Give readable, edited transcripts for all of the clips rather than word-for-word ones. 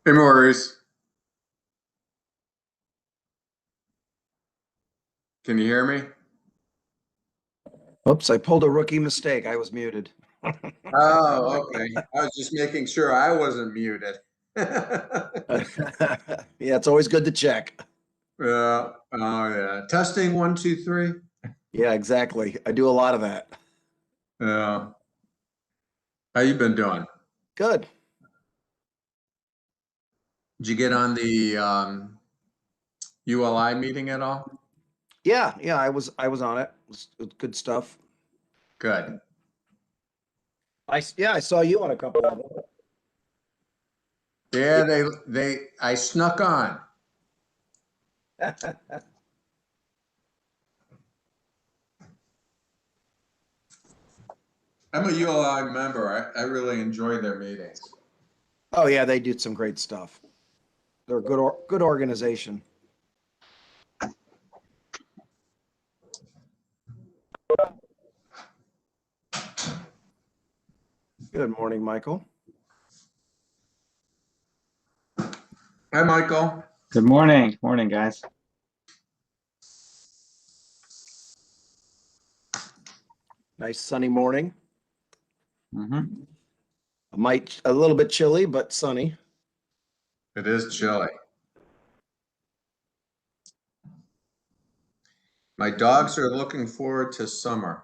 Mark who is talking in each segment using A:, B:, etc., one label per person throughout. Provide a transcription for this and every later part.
A: Hey, Maurice, can you hear me?
B: Oops, I pulled a rookie mistake. I was muted.
A: Oh, okay. I was just making sure I wasn't muted.
B: Yeah, it's always good to check.
A: Yeah. Oh, yeah. Testing one, two, three.
B: Yeah, exactly. I do a lot of that.
A: Yeah. How you been doing?
B: Good.
A: Did you get on the ULI meeting at all?
B: Yeah, I was on it. It was good stuff.
A: Good.
B: Yeah, I saw you on a couple of them.
A: Yeah, I snuck on. I'm a ULI member. I really enjoy their meetings.
B: Oh yeah, they did some great stuff. They're a good organization. Good morning, Michael.
A: Hi, Michael.
C: Good morning. Morning, guys.
B: Nice sunny morning.
C: Hmm.
B: A little bit chilly, but sunny.
A: It is chilly. My dogs are looking forward to summer.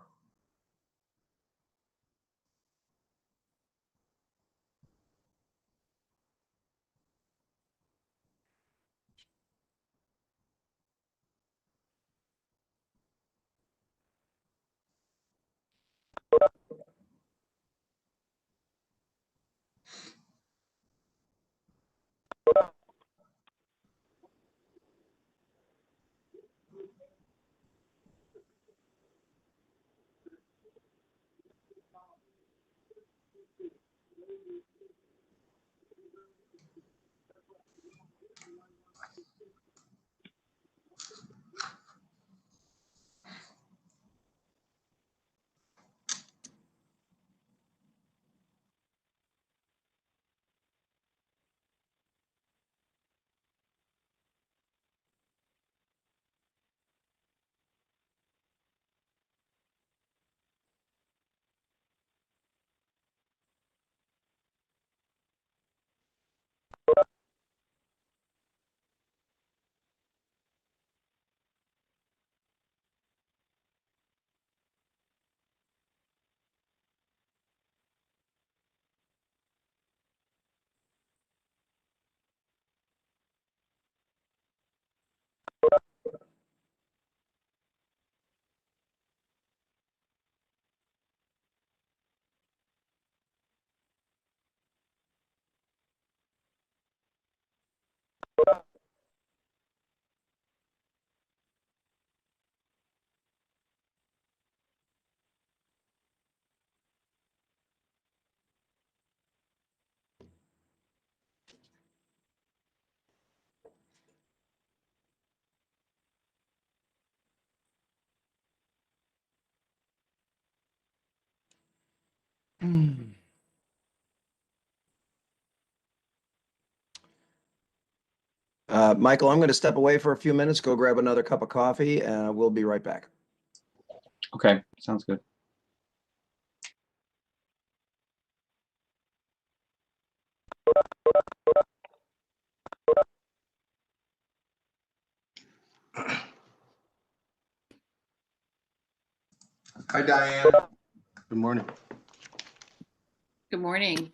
B: Michael, I'm going to step away for a few minutes, go grab another cup of coffee, and we'll be right back.
C: Okay, sounds good.
A: Hi, Diane.
B: Good morning.
D: Good morning.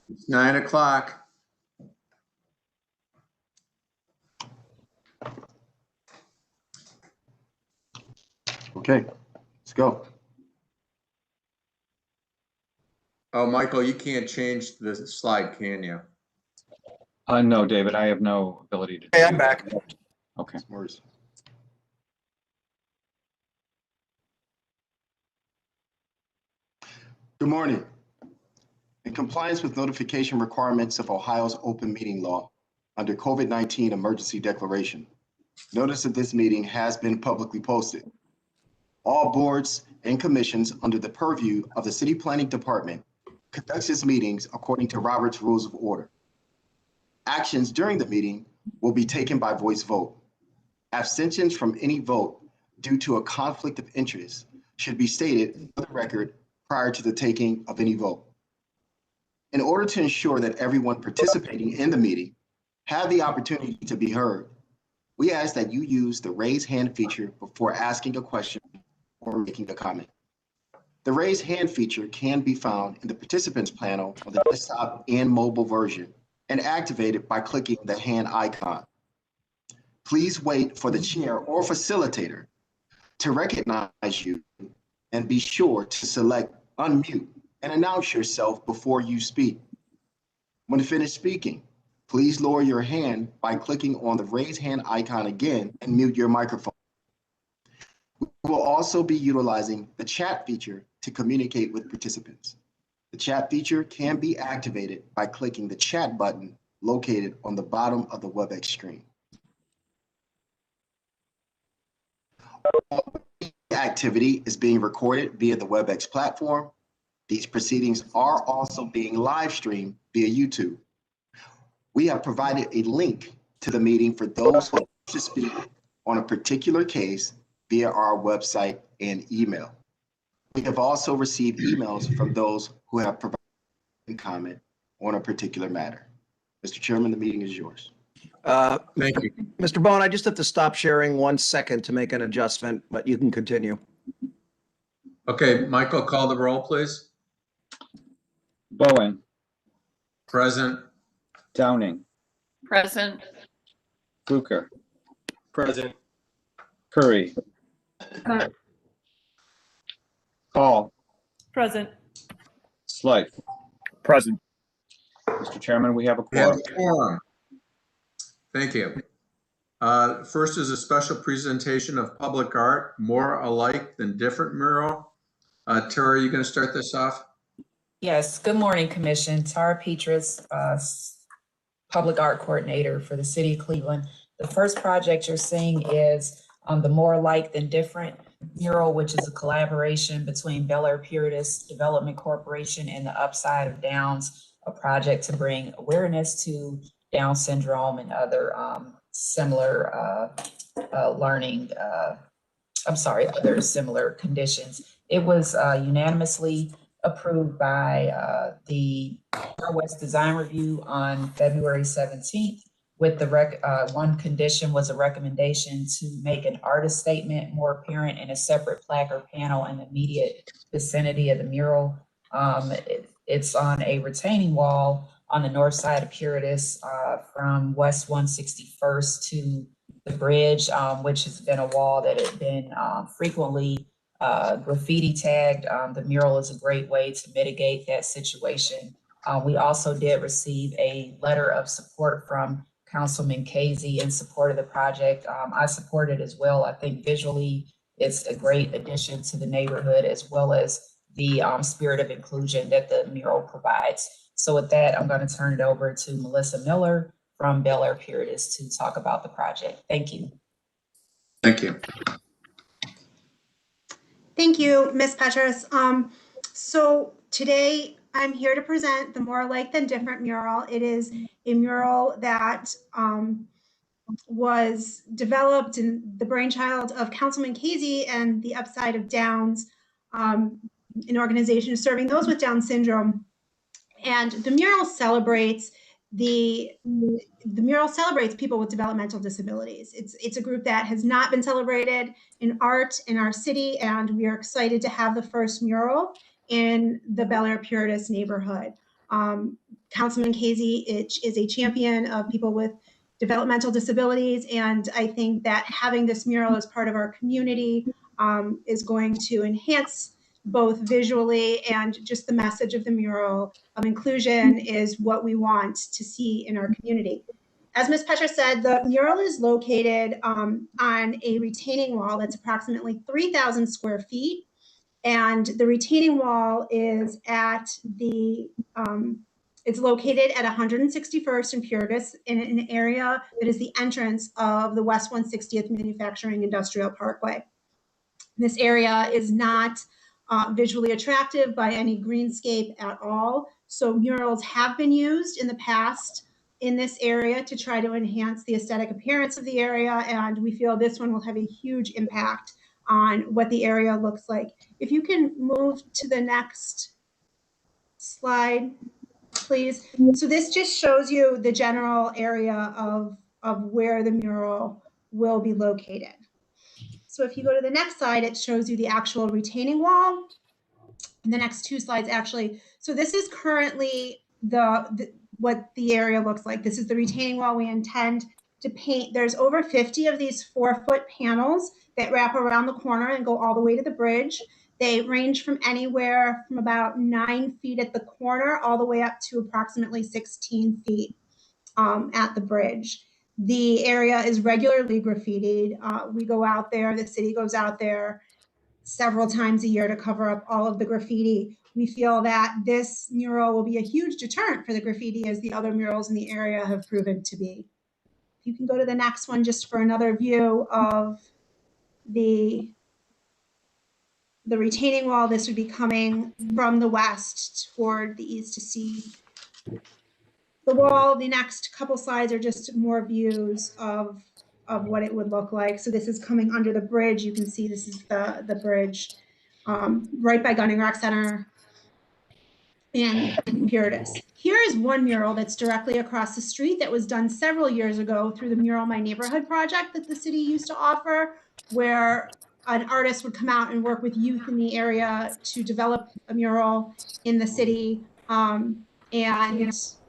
A: It's 9 o'clock.
E: Okay, let's go.
A: Oh, Michael, you can't change the slide, can you?
C: No, David, I have no ability to.
B: Hey,
C: do
B: I'm back.
C: that. Okay.
E: Words. Good morning. In compliance with notification requirements of Ohio's open meeting law under COVID-19 emergency declaration, notice of this meeting has been publicly posted. All boards and commissions under the purview of the City Planning Department conducts its meetings according to Robert's Rules of Order. Actions during the meeting will be taken by voice vote. Abstentions from any vote due to a conflict of interest should be stated for the record prior to the taking of any vote. In order to ensure that everyone participating in the meeting have the opportunity to be heard, we ask that you use the raise hand feature before asking a question or making a comment. The raise hand feature can be found in the participants panel on the desktop and mobile version and activated by clicking the hand icon. Please wait for the chair or facilitator to recognize you and be sure to select unmute and announce yourself before you speak. When finished speaking, please lower your hand by clicking on the raise hand icon again and mute your microphone. We will also be utilizing the chat feature to communicate with participants. The chat feature can be activated by clicking the chat button located on the bottom of the WebEx screen. Activity is being recorded via the WebEx platform. These proceedings are also being live streamed via YouTube. We have provided a link to the meeting for those who wish to speak on a particular case via our website and email. We have also received emails from those who have provided a comment on a particular matter. Mr. Chairman, the meeting is yours.
A: Thank you.
B: Mr. Bowen, I just have to stop sharing 1 second to make an adjustment, but you can continue.
A: Okay, Michael, call the roll, please.
C: Bowen,
A: Present.
C: Downing,
D: Present.
C: Fluker,
E: Present.
C: Curry, Paul,
F: Present.
C: Slife.
F: Present.
C: Mr. Chairman, we have a
A: We have
C: quorum.
A: a quorum. Thank you. First is a special presentation of public art, More Alike Than Different mural. Tara, are you going to start this off?
G: Yes, good morning, Commission. Tara Petrus, Public Art Coordinator for the City of Cleveland. The first project you're seeing is the More Alike Than Different mural, which is a collaboration between Bel Air Puritas Development Corporation and the Upside of Downs, a project to bring awareness to Down syndrome and other similar learning, other similar conditions. It was unanimously approved by the Northwest Design Review on February 17th. With the one condition was a recommendation to make an artist statement more apparent in a separate plaque or panel in the immediate vicinity of the mural. It's on a retaining wall on the north side of Puritas, from West 161st to the bridge, which has been a wall that had been frequently graffiti tagged. The mural is a great way to mitigate that situation. We also did receive a letter of support from Councilman Casey in support of the project. I support it as well. I think visually it's a great addition to the neighborhood, as well as the spirit of inclusion that the mural provides. So with that, I'm going to turn it over to Melissa Miller from Bel Air Puritas to talk about the project. Thank you.
A: Thank you.
H: Thank you, Ms. Petrus. So today I'm here to present the More Alike Than Different mural. It is a mural that was developed in the brainchild of Councilman Casey and the Upside of Downs, an organization serving those with Down syndrome. And the mural celebrates people with developmental disabilities. It's a group that has not been celebrated in art in our city, and we are excited to have the first mural in the Bel Air Puritas neighborhood. Councilman Casey is a champion of people with developmental disabilities, and I think that having this mural as part of our community is going to enhance both visually and just the message of the mural of inclusion is what we want to see in our community. As Ms. Petrus said, the mural is located on a retaining wall that's approximately 3,000 square feet. And the retaining wall is it's located at 161st and Puritas in an area that is the entrance of the West 160th Manufacturing Industrial Parkway. This area is not visually attractive by any greenscape at all. So murals have been used in the past in this area to try to enhance the aesthetic appearance of the area, and we feel this one will have a huge impact on what the area looks like. If you can move to the next slide, please. So this just shows you the general area of where the mural will be located. So if you go to the next slide, it shows you the actual retaining wall. And the next two slides actually. So this is currently what the area looks like. This is the retaining wall we intend to paint. There's over 50 of these 4-foot panels that wrap around the corner and go all the way to the bridge. They range from anywhere from about 9 feet at the corner all the way up to approximately 16 feet at the bridge. The area is regularly graffitied. We go out there, the city goes out there several times a year to cover up all of the graffiti. We feel that this mural will be a huge deterrent for the graffiti, as the other murals in the area have proven to be. If you can go to the next one just for another view of the retaining wall. This would be coming from the west toward the east to see the wall. The next couple slides are just more views of what it would look like. So this is coming under the bridge. You can see this is the bridge right by Gunning Rec Center and Puritas. Here is one mural that's directly across the street that was done several years ago through the Mural My Neighborhood project that the city used to offer, where an artist would come out and work with youth in the area to develop a mural in the city. And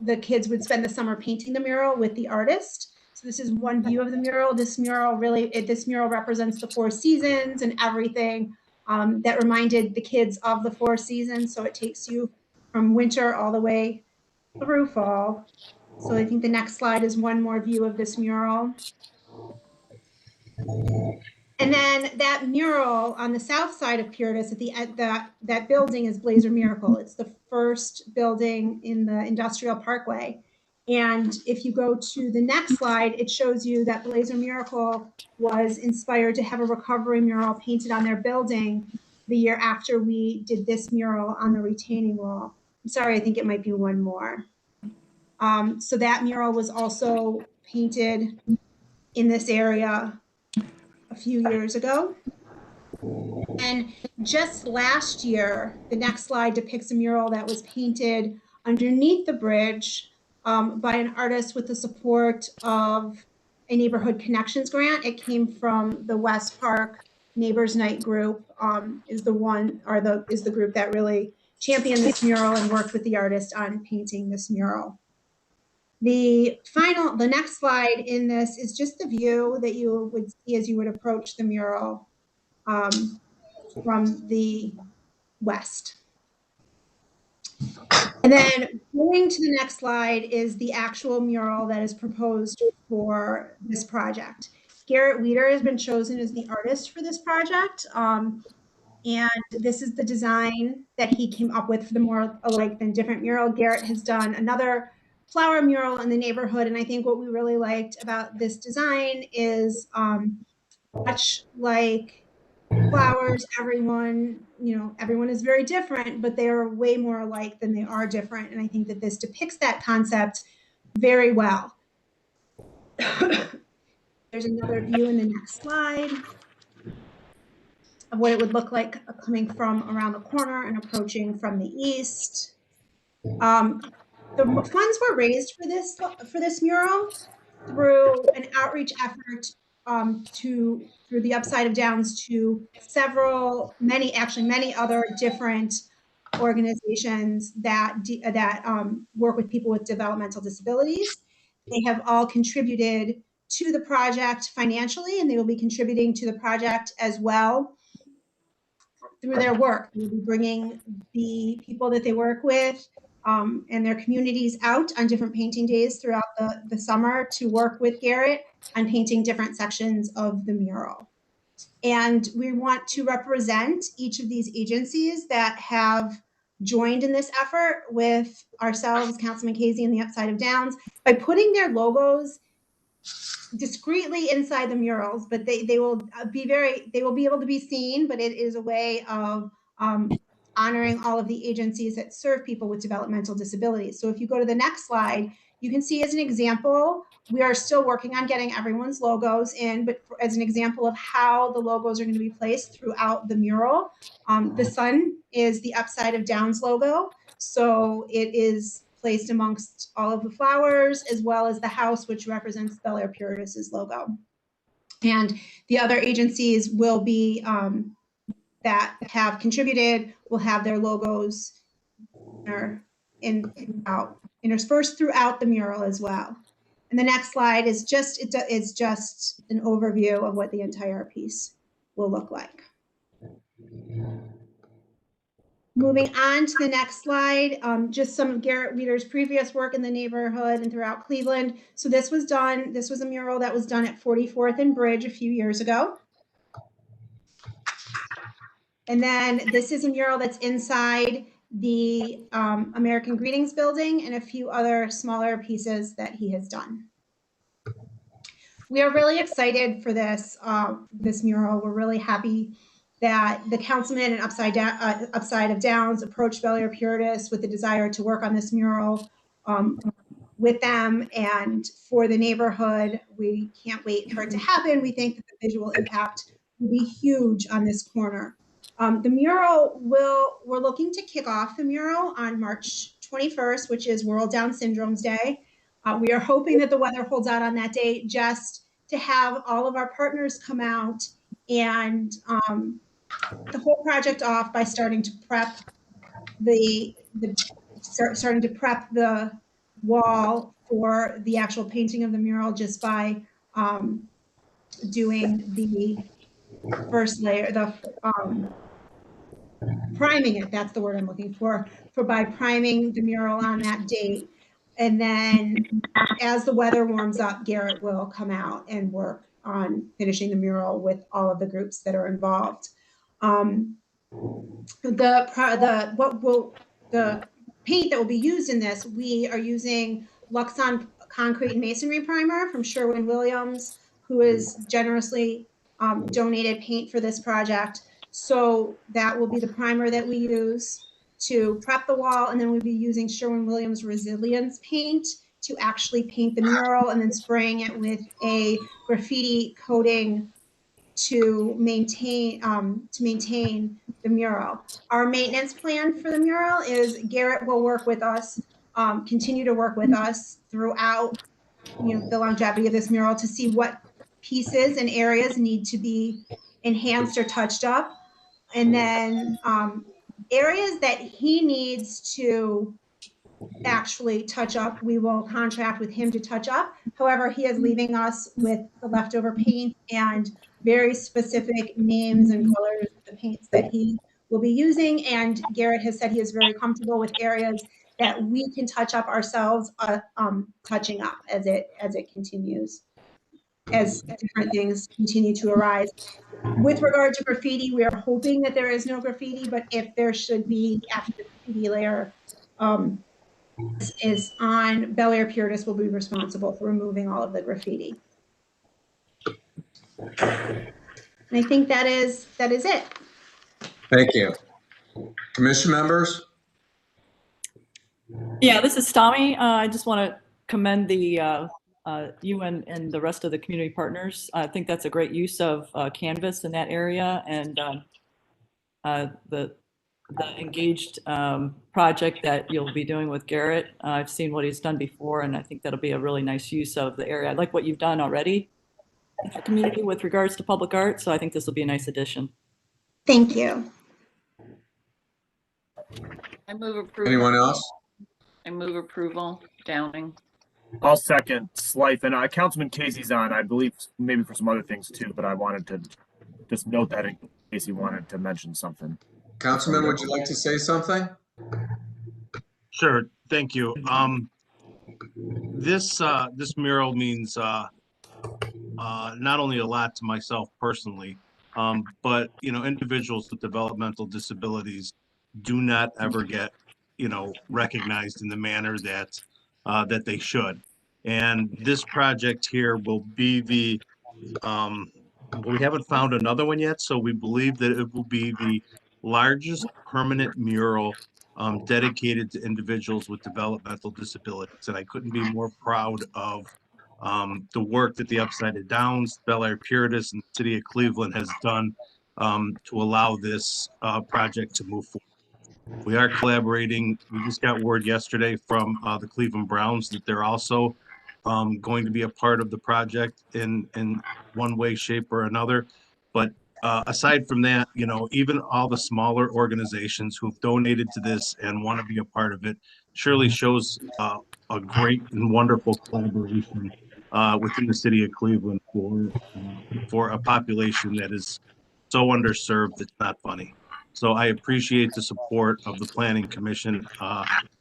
H: the kids would spend the summer painting the mural with the artist. So this is one view of the mural. This mural represents the 4 seasons and everything that reminded the kids of the 4 seasons. So it takes you from winter all the way through fall. So I think the next slide is one more view of this mural. And then that mural on the south side of Puritas, that building is Blazer Miracle. It's the first building in the Industrial Parkway. And if you go to the next slide, it shows you that Blazer Miracle was inspired to have a recovery mural painted on their building the year after we did this mural on the retaining wall. I'm sorry, I think it might be one more. So that mural was also painted in this area a few years ago. And just last year, the next slide depicts a mural that was painted underneath the bridge by an artist with the support of a Neighborhood Connections grant. It came from the West Park Neighbors Night group, is the group that really championed this mural and worked with the artist on painting this mural. The next slide in this is just the view that you would see as you would approach the mural from the west. And then going to the next slide is the actual mural that is proposed for this project. Garrett Weeder has been chosen as the artist for this project. And this is the design that he came up with for the More Alike Than Different mural. Garrett has done another flower mural in the neighborhood. And I think what we really liked about this design is much like flowers, everyone is very different, but they are way more alike than they are different. And I think that this depicts that concept very well. There's another view in the next slide of what it would look like coming from around the corner and approaching from the east. The funds were raised for this mural through an outreach effort through the Upside of Downs to many other different organizations that work with people with developmental disabilities. They have all contributed to the project financially, and they will be contributing to the project as well through their work. They will be bringing the people that they work with and their communities out on different painting days throughout the summer to work with Garrett on painting different sections of the mural. And we want to represent each of these agencies that have joined in this effort with ourselves, Councilman Casey and the Upside of Downs, by putting their logos discreetly inside the murals, but they will be able to be seen, but it is a way of honoring all of the agencies that serve people with developmental disabilities. So if you go to the next slide, you can see as an example, we are still working on getting everyone's logos in, but as an example of how the logos are going to be placed throughout the mural, the sun is the Upside of Downs logo. So it is placed amongst all of the flowers, as well as the house, which represents Bel Air Puritas's logo. And the other agencies will be that have contributed will have their logos interspersed throughout the mural as well. And the next slide is just an overview of what the entire piece will look like. Moving on to the next slide, just some of Garrett Weeder's previous work in the neighborhood and throughout Cleveland. So this was a mural that was done at 44th and Bridge a few years ago. And then this is a mural that's inside the American Greetings building and a few other smaller pieces that he has done. We are really excited for this mural. We're really happy that the councilman and Upside of Downs approached Bel Air Puritas with the desire to work on this mural with them and for the neighborhood. We can't wait for it to happen. We think that the visual impact will be huge on this corner. The mural we're looking to kick off the mural on March 21st, which is World Down Syndrome's Day. We are hoping that the weather holds out on that date just to have all of our partners come out and the whole project off by starting to prep the wall for the actual painting of the mural just by doing the first layer, priming it. That's the word I'm looking for by priming the mural on that date. And then as the weather warms up, Garrett will come out and work on finishing the mural with all of the groups that are involved. The paint that will be used in this, we are using Luxon concrete and masonry primer from Sherwin-Williams, who has generously donated paint for this project. So that will be the primer that we use to prep the wall, and then we'll be using Sherwin-Williams Resilience paint to actually paint the mural and then spraying it with a graffiti coating to maintain the mural. Our maintenance plan for the mural is Garrett will work with us, continue to work with us throughout, the longevity of this mural to see what pieces and areas need to be enhanced or touched up. And then areas that he needs to actually touch up, we will contract with him to touch up. However, he is leaving us with the leftover paint and very specific names and colors of the paints that he will be using. And Garrett has said he is very comfortable with areas that we can touch up ourselves, touching up as it continues, as different things continue to arise. With regard to graffiti, we are hoping that there is no graffiti, but if there should be, after the graffiti layer is on, Bel Air Puritas will be responsible for removing all of the graffiti. And I think that is it.
A: Thank you. Commission members?
F: Yeah, this is Tommy. I just want to commend the you and the rest of the community partners. I think that's a great use of Canvas in that area, and the engaged project that you'll be doing with Garrett. I've seen what he's done before, and I think that'll be a really nice use of the area. I like what you've done already in the community with regards to public art, so I think this will be a nice addition.
H: Thank you.
D: I move approval.
A: Anyone else?
D: I move approval. Downing.
F: I'll second Slife. Councilman Casey's on, I believe, maybe for some other things too, but I wanted to just note that in case he wanted to mention something.
A: Councilman, would you like to say something?
I: Sure, thank you. This mural means not only a lot to myself personally, but individuals with developmental disabilities do not ever get recognized in the manner that that they should. And this project here will be the we haven't found another one yet, so we believe that it will be the largest permanent mural dedicated to individuals with developmental disabilities. And I couldn't be more proud of the work that the Upside Downs, Bel Air Puritas, and the City of Cleveland has done to allow this project to move forward. We are collaborating. We just got word yesterday from the Cleveland Browns that they're also going to be a part of the project in one way, shape, or another. But aside from that, even all the smaller organizations who've donated to this and want to be a part of it surely shows a great and wonderful collaboration within the City of Cleveland for a population that is so underserved it's not funny. So I appreciate the support of the Planning Commission.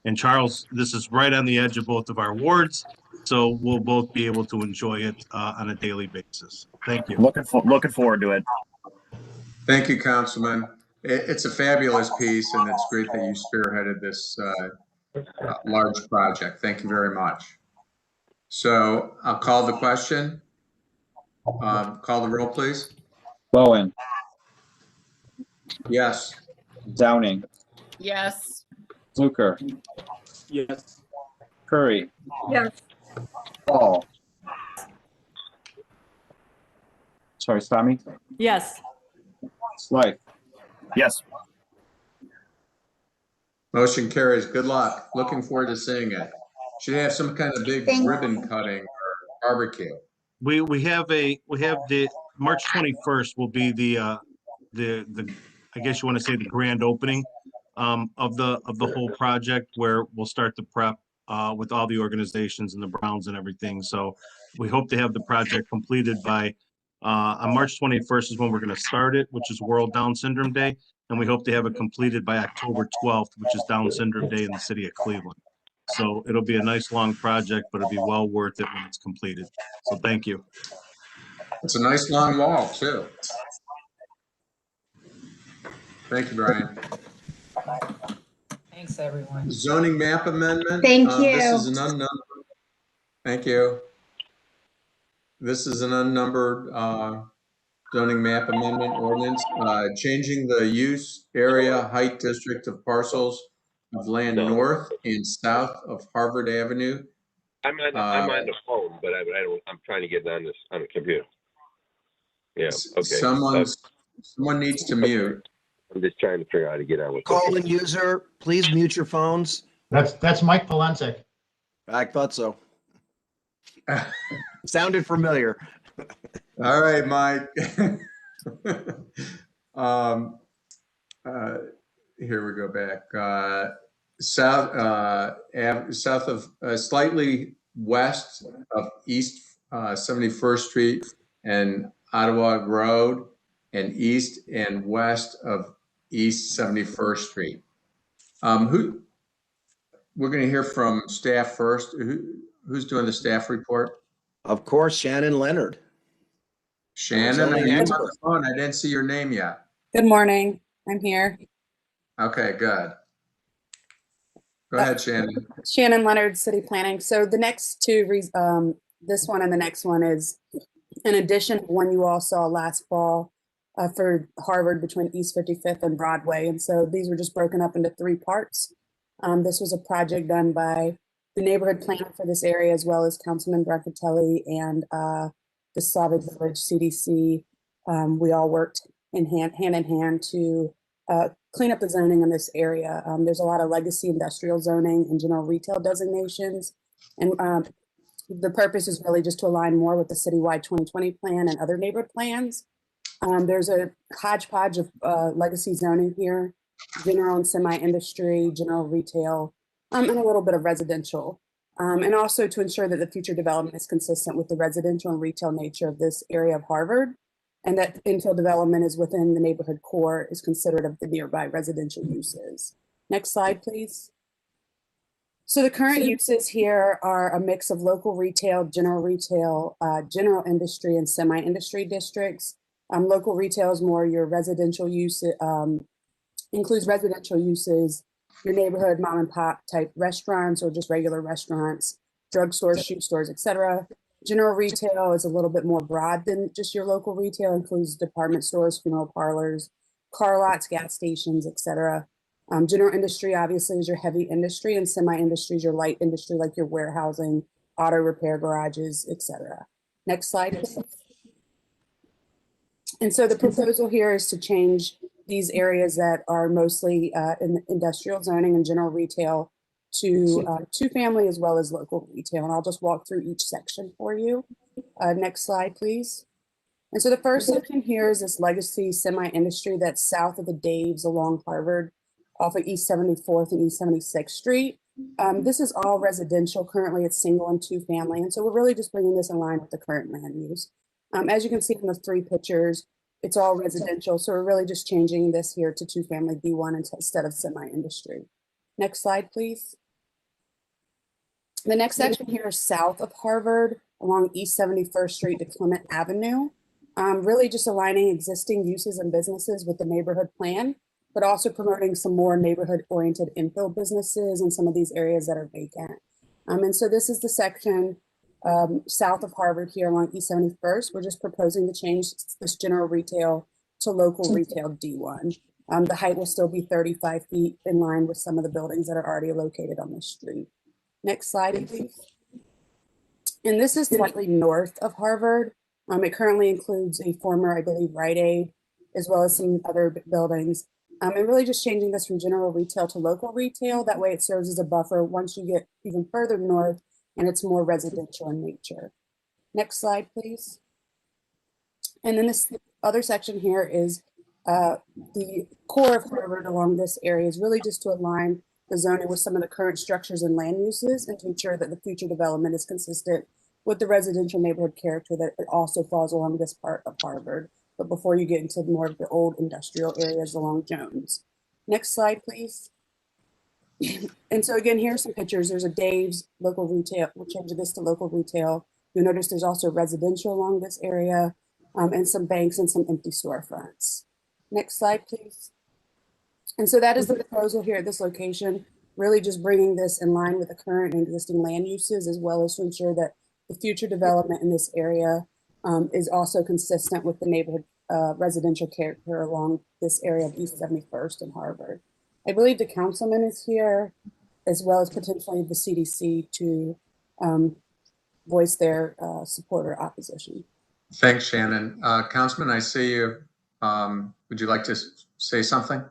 I: And Charles, this is right on the edge of both of our wards, so we'll both be able to enjoy it on a daily basis. Thank you.
F: Looking forward to it.
A: Thank you, Councilman. It's a fabulous piece, and it's great that you spearheaded this large project. Thank you very much. So I'll call the question. Call the roll, please.
C: Bowen,
A: Yes.
C: Downing,
D: Yes.
C: Zucker,
F: Yes.
C: Curry,
H: Yes.
C: Paul. Sorry, Tommy,
F: Yes.
C: Slife.
F: Yes.
A: Motion carries. Good luck. Looking forward to seeing it. Should have some kind of big
H: Thank you.
A: ribbon cutting or barbecue.
I: We have the March 21st will be the I guess you want to say the grand opening of the whole project, where we'll start the prep with all the organizations and the Browns and everything. So we hope to have the project completed by on March 21st is when we're going to start it, which is World Down Syndrome Day. And we hope to have it completed by October 12th, which is Down Syndrome Day in the City of Cleveland. So it'll be a nice long project, but it'll be well worth it when it's completed. So thank you.
A: It's a nice long wall, too. Thank you, Brian.
G: Thanks, everyone.
A: Zoning map amendment.
H: Thank
A: This
H: you.
A: is an unnumbered. Thank you. This is an unnumbered zoning map amendment ordinance, changing the use area height district of parcels of land north and south of Harvard Avenue
J: I'm on the phone, but I don't, I'm trying to get on the computer. Yeah, okay.
A: Someone needs to mute.
J: I'm just trying to figure out how to get on with.
B: Calling user, please mute your phones.
K: That's Mike Polensek.
B: I thought so. Sounded familiar.
A: All right, Mike. Here we go back. South of, slightly west of East 71st Street and Ottawa Road, and east and west of East 71st Street. We're going to hear from staff first. Who's doing the staff report?
B: Of course, Shannon Leonard.
A: Shannon, are you on the phone? I didn't see your name yet.
L: Good morning. I'm here.
A: Okay, good. Go ahead, Shannon.
L: Shannon Leonard, City Planning. So the next two, this one and the next one is in addition to one you all saw last fall for Harvard between East 55th and Broadway. And so these were just broken up into three parts. This was a project done by the neighborhood planner for this area, as well as Councilman Brancatelli and the Slavic Village CDC. We all worked hand in hand to clean up the zoning in this area. There's a lot of legacy industrial zoning and general retail designations. And the purpose is really just to align more with the citywide 2020 plan and other neighborhood plans. There's a hodgepodge of legacy zoning here, general and semi-industry, general retail, and a little bit of residential. And also to ensure that the future development is consistent with the residential and retail nature of this area of Harvard, and that infill development is within the neighborhood core is considered of the nearby residential uses. Next slide, please. So the current uses here are a mix of local retail, general industry, and semi-industry districts. Local retail is more your residential use, includes residential uses, your neighborhood mom and pop type restaurants or just regular restaurants, drugstores, shoe stores, etc. General retail is a little bit more broad than just your local retail, includes department stores, funeral parlors, car lots, gas stations, etc. General industry obviously is your heavy industry, and semi-industry is your light industry like your warehousing, auto repair garages, etc. Next slide, please. And so the proposal here is to change these areas that are mostly in industrial zoning and general retail to two-family as well as local retail. And I'll just walk through each section for you. Next slide, please. And so the first section here is this legacy semi-industry that's south of the Daves along Harvard off of East 74th and East 76th Street. This is all residential. Currently it's single and two-family. And so we're really just bringing this in line with the current land use. As you can see from the three pictures, it's all residential. So we're really just changing this here to two-family B1 instead of semi-industry. Next slide, please. The next section here is south of Harvard along East 71st Street to Clement Avenue. Really just aligning existing uses and businesses with the neighborhood plan, but also promoting some more neighborhood-oriented infill businesses in some of these areas that are vacant. And so this is the section south of Harvard here along East 71st. We're just proposing to change this general retail to local retail D1. The height will still be 35 feet in line with some of the buildings that are already located on this street. Next slide, please. And this is slightly north of Harvard. It currently includes a former, I believe, Rite Aid, as well as some other buildings. And really just changing this from general retail to local retail. That way it serves as a buffer once you get even further north and it's more residential in nature. Next slide, please. And then this other section here is the core of Harvard along this area is really just to align the zoning with some of the current structures and land uses and to ensure that the future development is consistent with the residential neighborhood character that it also falls along this part of Harvard, but before you get into more of the old industrial areas along Jones. Next slide, please. And so again, here's some pictures. There's a Dave's local retail. We'll change this to local retail. You'll notice there's also residential along this area and some banks and some empty storefronts. Next slide, please. And so that is the proposal here at this location, really just bringing this in line with the current and existing land uses, as well as to ensure that the future development in this area is also consistent with the neighborhood residential character along this area of East 71st and Harvard. I believe the councilman is here, as well as potentially the CDC to voice their support or opposition.
A: Thanks, Shannon. Councilman, I see you. Would you like to say something?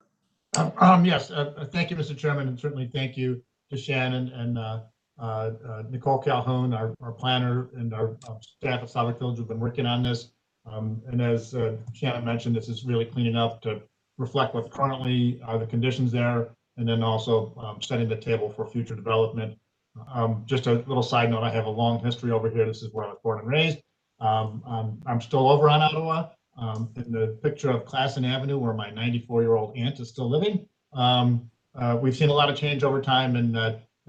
K: Yes, thank you, Mr. Chairman, and certainly thank you to Shannon and Nicole Calhoun, our planner, and our staff at Southwick Village who've been working on this. And as Shannon mentioned, this is really cleaning up to reflect what currently are the conditions there, and then also setting the table for future development. Just a little side note, I have a long history over here. This is where I was born and raised. I'm still over on Ottawa. In the picture of Classen Avenue, where my 94-year-old aunt is still living. We've seen a lot of change over time, and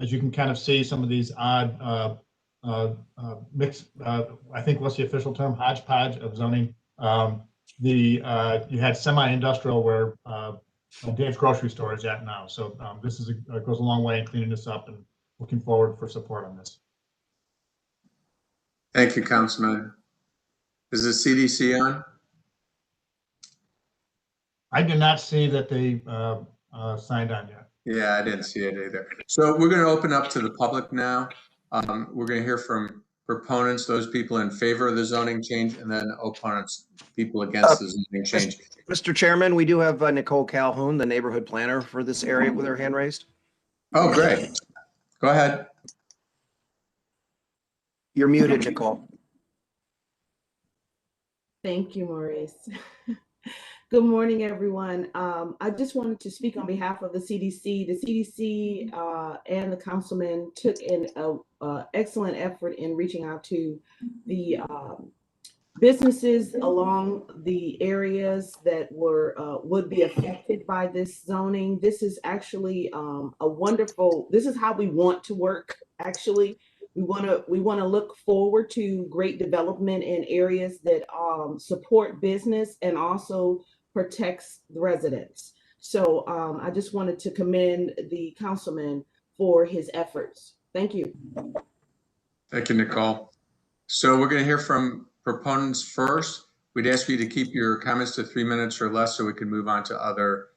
K: as you can kind of see, some of these odd mix, I think what's the official term, hodgepodge of zoning. You had semi-industrial where Dave's grocery store is at now. So this is goes a long way in cleaning this up, and looking forward for support on this.
A: Thank you, Councilman. Is the CDC on?
K: I did not see that they signed on yet.
A: Yeah, I didn't see it either. So we're going to open up to the public now. We're going to hear from proponents, those people in favor of the zoning change, and then opponents, people against the zoning change.
B: Mr. Chairman, we do have Nicole Calhoun, the neighborhood planner for this area, with her hand raised.
A: Oh, great. Go ahead.
B: You're muted, Nicole.
M: Thank you, Maurice. Good morning, everyone. I just wanted to speak on behalf of the CDC. The CDC and the councilman took an excellent effort in reaching out to the businesses along the areas that would be affected by this zoning. This is actually this is how we want to work, actually. We want to look forward to great development in areas that support business and also protects the residents. So I just wanted to commend the councilman for his efforts. Thank you.
A: Thank you, Nicole. So we're going to hear from proponents first. We'd ask you to keep your comments to 3 minutes or less so we can move on to other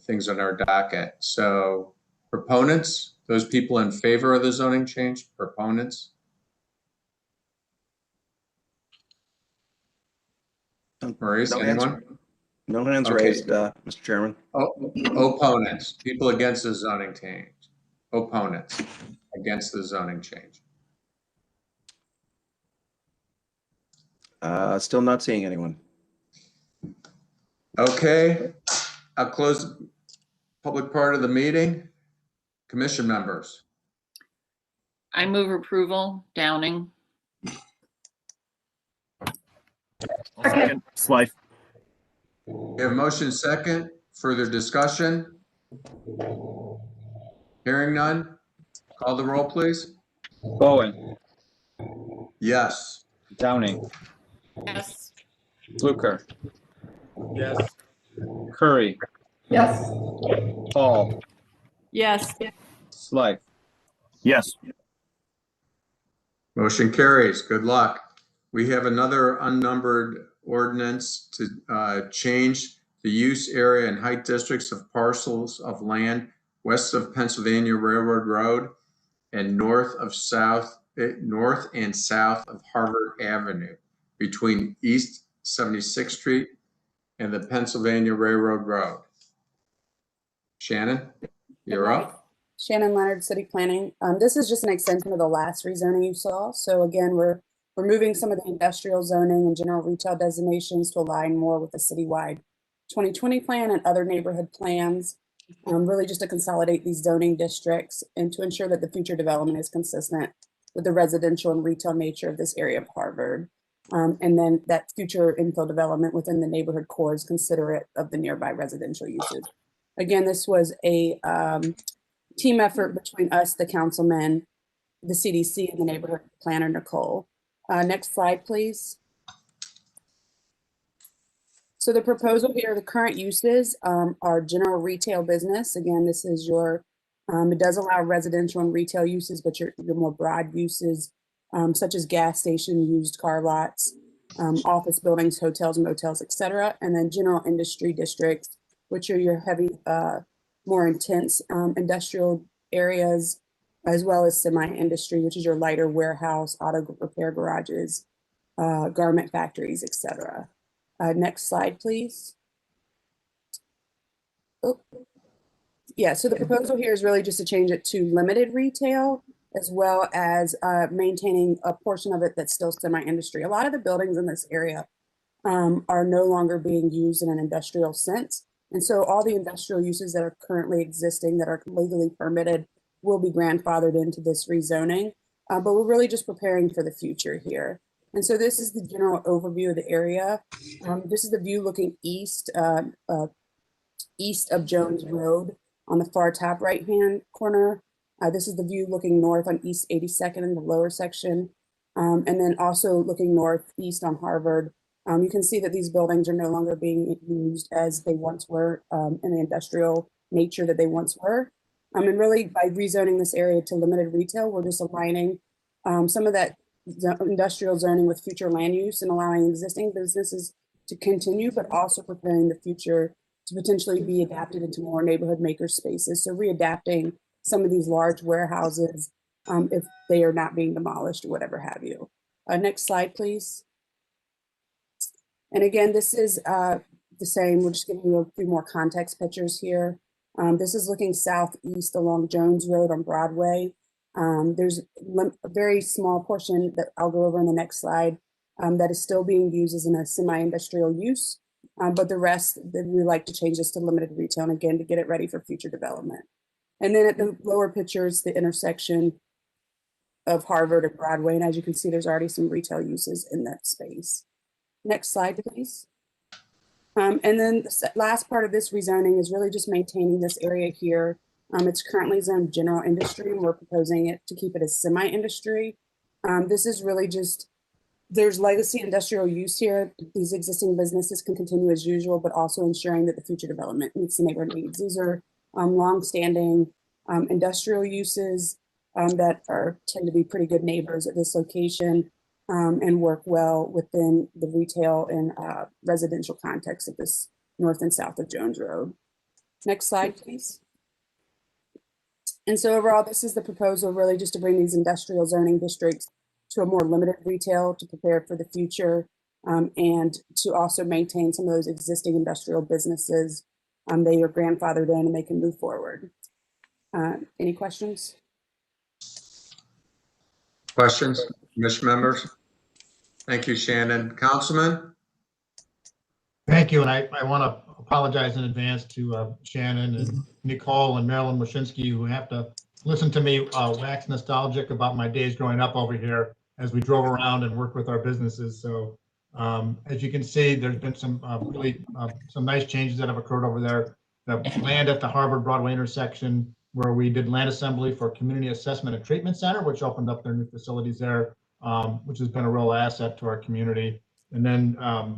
A: things on our docket. So proponents, those people in favor of the zoning change, proponents. Maurice,
B: No
A: anyone?
B: No hands
A: Okay.
B: raised, Mr. Chairman.
A: Opponents, people against the zoning change. Opponents against the zoning change.
B: Still not seeing anyone.
A: Okay, I'll close the public part of the meeting. Commission members.
D: I move approval, Downing.
N: Second, Slife.
A: We have motion second. Further discussion? Hearing none. Call the roll, please.
C: Bowen,
A: Yes.
C: Downing,
D: Yes.
C: Fluker,
I: Yes.
C: Curry,
M: Yes.
C: Paul,
F: Yes.
C: Slife.
N: Yes.
A: Motion carries. Good luck. We have another unnumbered ordinance to change the use area and height districts of parcels of land west of Pennsylvania Railroad Road and north and south of Harvard Avenue between East 76th Street and the Pennsylvania Railroad Road. Shannon, you're up.
L: Shannon Leonard, City Planning. This is just an extension of the last rezoning you saw. So again, we're removing some of the industrial zoning and general retail designations to align more with the citywide 2020 plan and other neighborhood plans, really just to consolidate these zoning districts and to ensure that the future development is consistent with the residential and retail nature of this area of Harvard. And then that future infill development within the neighborhood core is considerate of the nearby residential uses. Again, this was a team effort between us, the councilmen, the CDC, and the neighborhood planner, Nicole. Next slide, please. So the proposal here, the current uses are general retail business. Again, this is your, it does allow residential and retail uses, but your more broad uses, such as gas station, used car lots, office buildings, hotels, motels, et cetera. And then general industry districts, which are your heavy, more intense industrial areas, as well as semi-industry, which is your lighter warehouse, auto repair garages, garment factories, etc. Next slide, please. Oh. Yeah, so the proposal here is really just to change it to limited retail, as well as maintaining a portion of it that's still semi-industry. A lot of the buildings in this area are no longer being used in an industrial sense. And so all the industrial uses that are currently existing that are legally permitted will be grandfathered into this rezoning. But we're really just preparing for the future here. And so this is the general overview of the area. This is the view looking east, east of Jones Road on the far top right-hand corner. This is the view looking north on East 82nd in the lower section. And then also looking northeast on Harvard. You can see that these buildings are no longer being used as they once were in the industrial nature that they once were. And really by rezoning this area to limited retail, we're just aligning some of that industrial zoning with future land use and allowing existing businesses to continue, but also preparing the future to potentially be adapted into more neighborhood maker spaces. So readapting some of these large warehouses if they are not being demolished or whatever have you. Next slide, please. And again, this is the same. We're just giving you a few more context pictures here. This is looking southeast along Jones Road on Broadway. There's a very small portion that I'll go over in the next slide that is still being used as in a semi-industrial use. But the rest, we like to change this to limited retail, and again, to get it ready for future development. And then at the lower pictures, the intersection of Harvard and Broadway. And as you can see, there's already some retail uses in that space. Next slide, please. And then the last part of this rezoning is really just maintaining this area here. It's currently zoned general industry, and we're proposing it to keep it as semi-industry. This is really just, there's legacy industrial use here. These existing businesses can continue as usual, but also ensuring that the future development meets the neighborhood needs. These are long-standing industrial uses that tend to be pretty good neighbors at this location. And work well within the retail and residential context of this north and south of Jones Road. Next slide, please. And so overall, this is the proposal really just to bring these industrial zoning districts to a more limited retail to prepare for the future and to also maintain some of those existing industrial businesses. They are grandfathered in and they can move forward. Any questions?
A: Questions, commission members? Thank you, Shannon. Councilman?
K: Thank you, and I want to apologize in advance to Shannon and Nicole and Marilyn Washinsky, who have to listen to me wax nostalgic about my days growing up over here as we drove around and worked with our businesses. So as you can see, there's been some really some nice changes that have occurred over there. The land at the Harvard Broadway intersection, where we did land assembly for Community Assessment and Treatment Center, which opened up their new facilities there. Which has been a real asset to our community. And then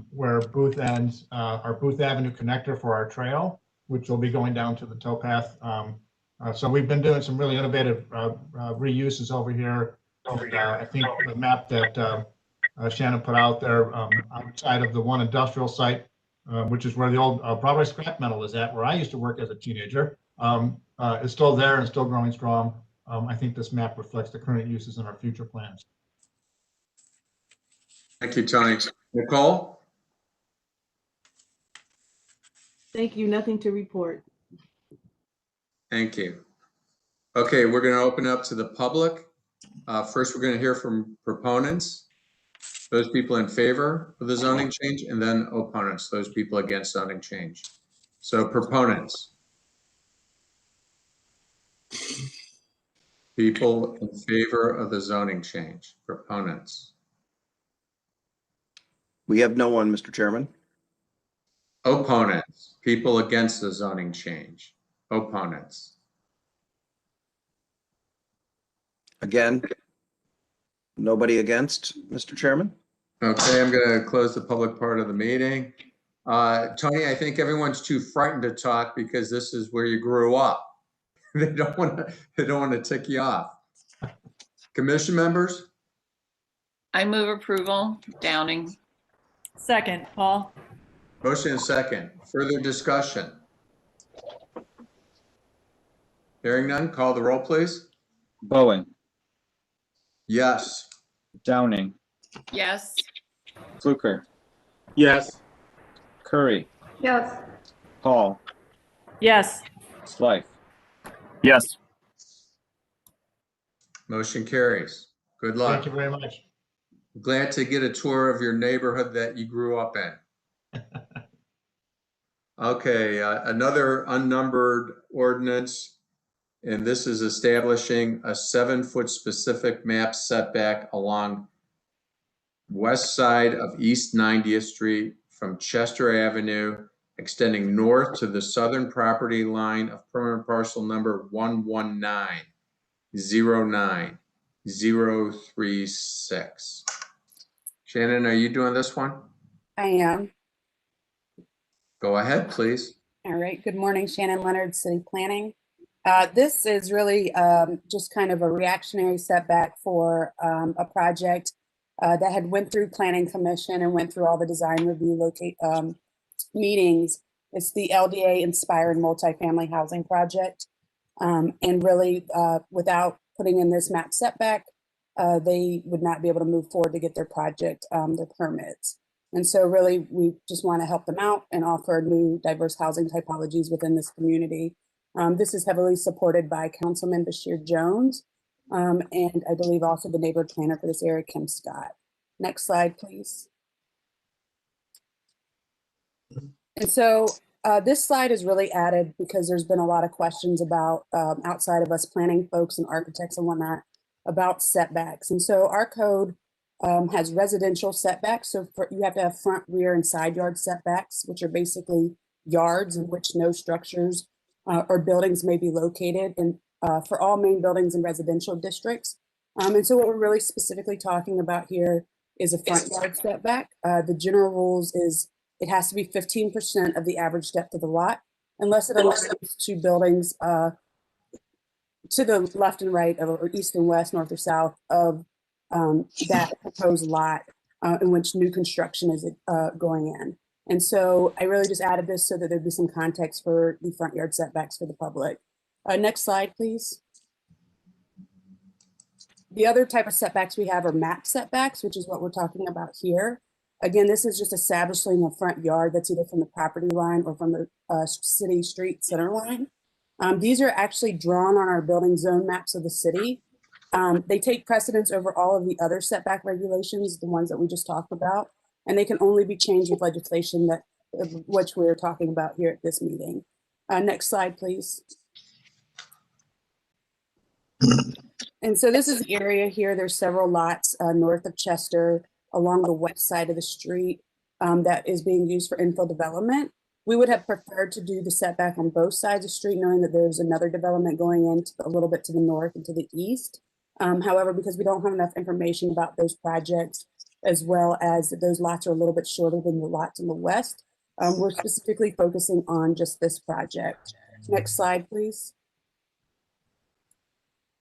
K: where Booth ends, our Booth Avenue connector for our trail, which will be going down to the towpath. So we've been doing some really innovative reuses over here. And, I think the map that Shannon put out there outside of the one industrial site, which is where the old Broadway scrap metal is at, where I used to work as a teenager, is still there and still growing strong. I think this map reflects the current uses and our future plans.
A: Thank you, Tony. Nicole?
M: Thank you. Nothing to report.
A: Thank you. Okay, we're going to open up to the public. First, we're going to hear from proponents, those people in favor of the zoning change, and then opponents, those people against zoning change. So proponents. People in favor of the zoning change. Proponents.
B: We have no one, Mr. Chairman.
A: Opponents, people against the zoning change. Opponents.
B: Again, nobody against, Mr. Chairman?
A: Okay, I'm going to close the public part of the meeting. Tony, I think everyone's too frightened to talk because this is where you grew up. They don't want to tick you off. Commission members?
D: I move approval. Downing.
F: Second, Paul.
A: Motion and second. Further discussion? Hearing none, call the roll, please.
C: Bowen,
A: Yes.
C: Downing,
D: Yes.
C: Fluker,
I: Yes.
C: Curry,
H: Yes.
C: Hall,
F: Yes.
C: Schleif.
N: Yes.
A: Motion carries. Good luck.
K: Thank you very much.
A: Glad to get a tour of your neighborhood that you grew up in. Okay, another unnumbered ordinance, and this is establishing a 7-foot specific map setback along west side of East 90th Street from Chester Avenue, extending north to the southern property line of permanent parcel number 119-09-036. Shannon, are you doing this one?
L: I am.
A: Go ahead, please.
L: All right. Good morning, Shannon Leonard, City Planning. This is really just kind of a reactionary setback for a project that had went through Planning Commission and went through all the design review meetings. It's the LDA Inspired Multifamily Housing Project. And really, without putting in this map setback, they would not be able to move forward to get their project, their permits. And so really, we just want to help them out and offer new diverse housing typologies within this community. This is heavily supported by Councilman Bashir Jones, and I believe also the neighborhood planner for this area, Kim Scott. Next slide, please. And so this slide is really added because there's been a lot of questions about, outside of us planning folks and architects and whatnot, about setbacks. And so our code has residential setbacks. So you have to have front, rear, and side yard setbacks, which are basically yards in which no structures or buildings may be located, and for all main buildings in residential districts. And so what we're really specifically talking about here is a front yard setback. The general rules is it has to be 15% of the average depth of the lot, unless it allows two buildings to the left and right, or east and west, north or south of that proposed lot in which new construction is going in. And so I really just added this so that there'd be some context for the front yard setbacks for the public. Next slide, please. The other type of setbacks we have are map setbacks, which is what we're talking about here. Again, this is just establishing a front yard that's either from the property line or from the city street center line. These are actually drawn on our building zone maps of the city. They take precedence over all of the other setback regulations, the ones that we just talked about, and they can only be changed with legislation that which we're talking about here at this meeting. Next slide, please. And so this is the area here. There's several lots north of Chester along the west side of the street that is being used for infill development. We would have preferred to do the setback on both sides of the street, knowing that there's another development going in a little bit to the north and to the east. However, because we don't have enough information about those projects, as well as those lots are a little bit shorter than the lots in the west, we're specifically focusing on just this project. Next slide, please.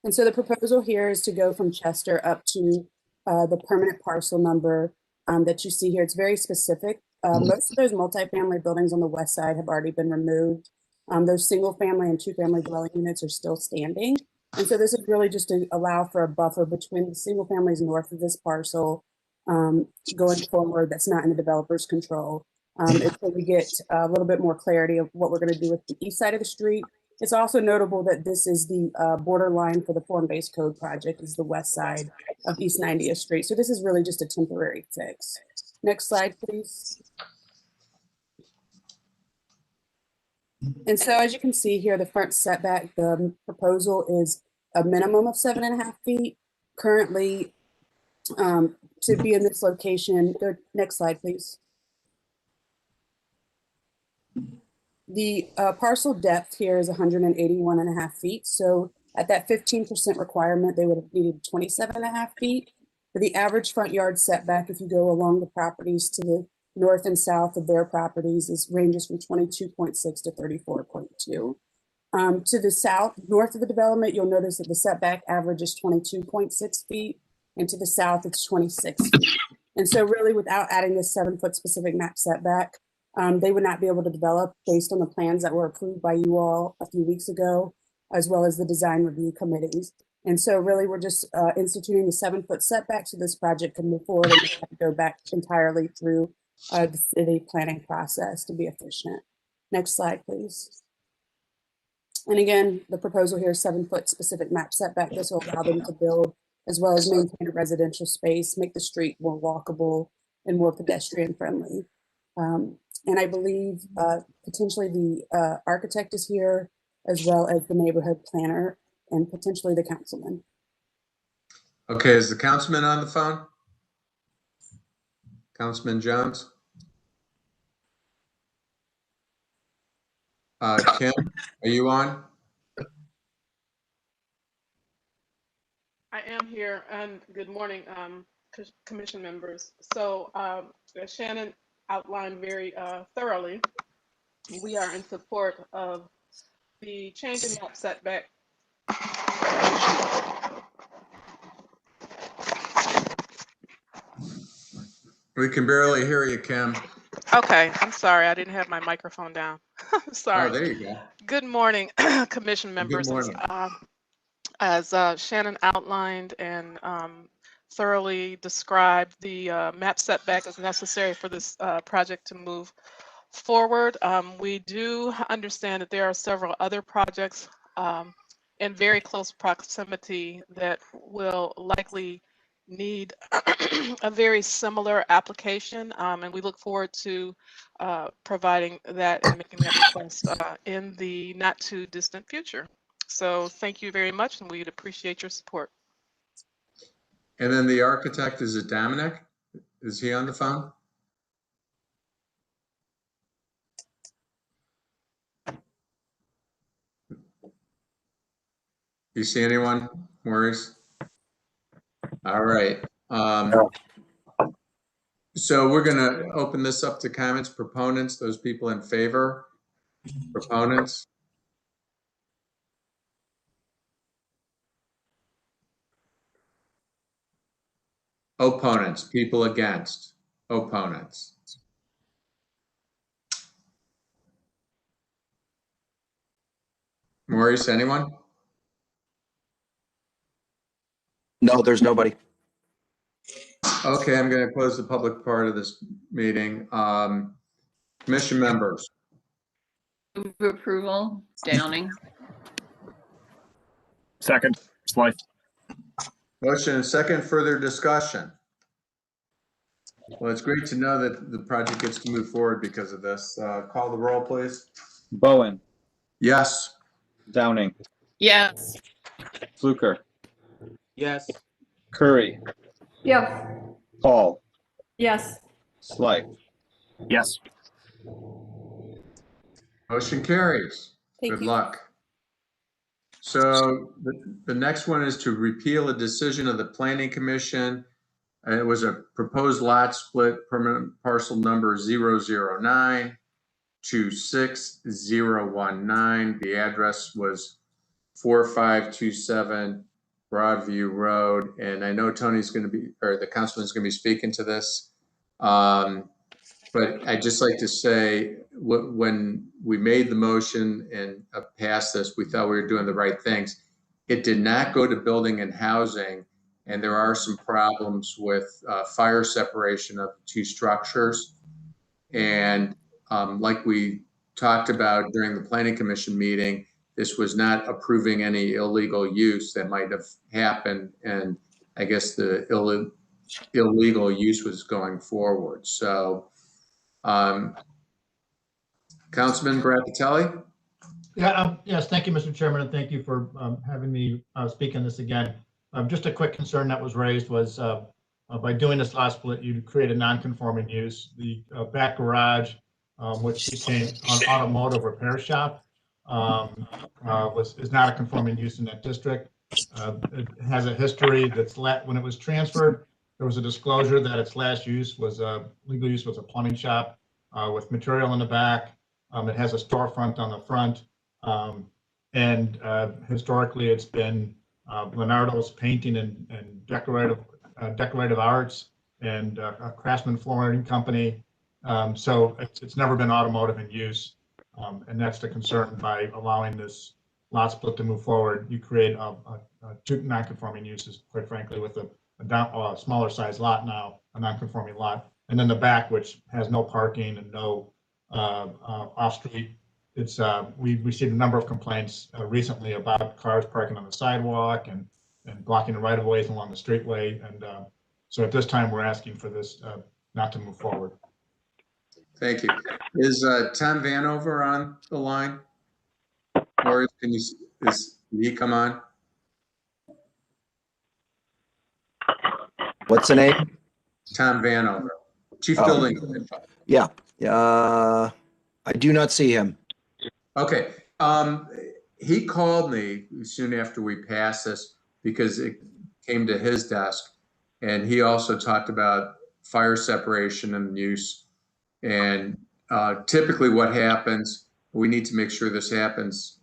L: And so the proposal here is to go from Chester up to the permanent parcel number that you see here. It's very specific. Most of those multifamily buildings on the west side have already been removed. Those single family and 2-family dwelling units are still standing. And so this is really just to allow for a buffer between the single families north of this parcel going forward that's not in the developer's control. Until we get a little bit more clarity of what we're going to do with the east side of the street. It's also notable that this is the borderline for the form-based code project is the west side of East 90th Street. So this is really just a temporary fix. Next slide, please. And so as you can see here, the front setback, the proposal is a minimum of 7.5 feet. Currently, to be in this location, next slide, please. The parcel depth here is 181.5 feet. So at that 15% requirement, they would have needed 27.5 feet. For the average front yard setback, if you go along the properties to the north and south of their properties, ranges from 22.6 to 34.2. To the south, north of the development, you'll notice that the setback average is 22.6 feet, and to the south, it's 26 feet. And so really, without adding this 7-foot specific map setback, they would not be able to develop based on the plans that were approved by you all a few weeks ago, as well as the design review committees. And so really, we're just instituting the 7-foot setback so this project can move forward and have to go back entirely through the city planning process to be efficient. Next slide, please. And again, the proposal here is 7-foot specific map setback. This will allow them to build as well as maintain a residential space, make the street more walkable and more pedestrian friendly. And I believe potentially the architect is here, as well as the neighborhood planner and potentially the councilman.
A: Okay, is the councilman on the phone? Councilman Jones? Kim, are you on?
O: I am here, and good morning, commission members. So as Shannon outlined very thoroughly, we are in support of the change in map setback.
A: We can barely hear you, Kim.
O: Okay, I'm sorry, I didn't have my microphone down. Sorry.
A: Oh, there you go.
O: Good morning, commission members.
A: Good morning.
O: As Shannon outlined and thoroughly described, the map setback is necessary for this project to move forward. We do understand that there are several other projects in very close proximity that will likely need a very similar application, and we look forward to providing that and making that request in the not too distant future. So thank you very much, and we'd appreciate your support.
A: And then the architect, is it Dominic? Is he on the phone? You see anyone, Maurice? All right. So we're going to open this up to comments, proponents, those people in favor, proponents. Opponents, people against, opponents. Maurice, anyone?
B: No, there's nobody.
A: Okay, I'm going to close the public part of this meeting. Commission members.
D: Move approval, Downing.
N: Second, Slife.
A: Motion and second, further discussion. Well, it's great to know that the project gets to move forward because of this. Call the roll, please.
C: Bowen,
A: Yes.
C: Downing,
D: Yes.
C: Fluker,
I: Yes.
C: Curry,
H: Yes.
C: Paul,
F: Yes.
C: Slife.
N: Yes.
A: Motion carries.
L: Thank
A: Good
L: you.
A: luck. So the next one is to repeal a decision of the Planning Commission. It was a proposed lot split, permanent parcel number 009-26019. The address was 4527 Broadview Road. And I know Tony's going to be, or the councilman's going to be speaking to this. But I'd just like to say, when we made the motion and passed this, we thought we were doing the right things. It did not go to building and housing, and there are some problems with fire separation of the two structures. And like we talked about during the Planning Commission meeting, this was not approving any illegal use that might have happened, and I guess the illegal use was going forward. So Councilman Grappatelli?
K: Yeah, yes, thank you, Mr. Chairman, and thank you for having me speak on this again. Just a quick concern that was raised was by doing this lot split, you create a non-conforming use. The back garage, which became an automotive repair shop, is not a conforming use in that district. It has a history that's when it was transferred, there was a disclosure that its last use was legal use was a plumbing shop with material in the back. It has a storefront on the front, and historically it's been Leonardo's Painting and Decorative Arts and a Craftsman Flooring Company. So it's never been automotive in use, and that's the concern by allowing this lot split to move forward, you create two non-conforming uses, quite frankly, with a smaller size lot now, a non-conforming lot. And then the back, which has no parking and no off-street. We received a number of complaints recently about cars parking on the sidewalk and blocking the right-of-ways along the streetway. And so at this time, we're asking for this not to move forward.
A: Thank you. Is Tom Vanover on the line? Or can he come on?
B: What's the name?
A: Tom Vanover, Chief
B: Oh.
A: Building Official.
B: Yeah. I do not see him.
A: Okay. He called me soon after we passed this because it came to his desk, and he also talked about fire separation and use. And typically what happens, we need to make sure this happens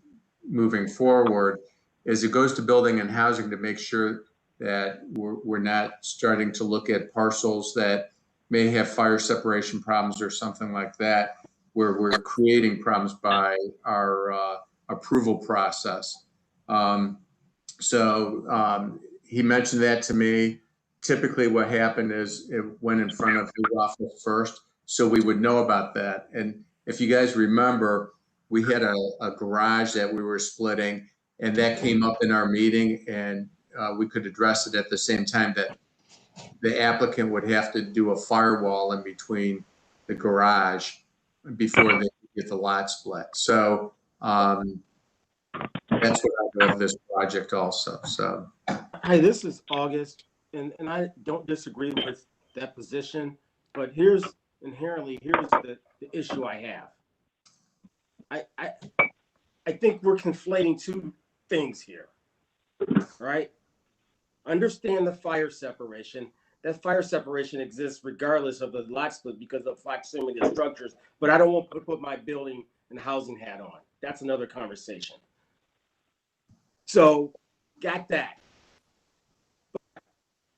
A: moving forward, is it goes to building and housing to make sure that we're not starting to look at parcels that may have fire separation problems or something like that, where we're creating problems by our approval process. He mentioned that to me. Typically what happened is it went in front of his office first, so we would know about that. And if you guys remember, we had a garage that we were splitting, and that came up in our meeting, and we could address it at the same time that the applicant would have to do a firewall in between the garage before they get the lot split. So that's what I love this project also. So
P: hi, this is August, and I don't disagree with that position, but here's the issue I have. I think we're conflating two things here, right? Understand the fire separation. That fire separation exists regardless of the lot split because of proximity of structures, but I don't want to put my building and housing hat on. That's another conversation. So, got that. But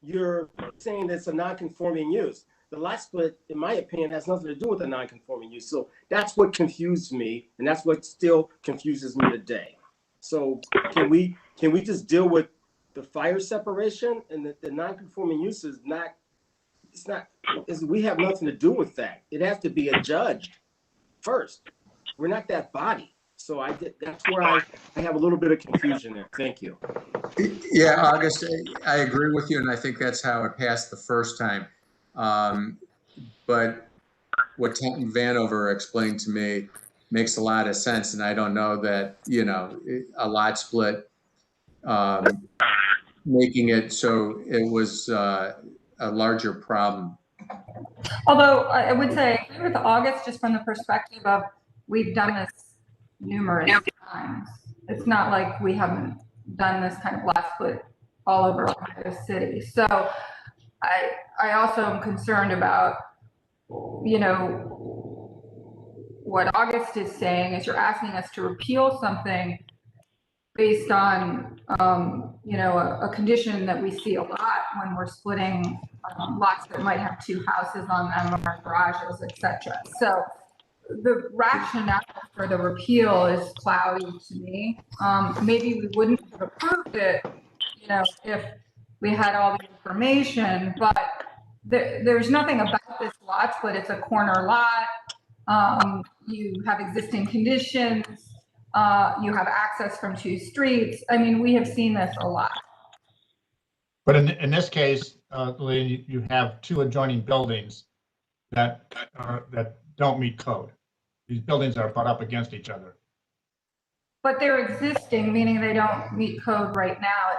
P: you're saying it's a non-conforming use. The lot split, in my opinion, has nothing to do with a non-conforming use. So that's what confused me, and that's what still confuses me today. So can we just deal with the fire separation, and the non-conforming use is not, we have nothing to do with that. It has to be adjudged first. We're not that body. So that's where I have a little bit of confusion there. Thank you.
A: yeah, August, I agree with you, and I think that's how it passed the first time. But what Tom Vanover explained to me makes a lot of sense, and I don't know that, a lot split, making it so it was a larger problem.
Q: Although I would say, I agree with August, just from the perspective of we've done this numerous times. It's not like we haven't done this kind of lot split all over Ohio City. So I also am concerned about, what August is saying is you're asking us to repeal something based on, a condition that we see a lot when we're splitting lots that might have two houses on them or garages, etc. So the rationale for the repeal is cloudy to me. Maybe we wouldn't have approved it, if we had all the information, but there's nothing about this lot split. It's a corner lot. You have existing conditions. You have access from two streets. I mean, we have seen this a lot.
K: But in this case, Lee, you have two adjoining buildings that don't meet code. These buildings are butt up against each other.
Q: But they're existing, meaning they don't meet code right now.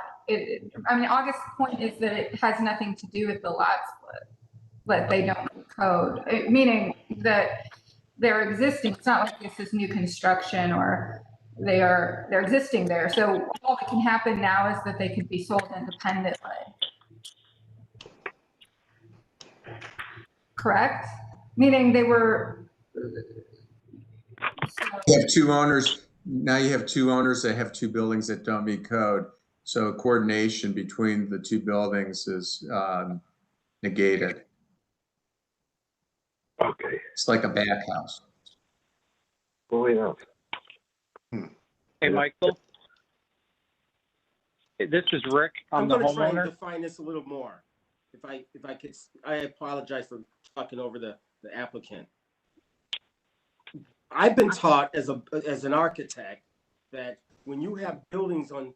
Q: August's point is that it has nothing to do with the lot split, that they don't meet code, meaning that they're existing. It's not like this is new construction or they're existing there. So all that can happen now is that they could be sold independently. Correct? Meaning they were.
A: You have two owners. Now you have two owners that have two buildings that don't meet code. So coordination between the two buildings is negated.
J: Okay.
A: It's like a back house.
J: Well, yeah.
R: Hey, Michael. This is Rick. I'm
P: I'm
R: the
P: going to try and
R: homeowner.
P: define this a little more. If I could, I apologize for talking over the applicant. I've been taught as an architect that when you have buildings on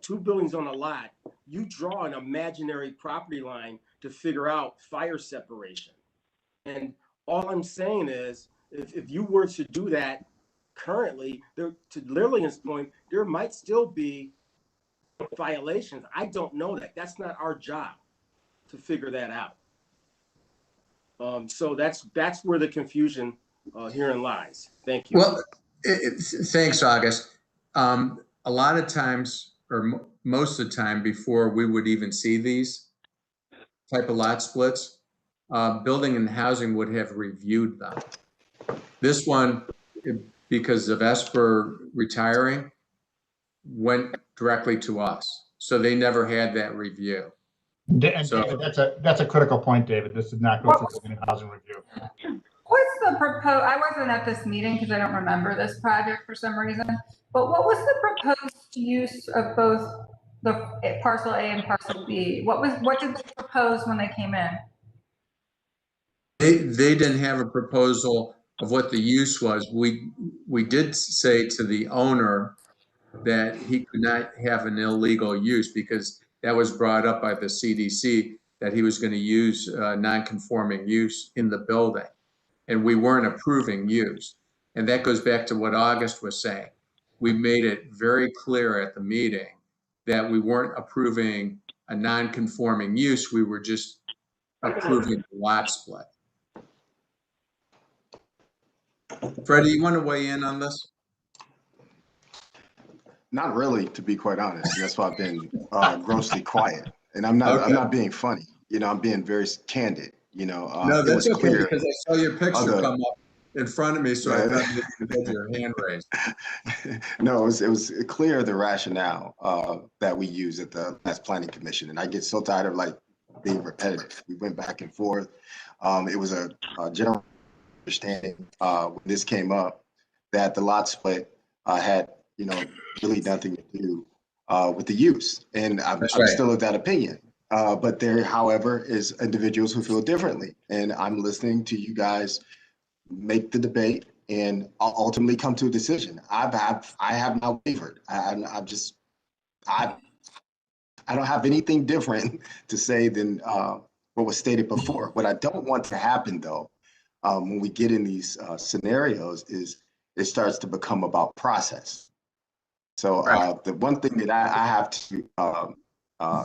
P: two buildings on a lot, you draw an imaginary property line to figure out fire separation. And all I'm saying is, if you were to do that currently, there, to Lillian's point, there might still be violations. I don't know that. That's not our job to figure that out. So that's where the confusion herein lies. Thank you.
A: Well, thanks, August. A lot of times, or most of the time, before we would even see these type of lot splits, Building and Housing would have reviewed them. This one, because of Esper retiring, went directly to us. So they never had that review.
K: And
A: So-
K: David, that's a critical point, David. This did not go through Building and Housing review.
Q: What's the proposed, I wasn't at this meeting because I don't remember this project for some reason, but what was the proposed use of both the parcel A and parcel B? What did they propose when they came in?
A: They didn't have a proposal of what the use was. We did say to the owner that he could not have an illegal use because that was brought up by the CDC that he was going to use non-conforming use in the building. And we weren't approving use. And that goes back to what August was saying. We made it very clear at the meeting that we weren't approving a non-conforming use. We were just approving the lot split. Freddie, you want to weigh in on this?
E: Not really, to be quite honest. That's why I've been grossly quiet. And I'm not.
A: Okay.
E: I'm not being funny. I'm being very candid.
A: No,
E: it
A: that's
E: was
A: okay
E: clear.
A: because I saw your picture
E: Other-
A: come up in front of me, so I thought you had your hand raised.
E: No, it was clear the rationale that we use at the last planning commission, and I get so tired of being repetitive. We went back and forth. It was a general understanding when this came up that the lot split had really nothing to do with the use, and I'm
A: right.
E: still of that opinion. But there, however, is individuals who feel differently, and I'm listening to you guys make the debate and ultimately come to a decision. I have not wavered. I don't have anything different to say than what was stated before. What I don't want to happen, though, when we get in these scenarios, is it starts to become about process. So the one thing that I have to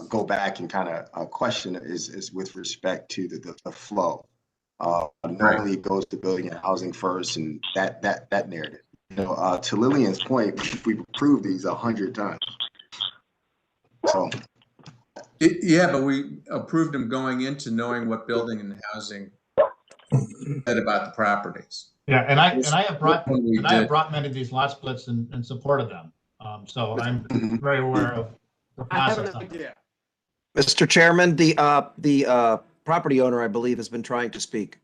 E: go back and kind of question is with respect to the flow. Normally it goes to Building and Housing first, and that narrative. To Lillian's point, we've approved these 100 times. So
A: Yeah, but we approved them going into knowing what Building and Housing said about the properties.
K: Yeah, and I have brought
A: We
K: I have
A: did.
K: brought many of these lot splits in support of them. So I'm very aware of the
P: I have
K: process.
P: an idea.
B: Mr. Chairman, the property owner, I believe, has been trying to speak.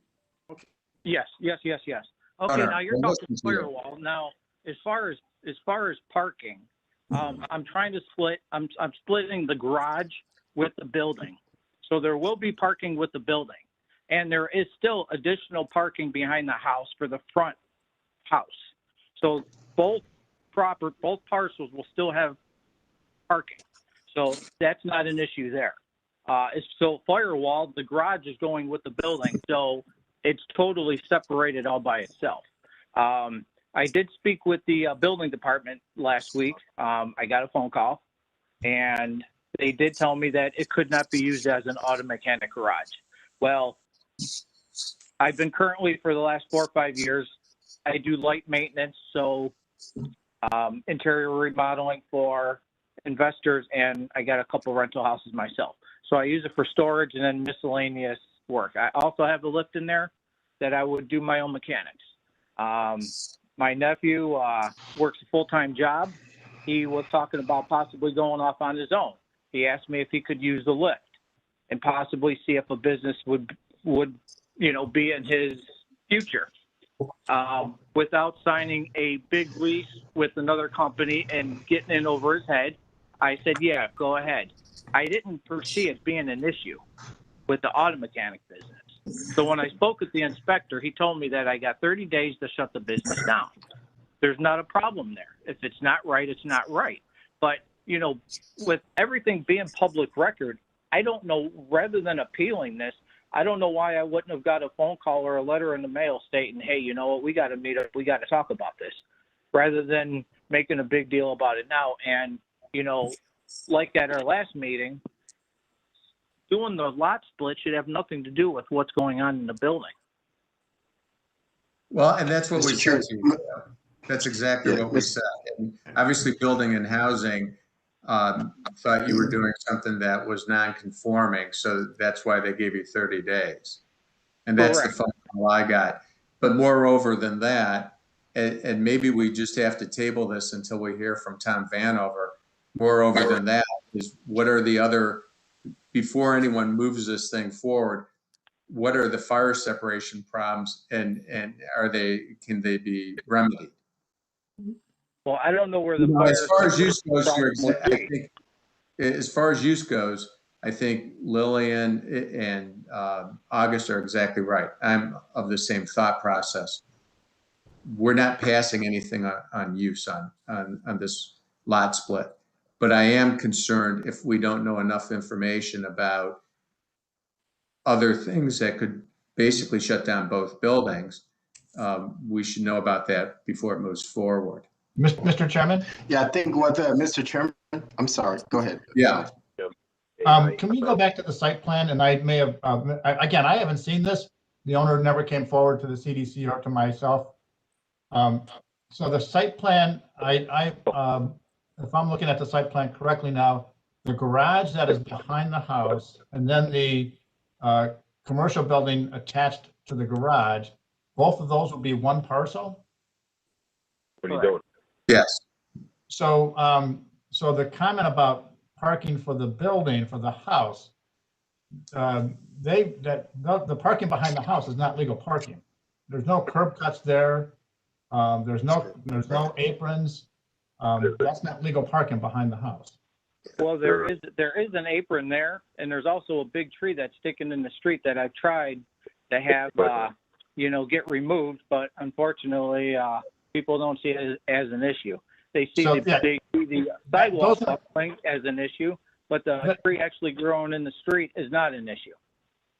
R: Yes. Okay,
A: Owner,
R: now you're
A: we'll
R: talking
A: listen to you.
R: firewall. Now, as far as parking, I'm trying to split. I'm splitting the garage with the building, so there will be parking with the building, and there is still additional parking behind the house for the front house. So both parcels will still have parking. So that's not an issue there. So firewall, the garage is going with the building, so it's totally separated all by itself. I did speak with the building department last week. I got a phone call, and they did tell me that it could not be used as an auto mechanic garage. Well, I've been currently for the last 4 or 5 years, I do light maintenance, so interior remodeling for investors, and I got a couple rental houses myself. So I use it for storage and then miscellaneous work. I also have a lift in there that I would do my own mechanics. My nephew works a full-time job. He was talking about possibly going off on his own. He asked me if he could use the lift and possibly see if a business would be in his future. Without signing a big lease with another company and getting in over his head, I said, yeah, go ahead. I didn't foresee it being an issue with the auto mechanic business. So when I spoke with the inspector, he told me that I got 30 days to shut the business down. There's not a problem there. If it's not right, it's not right. But, you know, with everything being public record, I don't know, rather than appealing this, I don't know why I wouldn't have got a phone call or a letter in the mail stating, hey, you know what, we got to meet up, we got to talk about this, rather than making a big deal about it now. And, you know, like at our last meeting, doing the lot split should have nothing to do with what's going on in the building.
A: Well, and that's what we
E: Mr.
A: said
E: Chair.
A: to you. That's exactly what we said. And obviously, building and housing thought you were doing something that was non-conforming, so that's why they gave you 30 days. And that's
R: Correct.
A: the phone call I got. But moreover than that, and maybe we just have to table this until we hear from Tom Vanover. Moreover than that is, what are the other, before anyone moves this thing forward, what are the fire separation problems, and can they be remedied?
R: Well, I don't know where the
A: As far as use goes,
R: problem would be.
A: as far as use goes, I think Lillian and August are exactly right. I'm of the same thought process. We're not passing anything on use on this lot split, but I am concerned if we don't know enough information about other things that could basically shut down both buildings. We should know about that before it moves forward.
K: Mr. Chairman?
E: Yeah, I think what, Mr. Chairman, I'm sorry, go ahead.
A: Yeah.
K: Can we go back to the site plan? And I may have, again, I haven't seen this. The owner never came forward to the CDC or to myself. So the site plan, if I'm looking at the site plan correctly now, the garage that is behind the house and then the commercial building attached to the garage, both of those will be one parcel?
J: What are you doing?
A: Yes.
K: So, so the comment about parking for the building, for the house, the parking behind the house is not legal parking. There's no curb cuts there. There's no aprons. That's not legal parking behind the house.
R: Well, there is an apron there, and there's also a big tree that's sticking in the street that I've tried to have, you know, get removed, but unfortunately, people don't see it as an issue. They see they see the sidewalk buckling as an issue, but the tree actually growing in the street is not an issue.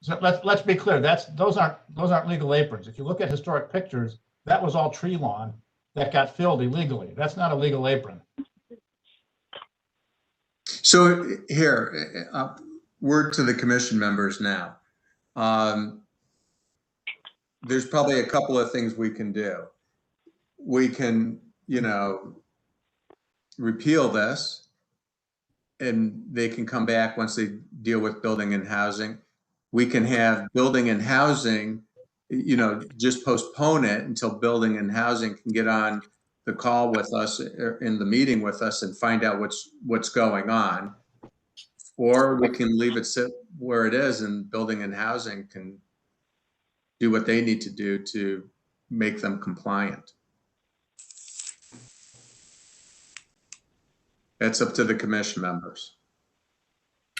K: So let's be clear. Those aren't legal aprons. If you look at historic pictures, that was all tree lawn that got filled illegally. That's not a legal apron.
A: So here, word to the commission members now. There's probably a couple of things we can do. We can, you know, repeal this and they can come back once they deal with building and housing. We can have building and housing, you know, just postpone it until building and housing can get on the call with us, in the meeting with us, and find out what's going on. Or we can leave it sit where it is and building and housing can do what they need to do to make them compliant. That's up to the commission members.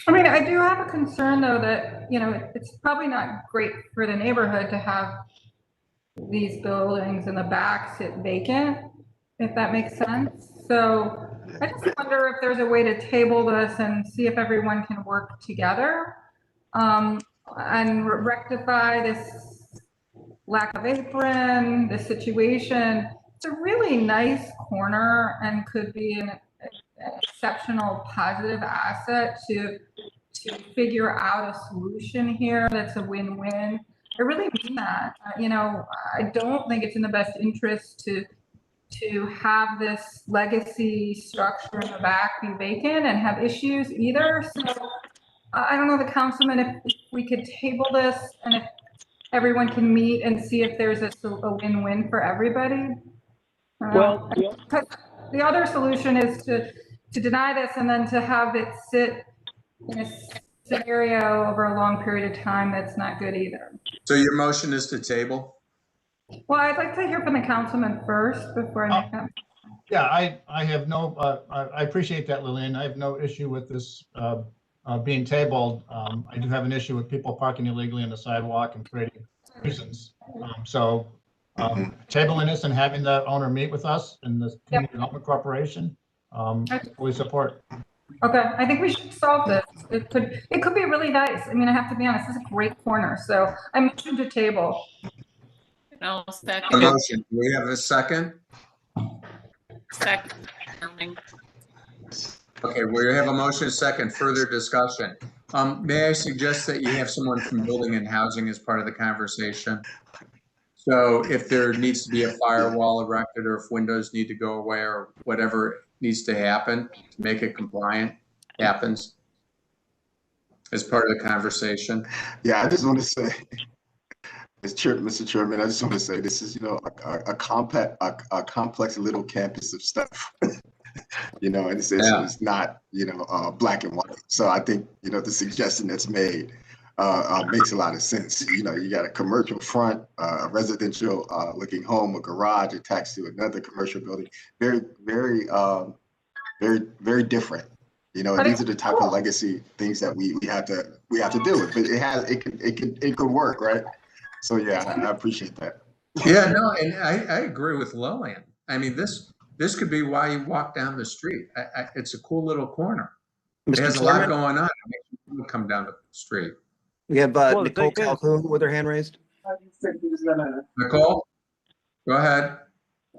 Q: I mean, I do have a concern though that, you know, it's probably not great for the neighborhood to have these buildings in the back sit vacant, if that makes sense. So I just wonder if there's a way to table this and see if everyone can work together and rectify this lack of apron, this situation. It's a really nice corner and could be an exceptional positive asset to figure out a solution here that's a win-win. I really mean that. You know, I don't think it's in the best interest to have this legacy structure in the back be vacant and have issues either. So I don't know, the councilman, if we could table this and if everyone can meet and see if there's a win-win for everybody.
R: Well,
Q: because the other solution is to deny this and then to have it sit in a scenario over a long period of time that's not good either.
A: So your motion is to table?
Q: Well, I'd like to hear from the councilman first before I make that.
K: Yeah, I have no, I appreciate that, Lillian. I have no issue with this being tabled. I do have an issue with people parking illegally on the sidewalk and creating nuisance. Tabling this and having the owner meet with us in the Community Development Corporation, we support.
Q: Okay, I think we should solve this. It could be really nice. I mean, I have to be honest, this is a great corner, so I motion to table.
D: No,
A: A
D: second.
A: motion. Do we have a second?
D: Second.
A: Okay, we have a motion, second, further discussion. May I suggest that you have someone from Building and Housing as part of the conversation? So if there needs to be a firewall erected, or if windows need to go away, or whatever needs to happen to make it compliant happens as part of the conversation.
E: Yeah, I just want to say, Mr. Chairman, I just want to say this is, a complex little campus of stuff. And it's not, black and white. So I think, the suggestion that's made makes a lot of sense. You got a commercial front, a residential looking home, a garage attached to another commercial building. Very, very, very different. These are the type of legacy things that we have to deal with. But it could work, right? So yeah, I appreciate that.
A: Yeah, no, and I agree with Lillian. I mean, this could be why you walk down the street. It's a cool little corner. It has a lot going on. It makes people come down the street.
B: We have Nicole Calhoun with her hand raised.
A: Nicole, go ahead.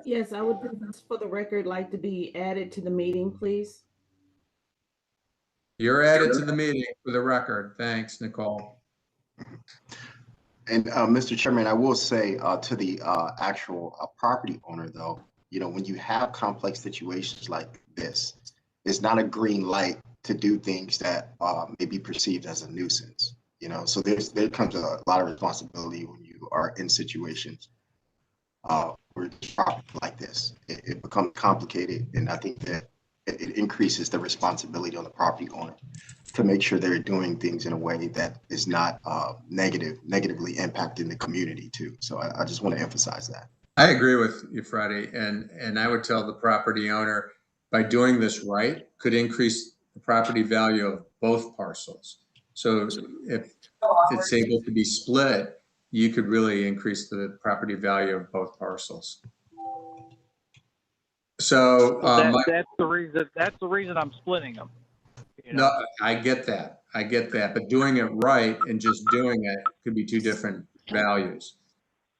M: Yes, I would, for the record, like to be added to the meeting, please.
A: You're added to the meeting for the record. Thanks, Nicole.
E: And Mr. Chairman, I will say to the actual property owner, though, when you have complex situations like this, it's not a green light to do things that may be perceived as a nuisance. So there comes a lot of responsibility when you are in situations where it's like this. It becomes complicated, and I think that it increases the responsibility on the property owner to make sure they're doing things in a way that is not negatively impacting the community too. So I just want to emphasize that.
A: I agree with you, Freddie, and I would tell the property owner, by doing this right, could increase the property value of both parcels. So if it's able to be split, you could really increase the property value of both parcels. So
R: that's the reason. That's the reason I'm splitting them.
A: No, I get that. But doing it right and just doing it could be two different values.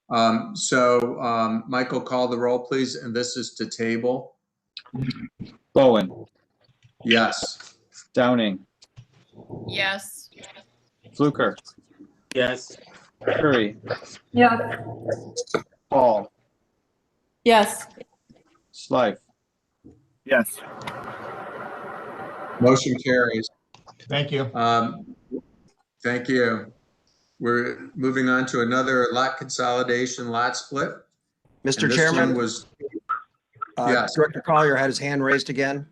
A: Michael, call the roll, please. And this is to table.
C: Bowen,
A: Yes.
C: Downing,
D: Yes.
C: Fluker,
P: Yes.
C: Curry,
Q: Yeah.
C: Paul,
F: Yes.
C: Schleif.
N: Yes.
A: Motion carries.
K: Thank you.
A: Thank you. We're moving on to another lot consolidation, lot split.
B: Mr.
A: And this
B: Chairman,
A: one was, yes.
B: Director Collier had his hand raised again.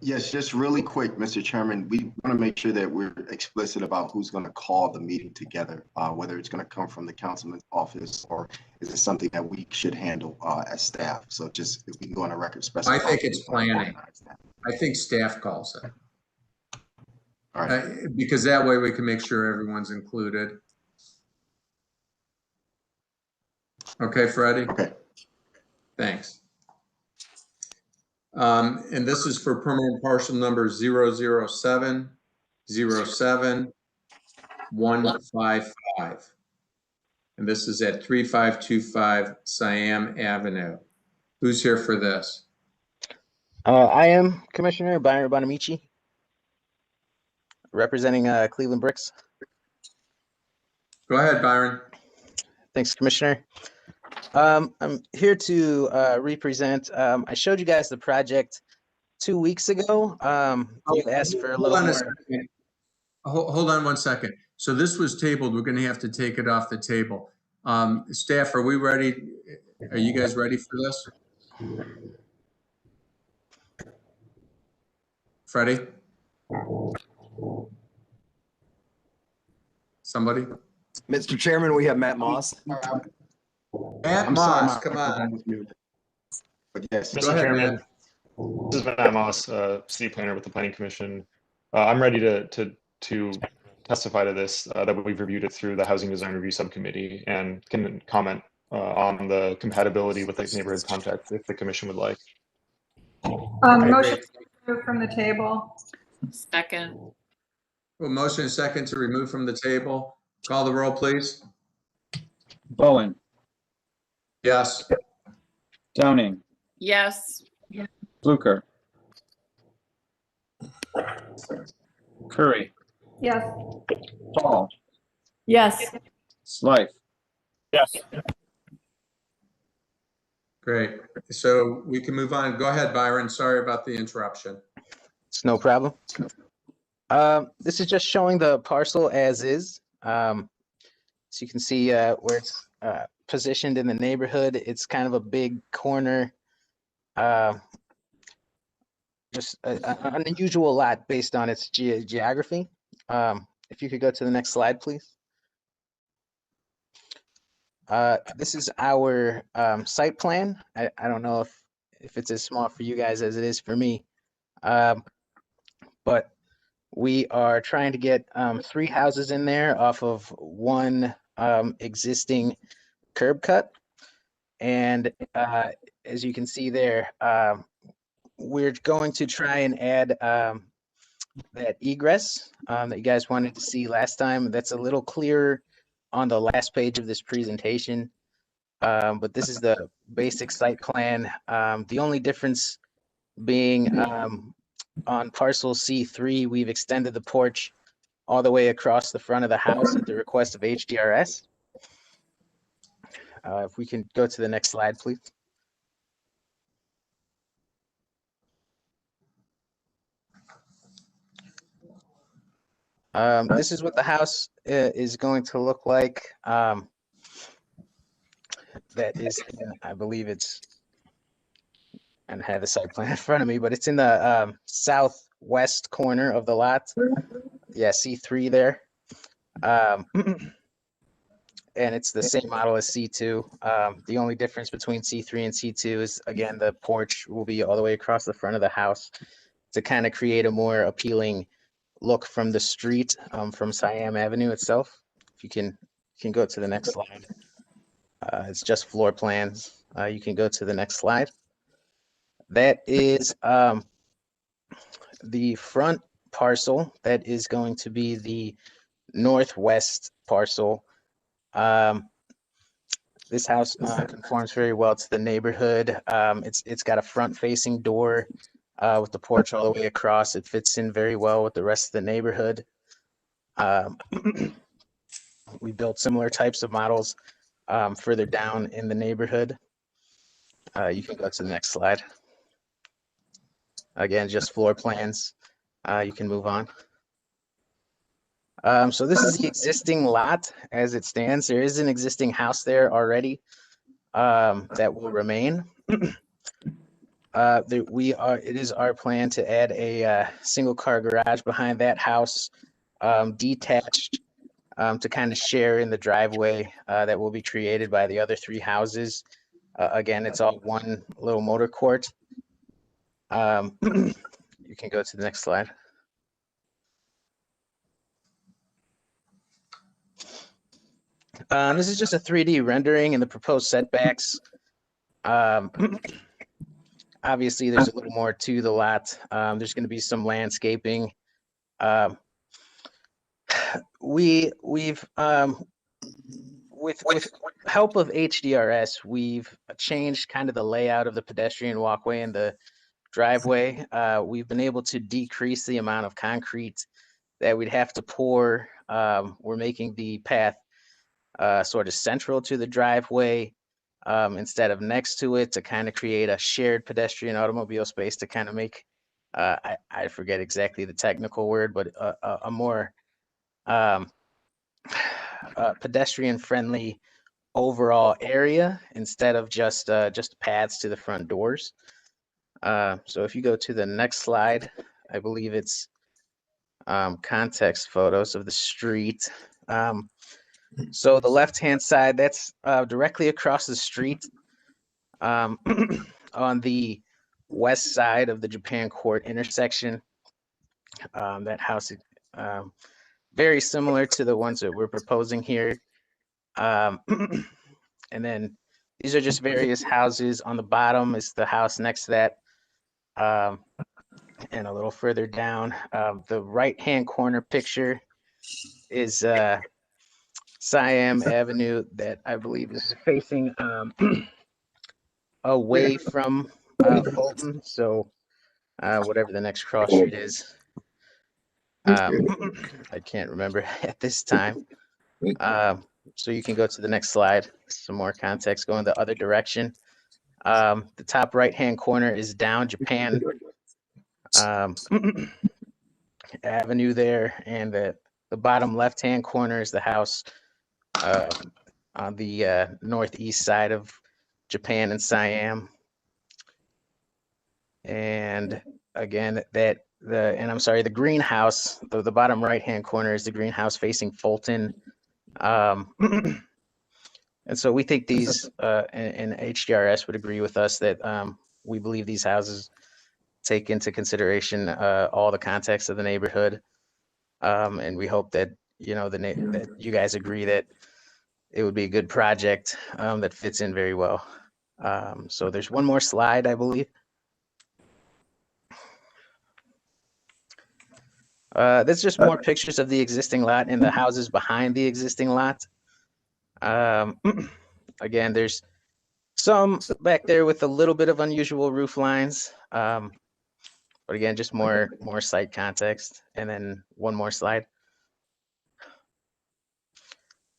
E: Yes, just really quick, Mr. Chairman, we want to make sure that we're explicit about who's going to call the meeting together, whether it's going to come from the councilman's office or is it something that we should handle as staff. So just if we can go on a record specify.
A: I think it's planning. I think staff calls it.
E: All right.
A: Because that way we can make sure everyone's included. Okay, Freddie?
E: Okay.
A: Thanks. And this is for permanent parcel number 007-07155. And this is at 3525 Siam Avenue. Who's here for this?
S: I am Commissioner Byron Bonamici, representing Cleveland Bricks.
A: Go ahead, Byron.
S: Thanks, Commissioner. I'm here to represent. I showed you guys the project 2 weeks ago. You asked for a little more.
A: Hold on 1 second. So this was tabled. We're going to have to take it off the table. Staff, are we ready? Are you guys ready for this? Freddie? Somebody?
B: Mr. Chairman, we have Matt Moss.
A: Matt Moss, come on.
E: But yes.
A: Go
T: Mr.
A: ahead,
T: Chairman,
A: man.
T: this is Matt Moss, city planner with the Planning Commission. I'm ready to testify to this, that we've reviewed it through the Housing Design Review Subcommittee and can comment on the compatibility with the neighborhood context if the commission would like.
Q: Motion to remove from the table.
D: Second.
A: Well, motion and second to remove from the table. Call the roll, please.
C: Bowen,
A: Yes.
C: Downing,
D: Yes.
C: Fluker, Curry,
Q: Yes.
C: Paul,
F: Yes.
C: Slife.
N: Yes.
A: Great. So we can move on. Go ahead, Byron. Sorry about the interruption.
S: It's no problem. This is just showing the parcel as is. So you can see where it's positioned in the neighborhood. It's kind of a big corner, just an unusual lot based on its geography. If you could go to the next slide, please. This is our site plan. I don't know if it's as small for you guys as it is for me, but we are trying to get 3 houses in there off of one existing curb cut. And as you can see there, we're going to try and add that egress that you guys wanted to see last time. That's a little clearer on the last page of this presentation. But this is the basic site plan. The only difference being on parcel C3, we've extended the porch all the way across the front of the house at the request of HDRS. If we can go to the next slide, please. This is what the house is going to look like. That is, I believe it's, and I have the site plan in front of me, but it's in the southwest corner of the lot. Yeah, C3 there. And it's the same model as C2. The only difference between C3 and C2 is, again, the porch will be all the way across the front of the house to kind of create a more appealing look from the street, from Siam Avenue itself. If you can go to the next slide. It's just floor plans. You can go to the next slide. That is the front parcel. That is going to be the northwest parcel. This house conforms very well to the neighborhood. It's got a front-facing door with the porch all the way across. It fits in very well with the rest of the neighborhood. We built similar types of models further down in the neighborhood. You can go to the next slide. Again, just floor plans. You can move on. So this is the existing lot as it stands. There is an existing house there already that will remain. It is our plan to add a single car garage behind that house, detached, to kind of share in the driveway that will be created by the other 3 houses. Again, it's all one little motor court. You can go to the next slide. This is just a 3D rendering and the proposed setbacks. Obviously, there's a little more to the lot. There's going to be some landscaping. With help of HDRS, we've changed kind of the layout of the pedestrian walkway and the driveway. We've been able to decrease the amount of concrete that we'd have to pour. We're making the path sort of central to the driveway instead of next to it, to kind of create a shared pedestrian automobile space to kind of make, I forget exactly the technical word, but a more pedestrian friendly overall area instead of just paths to the front doors. So if you go to the next slide, I believe it's context photos of the street. So the left-hand side, that's directly across the street. on the west side of the Japan Court intersection. That house, very similar to the ones that we're proposing here. And then these are just various houses. On the bottom is the house next to that. And a little further down, the right-hand corner picture is Siam Avenue that I believe is facing away from Fulton. So whatever the next cross street is, I can't remember at this time. So you can go to the next slide. Some more context going the other direction. The top right-hand corner is down Japan Avenue there, and the bottom left-hand corner is the house on the northeast side of Japan and Siam. And again, the greenhouse, the bottom right-hand corner is the greenhouse facing Fulton. And so we think these, and HDRS would agree with us that we believe these houses take into consideration all the context of the neighborhood. And we hope that, that you guys agree that it would be a good project that fits in very well. So there's one more slide, I believe. That's just more pictures of the existing lot and the houses behind the existing lot. Again, there's some back there with a little bit of unusual roof lines. But again, just more site context. And then one more slide.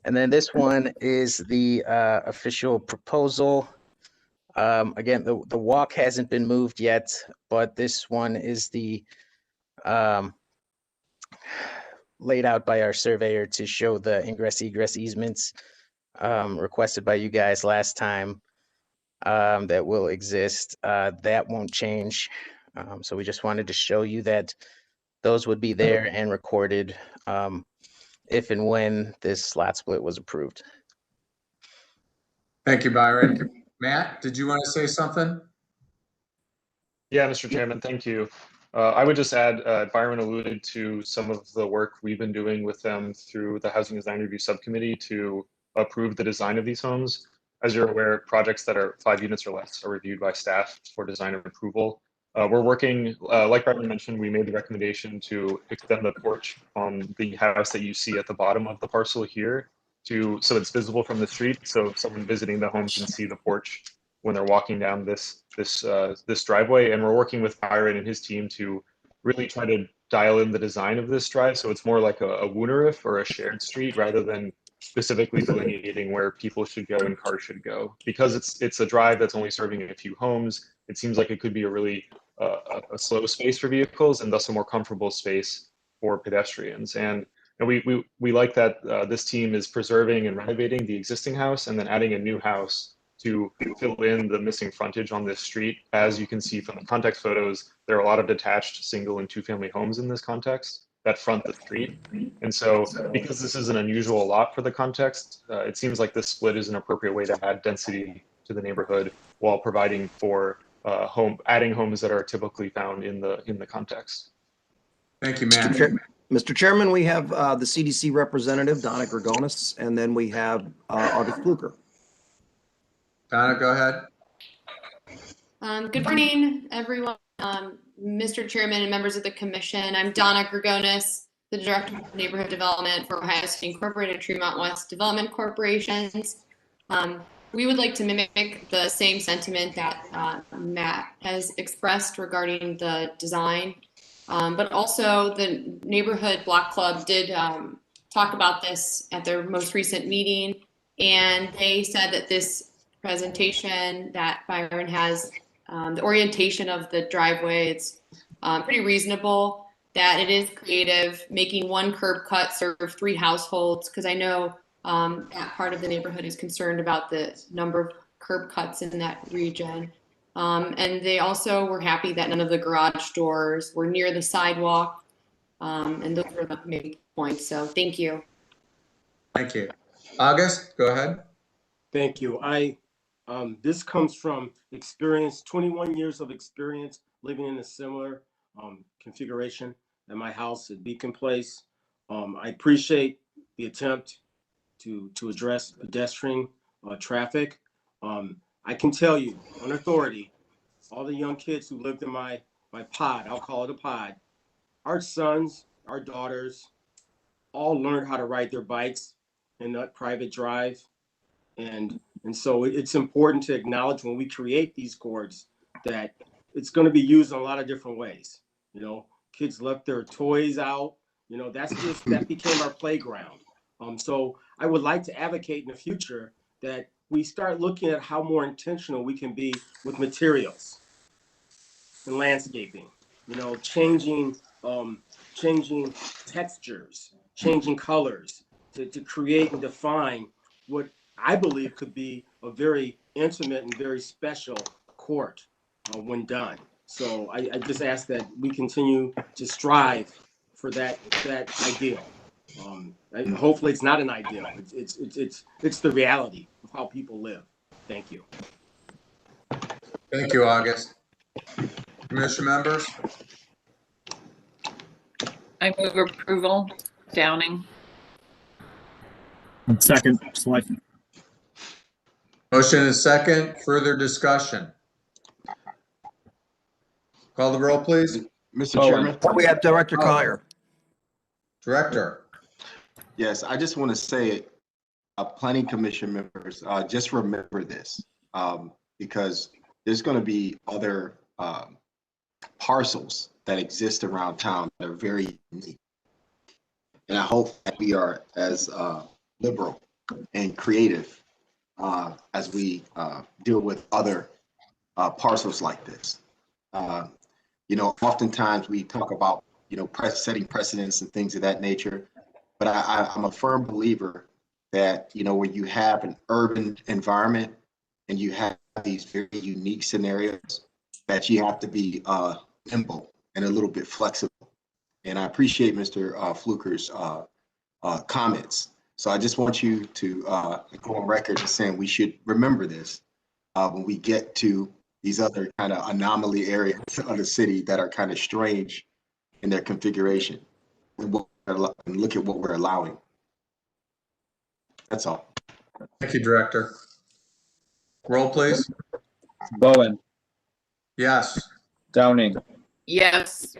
S: And then this one is the official proposal. Again, the walk hasn't been moved yet, but this one is the laid out by our surveyor to show the ingress egress easements requested by you guys last time that will exist. That won't change. So we just wanted to show you that those would be there and recorded if and when this lot split was approved.
A: Thank you, Byron. Matt, did you want to say something?
T: Yeah, Mr. Chairman, thank you. I would just add, Byron alluded to some of the work we've been doing with them through the Housing Design Review Subcommittee to approve the design of these homes. As you're aware, projects that are 5 units or less are reviewed by staff for design and approval. We're working, like Byron mentioned, we made the recommendation to extend the porch on the house that you see at the bottom of the parcel here so it's visible from the street. So someone visiting the home can see the porch when they're walking down this driveway. And we're working with Byron and his team to really try to dial in the design of this drive. So it's more like a Wooneriff or a shared street rather than specifically delineating where people should go and cars should go. Because it's a drive that's only serving a few homes, it seems like it could be a really a slow space for vehicles and thus a more comfortable space for pedestrians. And we like that this team is preserving and renovating the existing house and then adding a new house to fill in the missing frontage on this street. As you can see from the context photos, there are a lot of detached single and 2-family homes in this context that front the street. And so because this is an unusual lot for the context, it seems like this split is an appropriate way to add density to the neighborhood while providing for adding homes that are typically found in the context.
A: Thank you, Matt.
B: Mr. Chairman, we have the CDC representative, Donna Gregonis, and then we have August Fluker.
A: Donna, go ahead.
U: Good morning, everyone. Mr. Chairman and members of the commission, I'm Donna Gregonis, the Director of Neighborhood Development for Ohio City Incorporated Tremont West Development Corporations. We would like to mimic the same sentiment that Matt has expressed regarding the design, but also the Neighborhood Block Club did talk about this at their most recent meeting, and they said that this presentation that Byron has, the orientation of the driveway, it's pretty reasonable, that it is creative, making one curb cut serve 3 households, because I know that part of the neighborhood is concerned about the number of curb cuts in that region. And they also were happy that none of the garage doors were near the sidewalk. And those were the main points. So thank you.
A: Thank you. August, go ahead.
P: Thank you. I This comes from experience, 21 years of experience living in a similar configuration at my house at Beacon Place. I appreciate the attempt to address pedestrian traffic. I can tell you on authority, all the young kids who lived in my pod, I'll call it a pod, our sons, our daughters, all learned how to ride their bikes in that private drive. And so it's important to acknowledge when we create these courts that it's going to be used in a lot of different ways. You know, kids left their toys out, you know, that became our playground. So I would like to advocate in the future that we start looking at how more intentional we can be with materials and landscaping, you know, changing textures, changing colors to create and define what I believe could be a very intimate and very special court when done. So I just ask that we continue to strive for that ideal. Hopefully it's not an ideal. It's the reality of how people live. Thank you.
A: Thank you, August. Commission members?
D: I move approval. Downing.
N: Second, Schleif.
A: Motion is second. Further discussion? Call the roll, please.
E: Mr. Chairman.
B: We have Director Collier.
A: Director.
E: Yes, I just want to say, planning commission members, just remember this, because there's going to be other parcels that exist around town that are very unique. And I hope that we are as liberal and creative as we deal with other parcels like this. You know, oftentimes we talk about, you know, setting precedents and things of that nature. But I'm a firm believer that, you know, when you have an urban environment and you have these very unique scenarios, that you have to be nimble and a little bit flexible. And I appreciate Mr. Fluker's comments. So I just want you to go on record as saying we should remember this when we get to these other kind of anomaly areas of the city that are kind of strange in their configuration. And look at what we're allowing. That's all.
A: Thank you, Director. Roll, please.
C: Bowen,
A: Yes.
C: Downing,
D: Yes.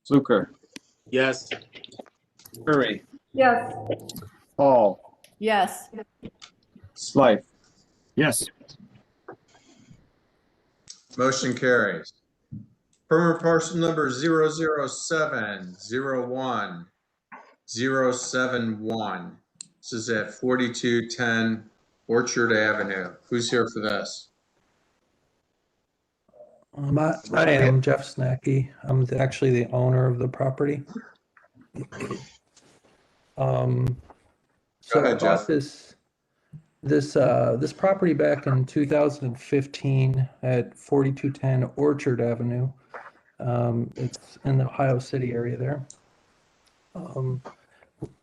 C: Fluker,
P: Yes.
C: Curry,
Q: Yes.
C: Hall,
F: Yes.
C: Schleif.
N: Yes.
A: Motion carries. Permit parcel number 00701-071. This is at 4210 Orchard Avenue. Who's here for this?
G: I am Jeff Snacky. I'm actually the owner of the property. So
A: ahead,
G: I bought
A: Jeff.
G: this property back in 2015 at 4210 Orchard Avenue. It's in the Ohio City area there.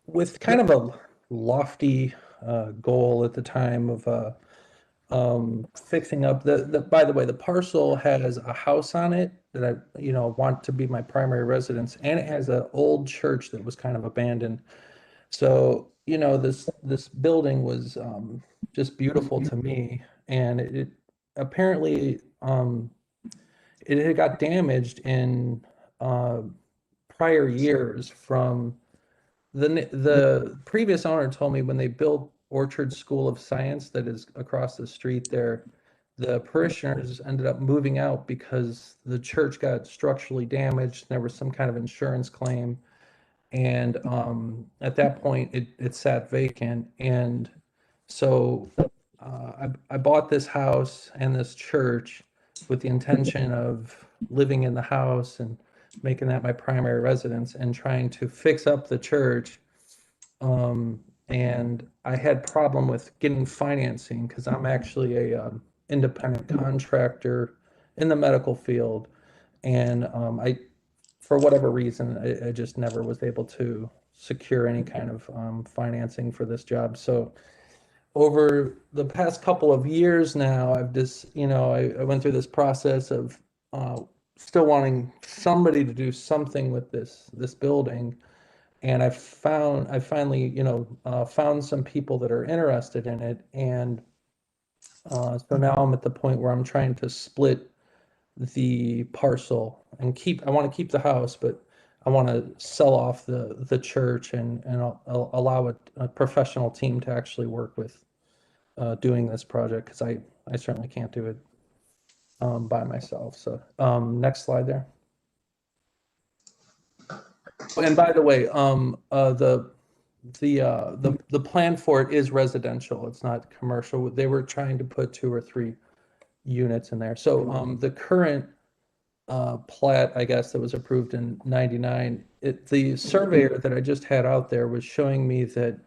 G: With kind of a lofty goal at the time of fixing up by the way, the parcel has a house on it that I want to be my primary residence, and it has an old church that was kind of abandoned. So this building was just beautiful to me, and it apparently it had got damaged in prior years from the previous owner told me when they built Orchard School of Science that is across the street there, the parishioners ended up moving out because the church got structurally damaged. There was some kind of insurance claim. And at that point, it sat vacant. And so I bought this house and this church with the intention of living in the house and making that my primary residence and trying to fix up the church. And I had problem with getting financing because I'm actually a independent contractor in the medical field. And for whatever reason, I just never was able to secure any kind of financing for this job. So over the past couple of years now, I've just, I went through this process of still wanting somebody to do something with this building. And I finally, found some people that are interested in it. And so now I'm at the point where I'm trying to split the parcel and I want to keep the house, but I want to sell off the church and allow a professional team to actually work with doing this project, because I certainly can't do it by myself. So next slide there. And by the way, the plan for it is residential. It's not commercial. They were trying to put 2 or 3 units in there. So the current plat, I guess, that was approved in '99, the surveyor that I just had out there was showing me that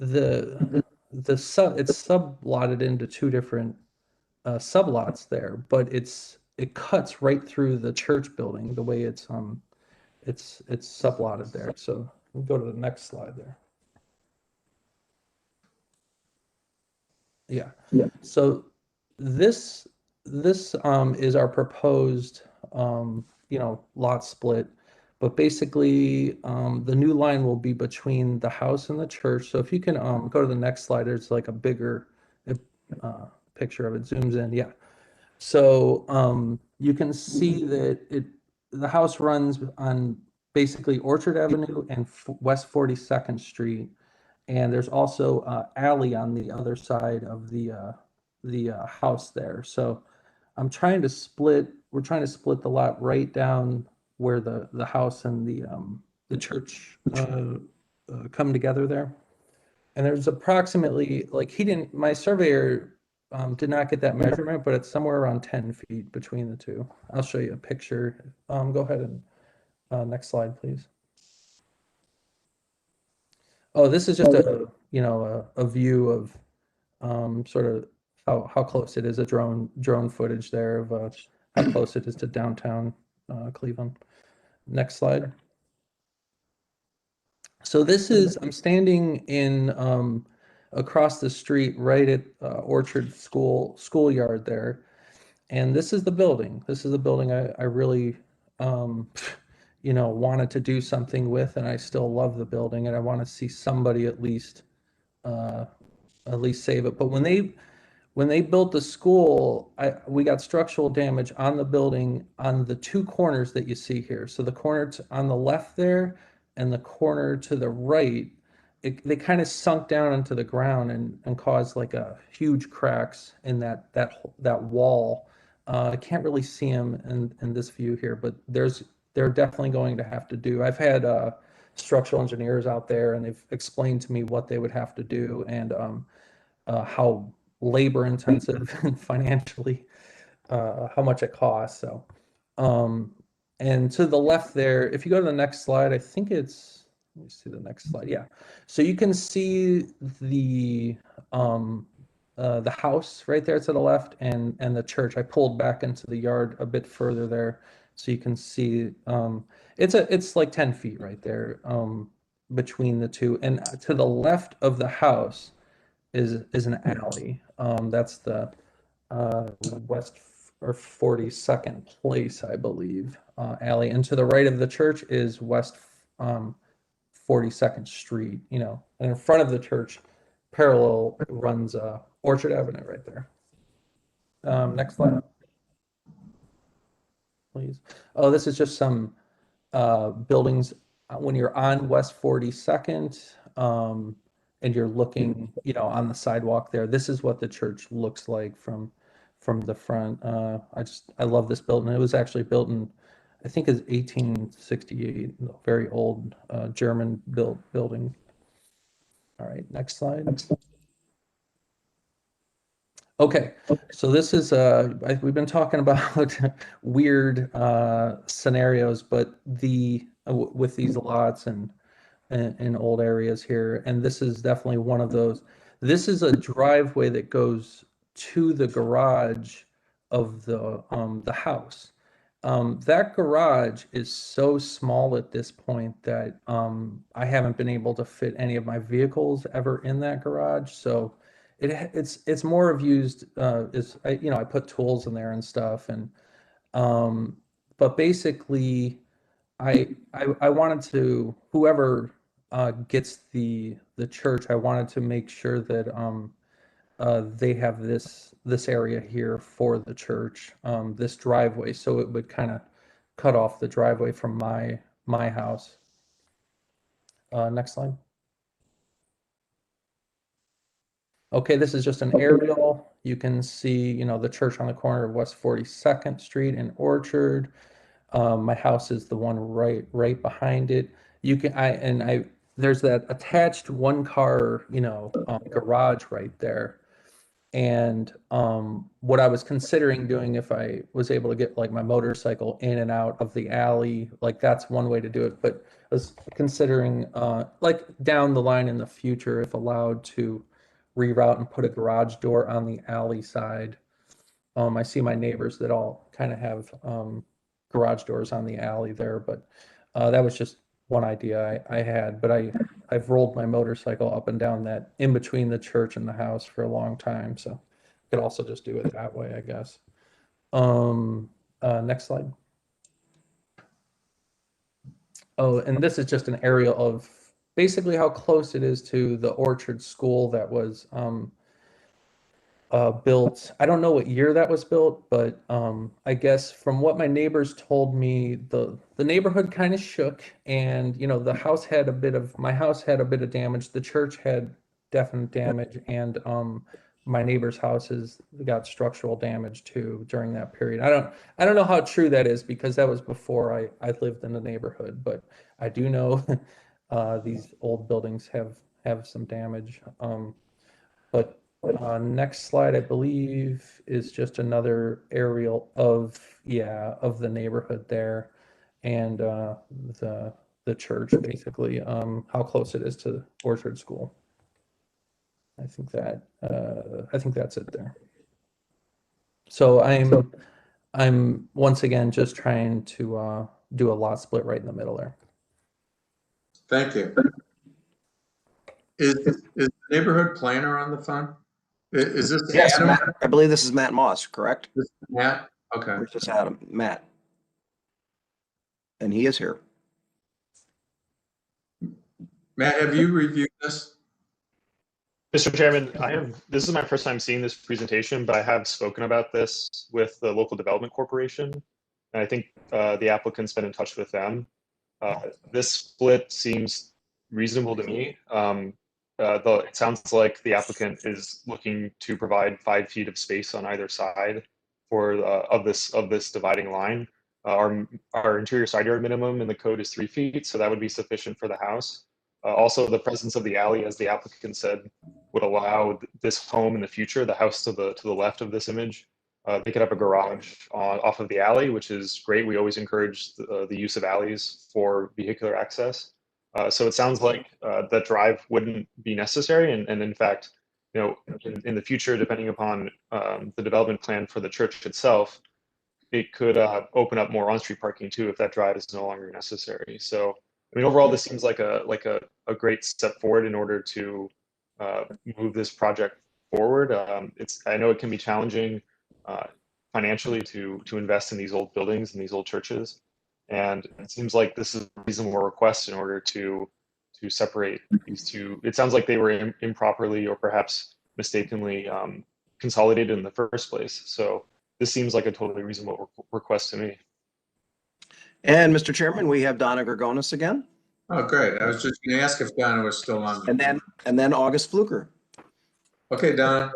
G: it's sublotted into 2 different sublots there, but it cuts right through the church building the way it's sublotted there. So we'll go to the next slide there. Yeah. So this is our proposed lot split, but basically the new line will be between the house and the church. So if you can go to the next slide, there's like a bigger picture of it, zooms in. Yeah. So you can see that the house runs on basically Orchard Avenue and West 42nd Street. And there's also alley on the other side of the house there. So we're trying to split the lot right down where the house and the church come together there. And there's approximately, my surveyor did not get that measurement, but it's somewhere around 10 feet between the two. I'll show you a picture. Go ahead and next slide, please. Oh, this is just a view of sort of how close it is, a drone footage there of how close it is to downtown Cleveland. Next slide. So I'm standing in across the street right at Orchard schoolyard there, and this is the building. This is the building I really wanted to do something with, and I still love the building, and I want to see somebody at least save it. But when they built the school, we got structural damage on the building on the 2 corners that you see here. So the corner on the left there and the corner to the right, they kind of sunk down into the ground and caused like a huge cracks in that wall. I can't really see them in this view here, but they're definitely going to have to do. I've had structural engineers out there, and they've explained to me what they would have to do and how labor intensive and financially how much it costs. So and to the left there, if you go to the next slide, I think let me see the next slide. Yeah, so you can see the house right there to the left and the church. I pulled back into the yard a bit further there, so you can see it's like 10 feet right there between the two. And to the left of the house is an alley. That's the West or 42nd Place, I believe, alley. And to the right of the church is West 42nd Street. And in front of the church, parallel runs Orchard Avenue right there. Next slide, please. Oh, this is just some buildings when you're on West 42nd. And you're looking, on the sidewalk there. This is what the church looks like from the front. I love this building. It was actually built in, I think, it's 1868. Very old German built building. All right, next slide. Okay, so this is we've been talking about weird scenarios, but with these lots and in old areas here, and this is definitely one of those. This is a driveway that goes to the garage of the house. That garage is so small at this point that I haven't been able to fit any of my vehicles ever in that garage. So it's more of used, I put tools in there and stuff, and but basically I wanted to, whoever gets the church, I wanted to make sure that they have this area here for the church, this driveway, so it would kind of cut off the driveway from my house. Next slide. Okay, this is just an aerial. You can see, the church on the corner of West 42nd Street in Orchard. My house is the one right behind it. You can there's that attached one car, garage right there. And what I was considering doing, if I was able to get like my motorcycle in and out of the alley, like that's one way to do it. But I was considering like down the line in the future, if allowed, to reroute and put a garage door on the alley side. I see my neighbors that all kind of have garage doors on the alley there, but that was just one idea I had. But I've rolled my motorcycle up and down that in between the church and the house for a long time, so I could also just do it that way, I guess. Next slide. Oh, and this is just an aerial of basically how close it is to the Orchard School that was built. I don't know what year that was built, but I guess from what my neighbors told me, the neighborhood kind of shook, and the house had my house had a bit of damage. The church had definite damage, and my neighbor's houses got structural damage too during that period. I don't know how true that is, because that was before I lived in the neighborhood, but I do know these old buildings have some damage. But next slide, I believe, is just another aerial of the neighborhood there, and the church, basically, how close it is to Orchard School. I think that's it there. So I'm once again just trying to do a lot split right in the middle there.
A: Thank you. Is the neighborhood planner on the phone? Is this
B: Yes,
A: Adam?
B: Matt, I believe this is Matt Moss, correct?
A: This is Matt? Okay.
B: Or just Adam, Matt. And he is here.
A: Matt, have you reviewed this?
T: Mr. Chairman, this is my first time seeing this presentation, but I have spoken about this with the Local Development Corporation, and I think the applicant's been in touch with them. This split seems reasonable to me. Though it sounds like the applicant is looking to provide 5 feet of space on either side of this dividing line. Our interior side yard minimum in the code is 3 feet, so that would be sufficient for the house. Also, the presence of the alley, as the applicant said, would allow this home in the future, the house to the left of this image, they could have a garage off of the alley, which is great. We always encourage the use of alleys for vehicular access. So it sounds like that drive wouldn't be necessary, and in fact, in the future, depending upon the development plan for the church itself, it could open up more on-street parking too if that drive is no longer necessary. So, I mean, overall, this seems like a great step forward in order to move this project forward. I know it can be challenging financially to invest in these old buildings and these old churches, and it seems like this is a reasonable request in order to separate these two. It sounds like they were improperly or perhaps mistakenly consolidated in the first place. So this seems like a totally reasonable request to me.
B: And Mr. Chairman, we have Donna Gorgonis again.
A: Oh, great. I was just going to ask if Donna was still on.
B: And then August Fluker.
A: Okay, Donna.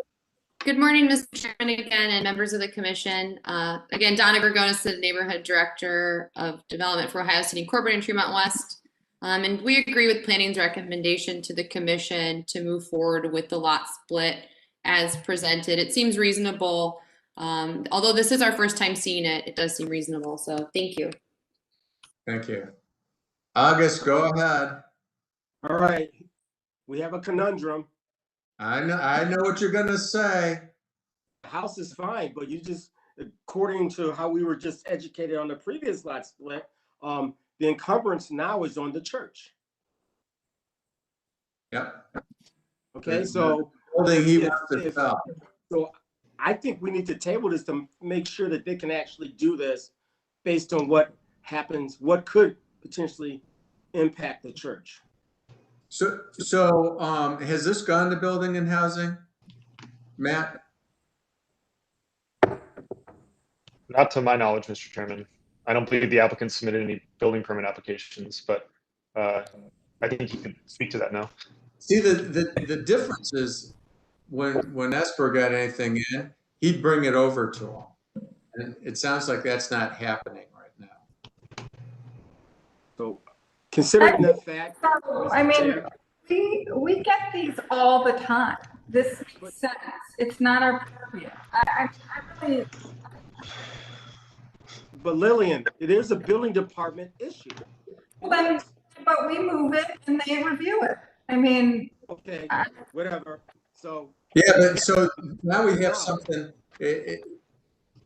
U: Good morning, Mr. Chairman, again, and members of the commission. Again, Donna Gorgonis, the Neighborhood Director of Development for Ohio City Incorporated in Tremont West. And we agree with planning's recommendation to the commission to move forward with the lot split as presented. It seems reasonable. Although this is our first time seeing it, it does seem reasonable. So thank you.
A: Thank you. August, go ahead.
P: All right. We have a conundrum.
A: I know what you're going to say.
P: The house is fine, but you just, according to how we were just educated on the previous lot split, the encumbrance now is on the church.
A: Yep.
P: Okay, so
A: building he
P: if-
A: wants to
P: if-
A: sell.
P: So I think we need to table this to make sure that they can actually do this based on what happens, what could potentially impact the church.
A: So has this gone to building and housing? Matt?
T: Not to my knowledge, Mr. Chairman. I don't believe the applicant submitted any building permit applications, but I think you could speak to that now.
A: See, the difference is when Esper got anything in, he'd bring it over to him. And it sounds like that's not happening right now.
P: So considering the fact.
Q: I mean, we get these all the time. This makes sense. It's not our purview. I really.
P: But Lillian, it is a building department issue.
Q: Well, then, but we move it and they review it. I mean.
P: Okay, whatever. So.
A: Yeah, but so now we have something,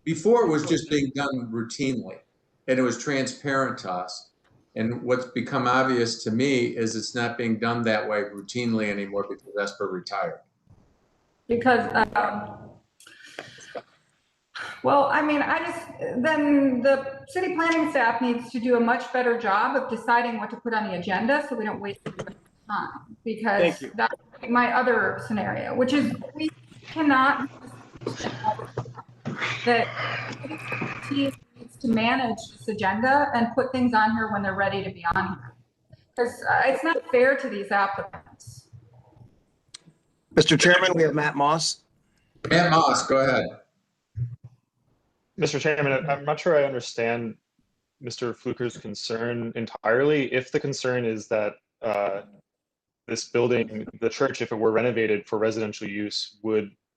A: before it was just being done routinely and it was transparent to us. And what's become obvious to me is it's not being done that way routinely anymore because Esper retired.
Q: Because, well, I mean, then the city planning staff needs to do a much better job of deciding what to put on the agenda so we don't waste time. Because that's my other scenario, which is we cannot, that team needs to manage this agenda and put things on here when they're ready to be on here. Because it's not fair to these applicants.
B: Mr. Chairman, we have Matt Moss.
A: Matt Moss, go ahead.
T: Mr. Chairman, I'm not sure I understand Mr. Fluker's concern entirely. If the concern is that this building, the church, if it were renovated for residential use,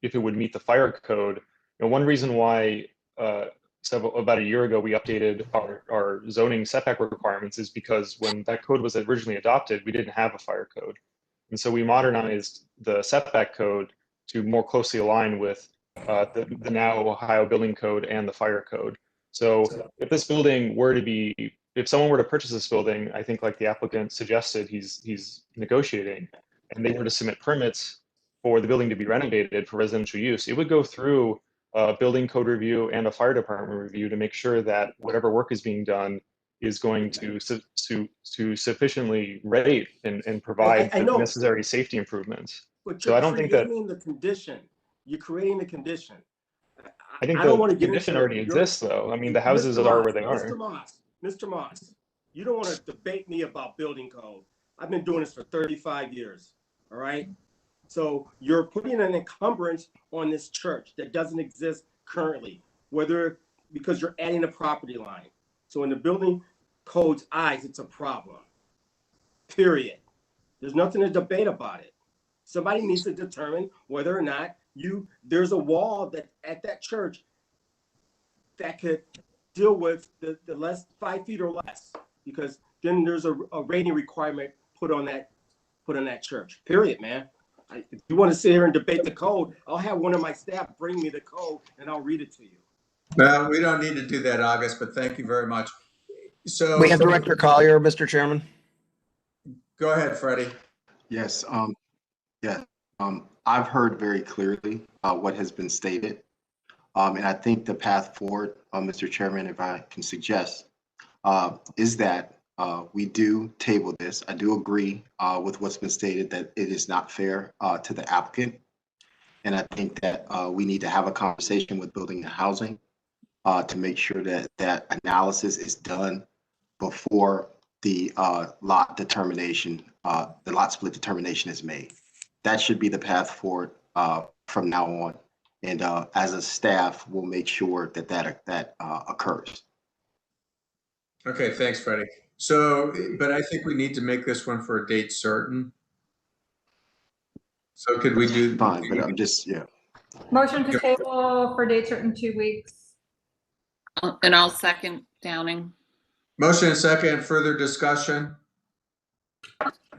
T: if it would meet the fire code. One reason why about a year ago we updated our zoning setback requirements is because when that code was originally adopted, we didn't have a fire code. And so we modernized the setback code to more closely align with the now Ohio Building Code and the fire code. So if this building were to be, if someone were to purchase this building, I think like the applicant suggested he's negotiating, and they were to submit permits for the building to be renovated for residential use, it would go through a building code review and a fire department review to make sure that whatever work is being done is going to sufficiently rate and provide the necessary safety improvements.
P: But
T: so I don't think that
P: the condition. You're creating the condition.
T: I think the condition already exists, though. I mean, the houses are where they are.
P: Mr. Moss, you don't want to debate me about building code. I've been doing this for 35 years. All right. So you're putting an encumbrance on this church that doesn't exist currently, because you're adding a property line. So in the building code's eyes, it's a problem. Period. There's nothing to debate about it. Somebody needs to determine whether or not there's a wall that at that church that could deal with the less 5 feet or less, because then there's a rating requirement put on that church. Period, man. If you want to sit here and debate the code, I'll have one of my staff bring me the code and I'll read it to you.
A: Well, we don't need to do that, August, but thank you very much. So
B: we have Director Collier, Mr. Chairman.
A: Go ahead, Freddie.
E: Yes. I've heard very clearly what has been stated. And I think the path forward, Mr. Chairman, if I can suggest, is that we do table this. I do agree with what's been stated that it is not fair to the applicant. And I think that we need to have a conversation with Building and Housing to make sure that that analysis is done before the lot determination, the lot split determination is made. That should be the path forward from now on. And as a staff, we'll make sure that occurs.
A: Okay, thanks, Freddie. So, but I think we need to make this one for a date certain. So could we do?
E: Fine, but I'm just, yeah.
Q: Motion to table for date certain 2 weeks.
D: And I'll second Downing.
A: Motion and second, further discussion?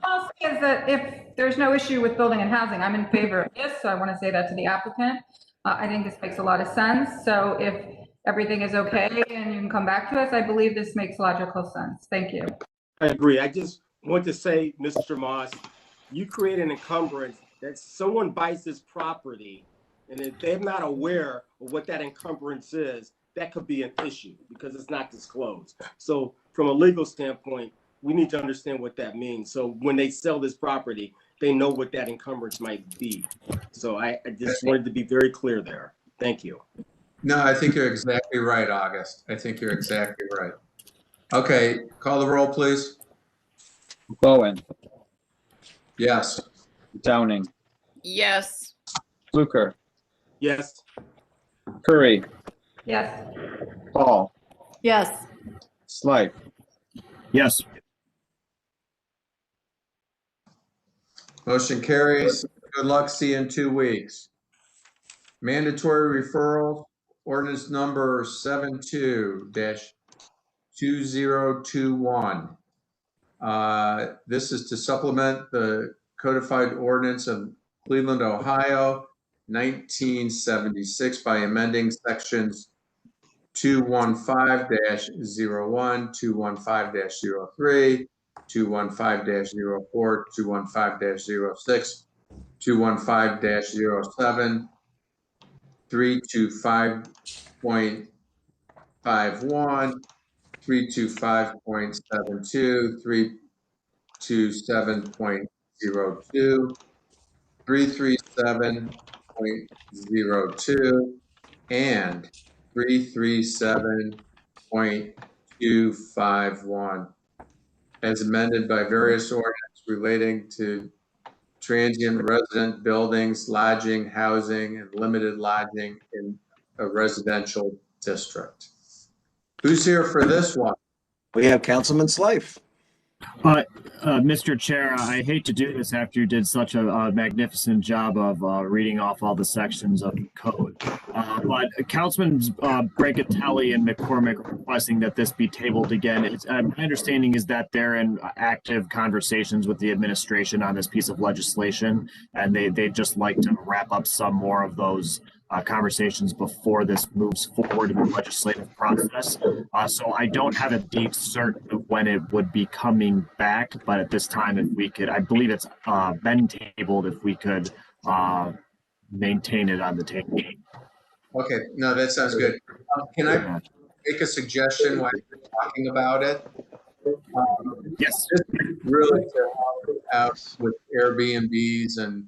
Q: I'll say is that if there's no issue with building and housing, I'm in favor of this, so I want to say that to the applicant. I think this makes a lot of sense. So if everything is okay and you can come back to us, I believe this makes logical sense. Thank you.
P: I agree. I just want to say, Mr. Moss, you create an encumbrance that someone buys this property and if they're not aware of what that encumbrance is, that could be an issue because it's not disclosed. So from a legal standpoint, we need to understand what that means. So when they sell this property, they know what that encumbrance might be. So I just wanted to be very clear there. Thank you.
A: No, I think you're exactly right, August. I think you're exactly right. Okay, call the roll, please.
C: Bowen,
A: Yes.
C: Downing,
D: Yes.
C: Fluker,
P: Yes.
C: Curry,
Q: Yes.
C: Paul,
F: Yes.
C: Slife.
N: Yes.
A: Motion carries. Good luck. See you in 2 weeks. Mandatory referral, ordinance number 72-2021. This is to supplement the codified ordinance of Cleveland, Ohio, 1976 by amending sections 215-01, 215-03, 215-04, 215-06, 215-07, 325.51, 325.72, 327.02, 337.02, and 337.251, as amended by various ordinances relating to transient resident buildings, lodging, housing, and limited lodging in a residential district. Who's here for this one?
B: We have Councilman Slife.
N: Mr. Chair, I hate to do this after you did such a magnificent job of reading off all the sections of the code. But Councilman Brancatelli and McCormick are requesting that this be tabled again. My understanding is that they're in active conversations with the administration on this piece of legislation, and they'd just like to wrap up some more of those conversations before this moves forward in the legislative process. So I don't have a date certain of when it would be coming back, but at this time, if we could, I believe it's been tabled, if we could maintain it on the table.
A: Okay, no, that sounds good. Can I make a suggestion while you're talking about it?
N: Yes.
A: Really to help out with Airbnbs and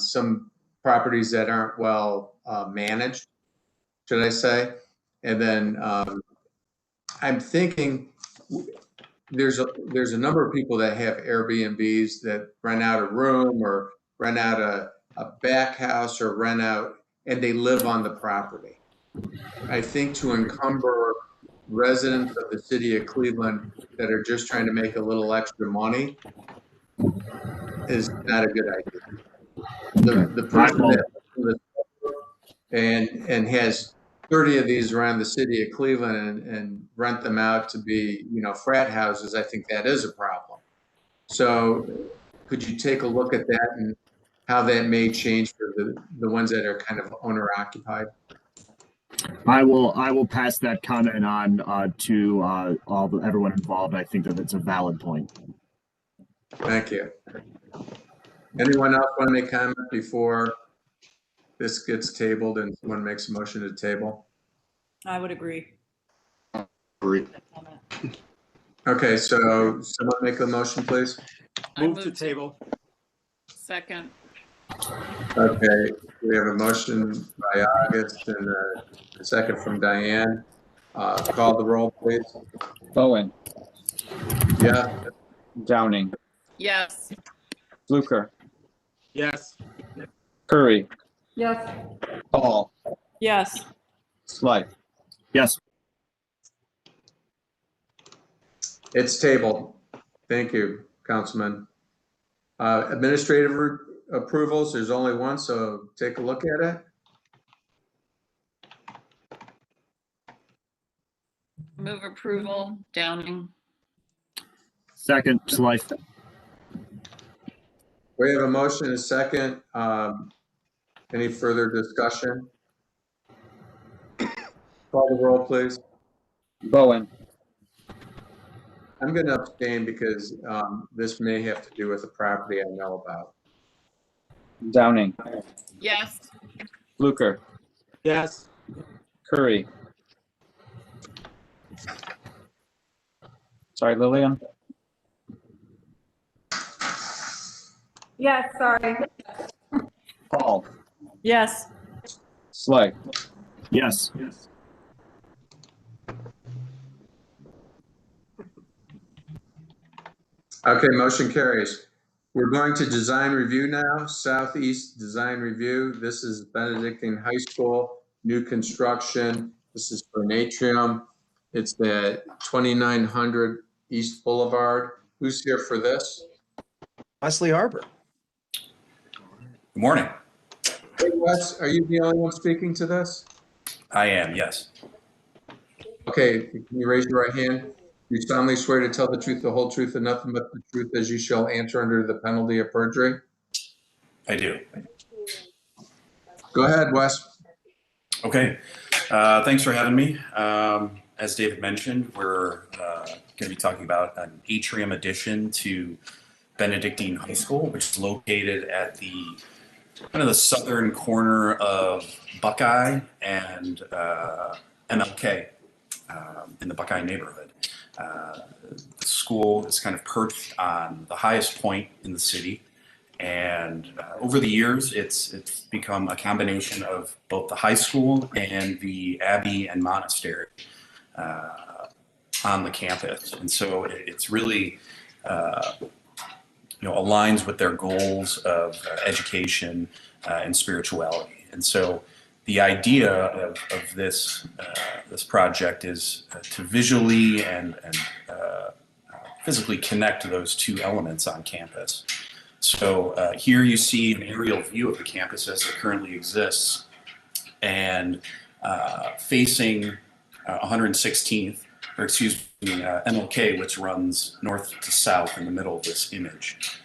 A: some properties that aren't well managed, should I say? And then I'm thinking there's a number of people that have Airbnbs that rent out a room or rent out a back house or rent out, and they live on the property. I think to encumber residents of the city of Cleveland that are just trying to make a little extra money is not a good idea. The person that and has 30 of these around the city of Cleveland and rent them out to be, frat houses, I think that is a problem. So could you take a look at that and how that may change for the ones that are kind of owner occupied?
N: I will pass that comment on to everyone involved. I think that it's a valid point.
A: Thank you. Anyone else want to make comment before this gets tabled and someone makes a motion to table?
F: I would agree.
E: Agree.
A: Okay, so someone make a motion, please.
P: Move to table.
D: Second.
A: Okay, we have a motion by August and a second from Diane. Call the roll, please.
C: Bowen,
A: Yeah.
C: Downing,
D: Yes.
C: Fluker,
P: Yes.
C: Curry,
Q: Yes.
C: Paul,
F: Yes.
C: Slife.
N: Yes.
A: It's tabled. Thank you, Councilman. Administrative approvals, there's only one, so take a look at it.
D: Move approval, Downing.
N: Second, Slife.
A: We have a motion and a second. Any further discussion? Call the roll, please.
C: Bowen,
A: I'm going to abstain because this may have to do with a property I know about.
C: Downing,
D: Yes.
C: Fluker,
P: Yes.
C: Curry. Sorry, Lillian.
Q: Yes, sorry.
C: Paul,
F: Yes.
C: Slay.
N: Yes.
A: Okay, motion carries. We're going to design review now, Southeast Design Review. This is Benedictine High School, new construction. This is for an atrium. It's the 2900 East Boulevard. Who's here for this?
B: Wesley Harper.
O: Good morning.
A: Hey, Wes, are you the only one speaking to this?
O: I am, yes.
A: Okay, can you raise your right hand? You solemnly swear to tell the truth, the whole truth, and nothing but the truth as you shall answer under the penalty of perjury?
O: I do.
A: Go ahead, Wes.
O: Okay. Thanks for having me. As David mentioned, we're going to be talking about an atrium addition to Benedictine High School, which is located at the kind of the southern corner of Buckeye and MLK in the Buckeye neighborhood. The school is kind of perched on the highest point in the city, and over the years it's become a combination of both the high school and the abbey and monastery on the campus, and so it's really aligns with their goals of education and spirituality. And so the idea of this this project is to visually and physically connect those two elements on campus. So here you see an aerial view of the campus as it currently exists, and facing 116th, or excuse me, MLK, which runs north to south in the middle of this image.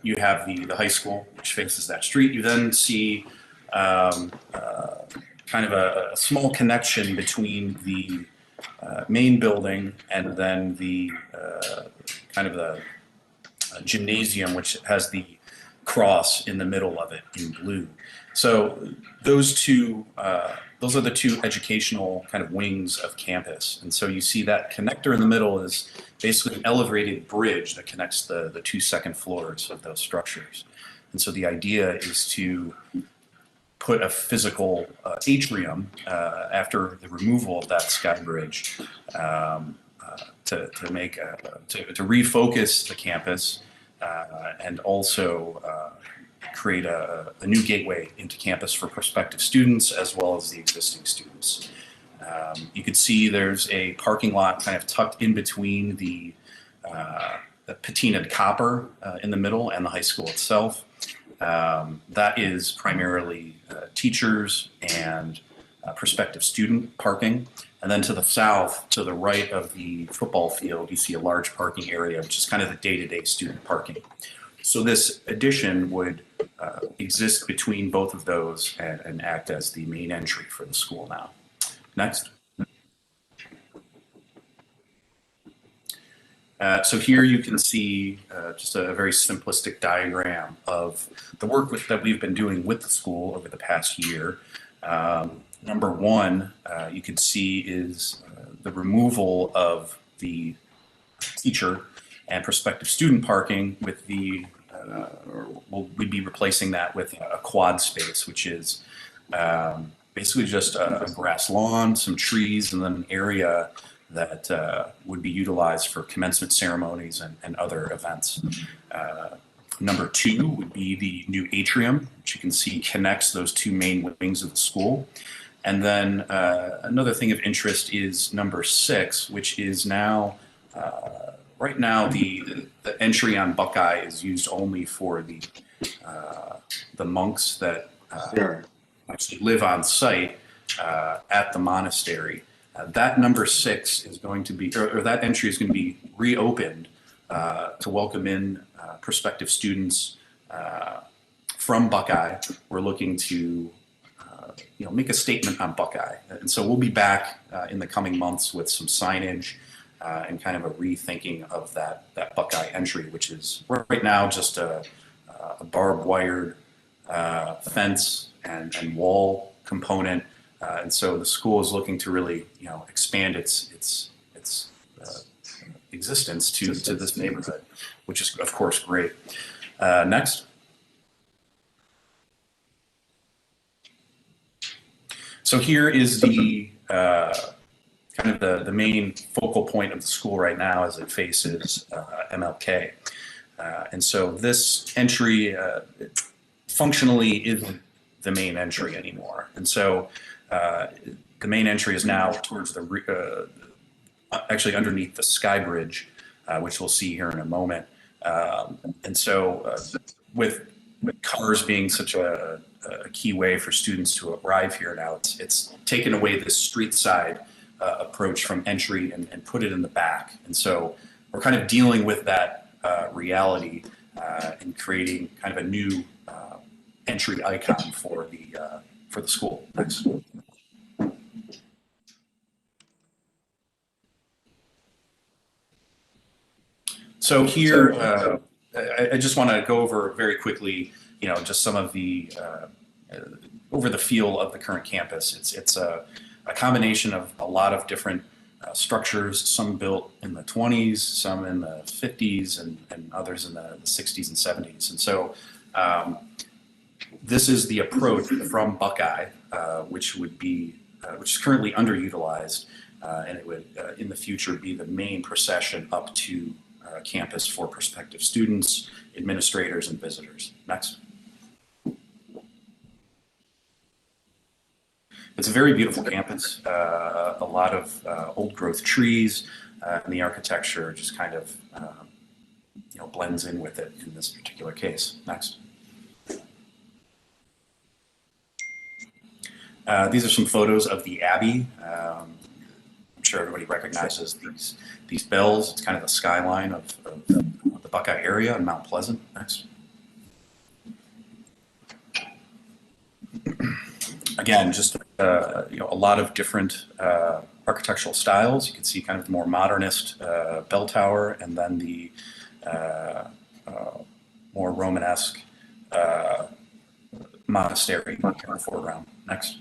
O: You have the high school, which faces that street. You then see kind of a small connection between the main building and then the kind of the gymnasium, which has the cross in the middle of it in blue. So those are the two educational kind of wings of campus. And so you see that connector in the middle is basically an elevated bridge that connects the two second floors of those structures. And so the idea is to put a physical atrium after the removal of that sky bridge to refocus the campus and also create a new gateway into campus for prospective students as well as the existing students. You can see there's a parking lot kind of tucked in between the patinaed copper in the middle and the high school itself. That is primarily teachers and prospective student parking. And then to the south, to the right of the football field, you see a large parking area, which is kind of the day-to-day student parking. So this addition would exist between both of those and act as the main entry for the school now. Next. So here you can see just a very simplistic diagram of the work that we've been doing with the school over the past year. Number one, you can see is the removal of the teacher and prospective student parking with the, we'd be replacing that with a quad space, which is basically just a grass lawn, some trees, and then an area that would be utilized for commencement ceremonies and other events. Number two would be the new atrium, which you can see connects those two main wings of the school. And then another thing of interest is number 6, which is now, right now the entry on Buckeye is used only for the monks that actually live on site at the monastery. That number 6 is going to be, or that entry is going to be reopened to welcome in prospective students from Buckeye. We're looking to make a statement on Buckeye. And so we'll be back in the coming months with some signage and kind of a rethinking of that Buckeye entry, which is right now just a a barbed wired fence and wall component. And so the school is looking to really, expand its existence to this neighborhood, which is of course great. Next. So here is the kind of the main focal point of the school right now as it faces MLK. And so this entry functionally isn't the main entry anymore. And so the main entry is now towards the, actually underneath the Sky Bridge, which we'll see here in a moment. And so with cars being such a key way for students to arrive here now, it's taken away this street side approach from entry and put it in the back. And so we're kind of dealing with that reality and creating kind of a new entry icon for the school. Next. So here, I just want to go over very quickly, just some of the over the feel of the current campus. It's a combination of a lot of different structures, some built in the 20s, some in the 50s, and others in the 60s and 70s. And so this is the approach from Buckeye, which is currently underutilized, and it would in the future be the main procession up to campus for prospective students, administrators, and visitors. Next. It's a very beautiful campus, a lot of old growth trees, and the architecture just kind of blends in with it in this particular case. Next. These are some photos of the Abbey. I'm sure everybody recognizes these bells. It's kind of the skyline of the Buckeye area in Mount Pleasant. Next. Again, just a lot of different architectural styles. You can see kind of the more modernist bell tower, and then the more Romanesque monastery in the foreground. Next.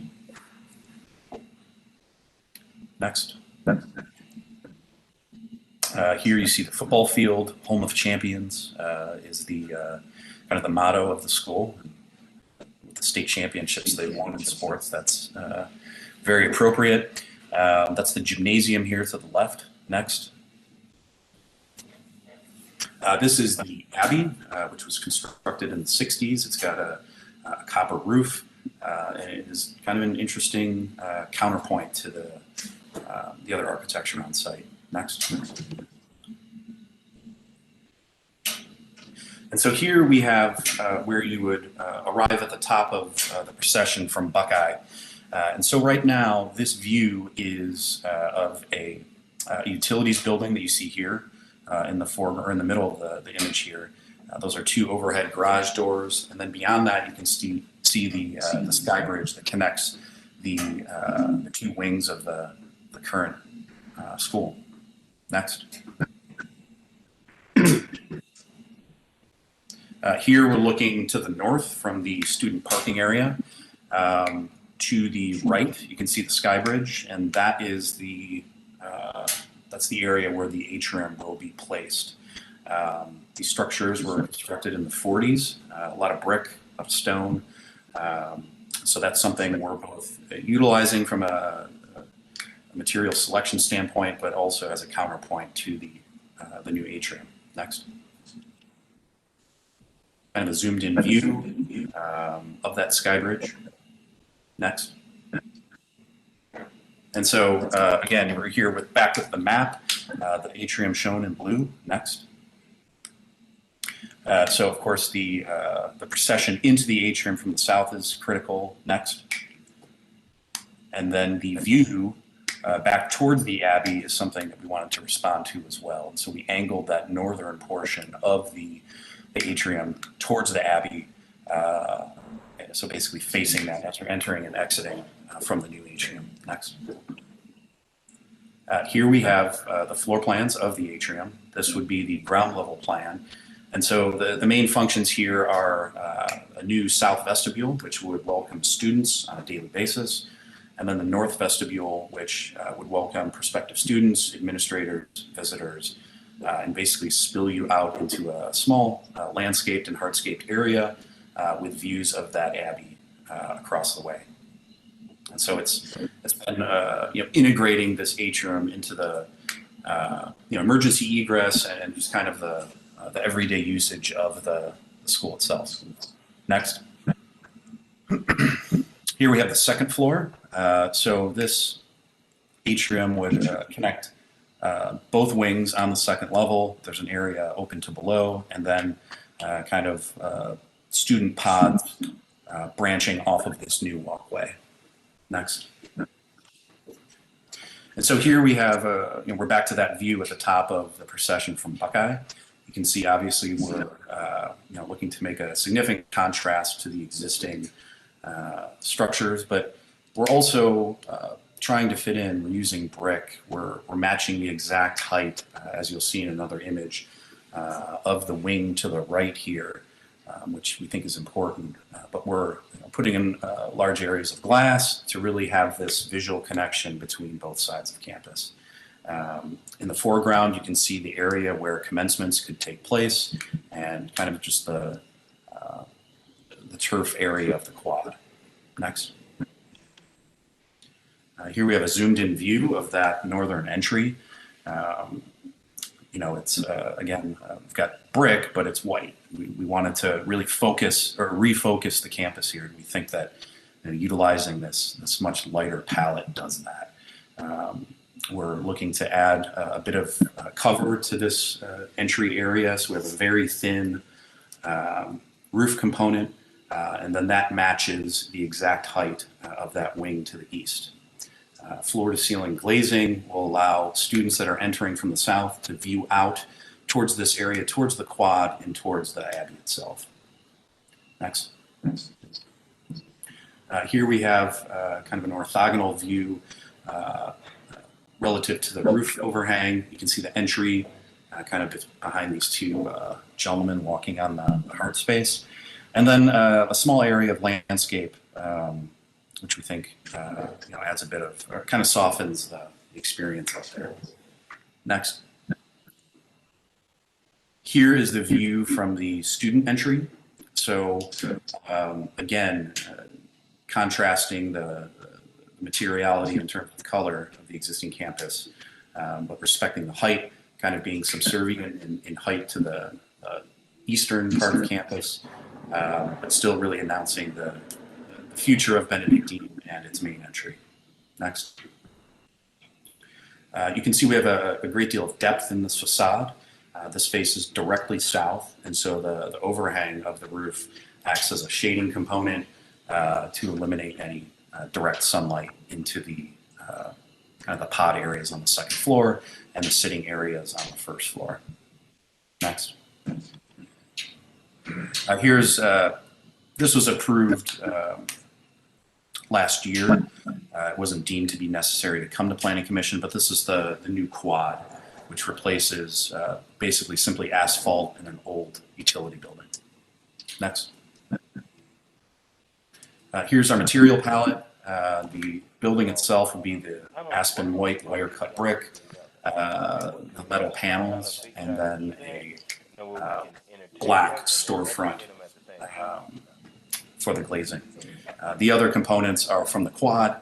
O: Next. Here you see the football field, home of champions, is the kind of the motto of the school. The state championships they won in sports, that's very appropriate. That's the gymnasium here to the left. Next. This is the Abbey, which was constructed in the 60s. It's got a copper roof, and it is kind of an interesting counterpoint to the other architecture on site. Next. And so here we have where you would arrive at the top of the procession from Buckeye. And so right now, this view is of a utilities building that you see here in the middle of the image here. Those are two overhead garage doors. And then beyond that, you can see the Sky Bridge that connects the two wings of the current school. Next. Here we're looking to the north from the student parking area. To the right, you can see the Sky Bridge, and that is that's the area where the atrium will be placed. These structures were constructed in the 40s, a lot of brick, a lot of stone. So that's something we're both utilizing from a material selection standpoint, but also as a counterpoint to the new atrium. Next. Kind of a zoomed in view of that Sky Bridge. Next. And so again, we're here back with the map, the atrium shown in blue. Next. So of course the procession into the atrium from the south is critical. Next. And then the view back toward the Abbey is something that we wanted to respond to as well. And so we angled that northern portion of the atrium towards the Abbey, so basically facing that as we're entering and exiting from the new atrium. Next. Here we have the floor plans of the atrium. This would be the ground level plan. And so the main functions here are a new south vestibule, which would welcome students on a daily basis, and then the north vestibule, which would welcome prospective students, administrators, visitors, and basically spill you out into a small landscaped and hardscaped area with views of that abbey across the way. And so it's been integrating this atrium into the emergency egress and just kind of the everyday usage of the school itself. Next. Here we have the second floor. So this atrium would connect both wings on the second level. There's an area open to below, and then kind of student pods branching off of this new walkway. Next. And so here we have, we're back to that view at the top of the procession from Buckeye. You can see, obviously, we're looking to make a significant contrast to the existing structures, but we're also trying to fit in. We're using brick. We're matching the exact height, as you'll see in another image, of the wing to the right here, which we think is important. But we're putting in large areas of glass to really have this visual connection between both sides of the campus. In the foreground, you can see the area where commencements could take place and kind of just the turf area of the quad. Next. Here we have a zoomed in view of that northern entry. It's, again, we've got brick, but it's white. We wanted to really focus or refocus the campus here. We think that utilizing this much lighter palette does that. We're looking to add a bit of cover to this entry area. So we have a very thin roof component, and then that matches the exact height of that wing to the east. Floor to ceiling glazing will allow students that are entering from the south to view out towards this area, towards the quad and towards the abbey itself. Next. Here we have kind of an orthogonal view relative to the roof overhang. You can see the entry kind of behind these two gentlemen walking on the heart space. And then a small area of landscape, which we think adds a bit of, or kind of softens the experience up there. Next. Here is the view from the student entry. So again, contrasting the materiality in terms of color of the existing campus, but respecting the height, kind of being subservient in height to the eastern part of campus, but still really announcing the future of Benedictine and its main entry. Next. You can see we have a great deal of depth in this facade. This faces directly south, and so the overhang of the roof acts as a shading component to eliminate any direct sunlight into the kind of the pod areas on the second floor and the sitting areas on the first floor. Next. This was approved last year. It wasn't deemed to be necessary to come to Planning Commission, but this is the new quad, which replaces basically simply asphalt in an old utility building. Next. Here's our material palette. The building itself will be the aspen white wire cut brick, the metal panels, and then a black storefront for the glazing. The other components are from the quad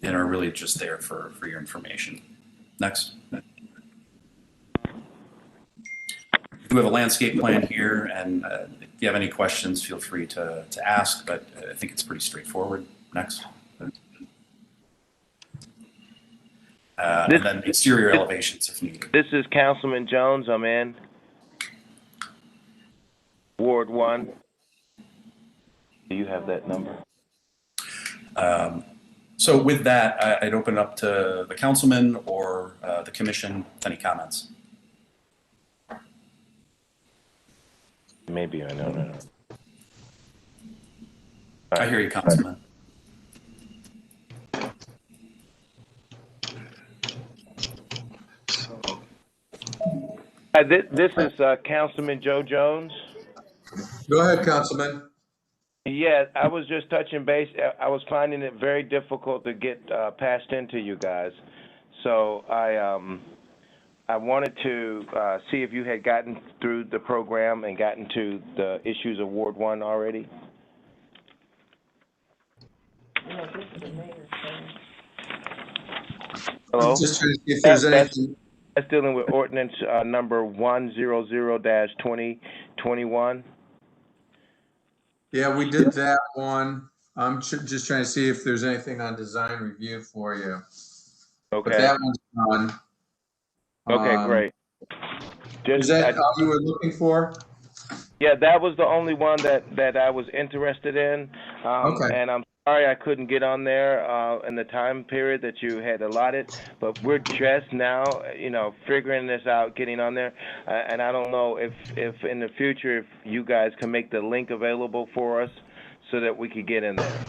O: and are really just there for your information. Next. We have a landscape plan here, and if you have any questions, feel free to ask, but I think it's pretty straightforward. Next. And then exterior elevations if needed.
I: This is Councilman Jones. I'm in Ward 1. Do you have that number?
O: So with that, I'd open up to the councilman or the commission. Any comments?
I: Maybe I know. No.
O: I hear you, Councilman.
I: This is Councilman Joe Jones.
A: Go ahead, Councilman.
I: Yeah, I was just touching base. I was finding it very difficult to get passed into you guys. So I wanted to see if you had gotten through the program and gotten to the issues of Ward 1 already. Hello?
A: Just trying to see if there's anything.
I: That's dealing with ordinance number 100-2021.
A: Yeah, we did that one. I'm just trying to see if there's anything on design review for you.
I: Okay.
A: But that one's done.
I: Okay, great.
A: Is that all you were looking for?
I: Yeah, that was the only one that I was interested in.
A: Okay.
I: And I'm sorry I couldn't get on there in the time period that you had allotted, but we're just now, figuring this out, getting on there. And I don't know if in the future, if you guys can make the link available for us so that we could get in there.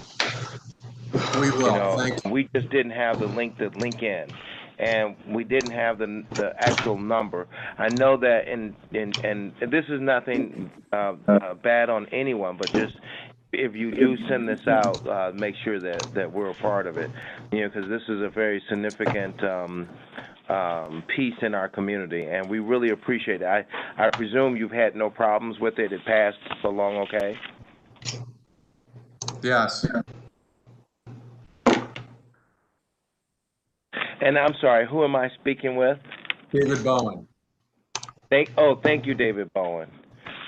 A: We will. Thank you.
I: We just didn't have the link to link in. And we didn't have the actual number. I know that, and this is nothing bad on anyone, but just if you do send this out, make sure that we're a part of it, because this is a very significant piece in our community, and we really appreciate it. I presume you've had no problems with it. It passed along okay?
A: Yes.
I: And I'm sorry, who am I speaking with?
A: David Bowen.
I: Thank you, David Bowen.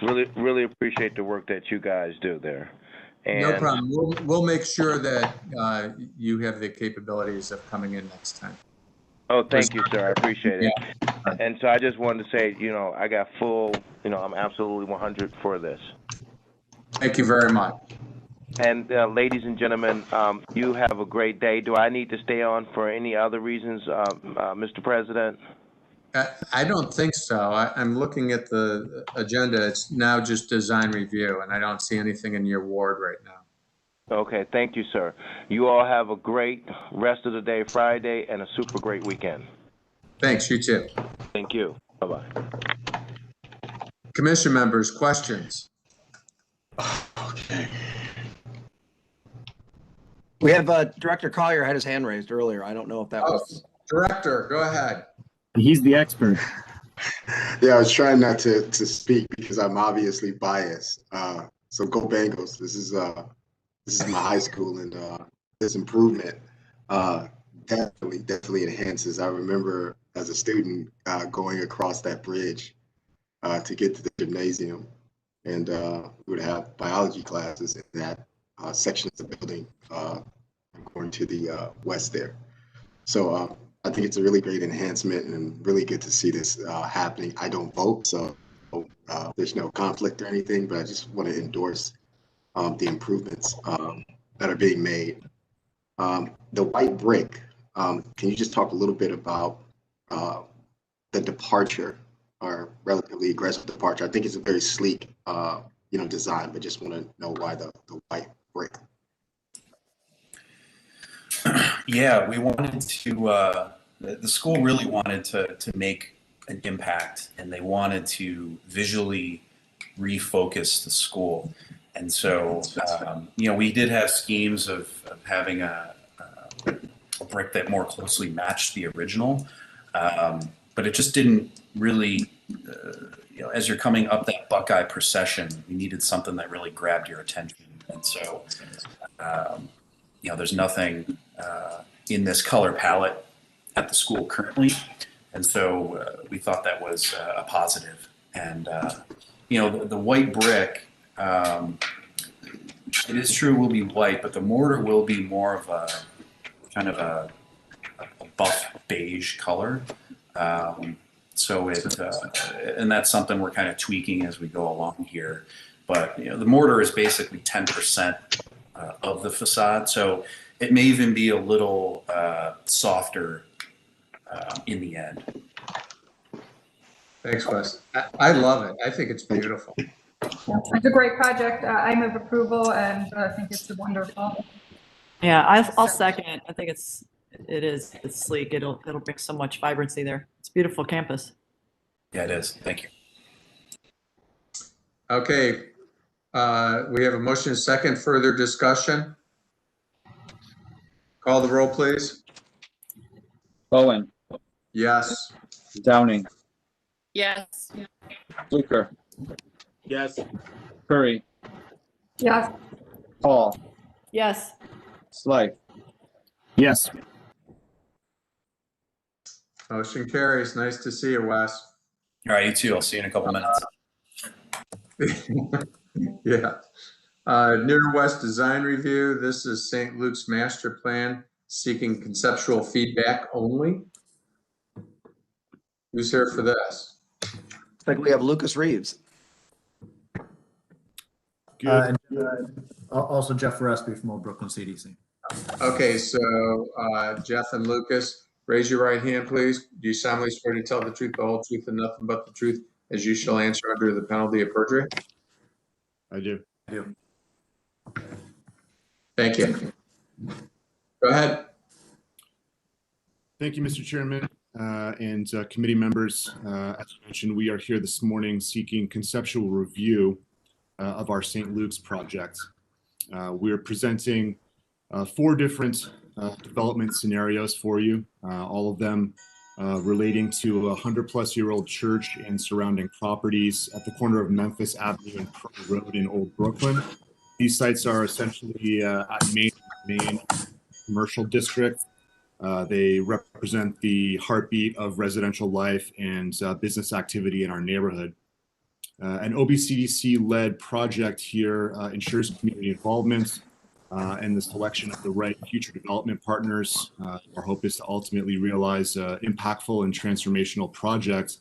I: Really appreciate the work that you guys do there. And
A: No problem. We'll make sure that you have the capabilities of coming in next time.
I: Oh, thank you, sir. I appreciate it. Yeah. And so I just wanted to say, I got full, I'm absolutely 100 for this.
A: Thank you very much.
I: And ladies and gentlemen, you have a great day. Do I need to stay on for any other reasons, Mr. President?
A: I don't think so. I'm looking at the agenda. It's now just design review, and I don't see anything in your ward right now.
I: Okay, thank you, sir. You all have a great rest of the day, Friday, and a super great weekend.
A: Thanks, you too.
I: Thank you. Bye-bye.
A: Commission members, questions?
B: Okay. We have Director Collier had his hand raised earlier. I don't know if that was.
A: Director, go ahead.
N: He's the expert.
E: Yeah, I was trying not to speak because I'm obviously biased. So go Bengals. This is my high school, and this improvement definitely enhances. I remember as a student going across that bridge to get to the gymnasium, and we would have biology classes in that section of the building going to the west there. So I think it's a really great enhancement and really good to see this happening. I don't vote, so there's no conflict or anything, but I just want to endorse the improvements that are being made. The white brick, can you just talk a little bit about the departure, or relatively aggressive departure? I think it's a very sleek design, but just want to know why the white brick.
O: Yeah, we wanted to, the school really wanted to make an impact, and they wanted to visually refocus the school. And so, we did have schemes of having a brick that more closely matched the original, but it just didn't really, as you're coming up that Buckeye procession, we needed something that really grabbed your attention. And so, there's nothing in this color palette at the school currently. And so we thought that was a positive. And, the white brick, it is true will be white, but the mortar will be more of a kind of a buff beige color. So and that's something we're kind of tweaking as we go along here. But, the mortar is basically 10% of the facade. So it may even be a little softer in the end.
A: Thanks, Wes. I love it. I think it's beautiful.
Q: It's a great project. I move approval, and I think it's wonderful.
F: Yeah, I'll second it. I think it's sleek. It'll bring so much vibrancy there. It's a beautiful campus.
O: Yeah, it is. Thank you.
A: Okay, we have a motion and second. Further discussion? Call the roll, please.
C: Bowen,
A: Yes.
C: Downing,
D: Yes.
C: Fluker,
P: Yes.
C: Curry,
Q: Yes.
C: Hall,
F: Yes.
C: Slight.
N: Yes.
A: Motion carries. Nice to see you, Wes.
O: All right, you too. I'll see you in a couple minutes.
A: Yeah. Near West Design Review. This is St. Luke's master plan seeking conceptual feedback only. Who's here for this?
B: I think we have Lucas Reeves.
H: Also Jeff Resby from Old Brooklyn CDC.
A: Okay, so Jeff and Lucas, raise your right hand, please. Do you solemnly swear to tell the truth, the whole truth, and nothing but the truth, as you shall answer under the penalty of perjury?
H: I do.
A: Thank you. Go ahead.
H: Thank you, Mr. Chairman, and committee members. As mentioned, we are here this morning seeking conceptual review of our St. Luke's project. We're presenting 4 different development scenarios for you, all of them relating to a 100-plus-year-old church and surrounding properties at the corner of Memphis Avenue and Pearl Road in Old Brooklyn. These sites are essentially at main commercial district. They represent the heartbeat of residential life and business activity in our neighborhood. An OBCDC-led project here ensures community involvement and the selection of the right future development partners. Our hope is to ultimately realize an impactful and transformational project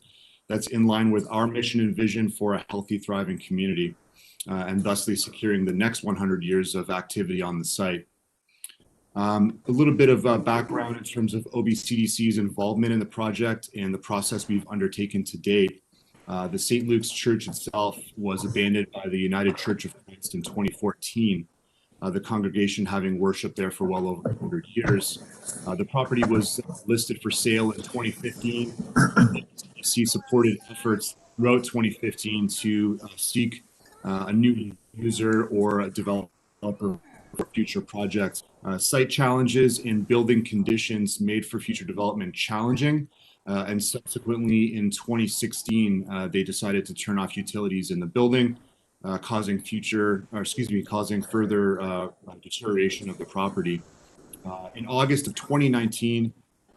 H: that's in line with our mission and vision for a healthy, thriving community, and thusly securing the next 100 years of activity on the site. A little bit of background in terms of OBCDC's involvement in the project and the process we've undertaken to date. The St. Luke's Church itself was abandoned by the United Church of Christ in 2014. The congregation having worshiped there for well over 100 years. The property was listed for sale in 2015. OBCDC supported efforts throughout 2015 to seek a new user or a developer for future projects. Site challenges and building conditions made for future development challenging. And subsequently in 2016, they decided to turn off utilities in the building, causing further deterioration of the property. In August of 2019,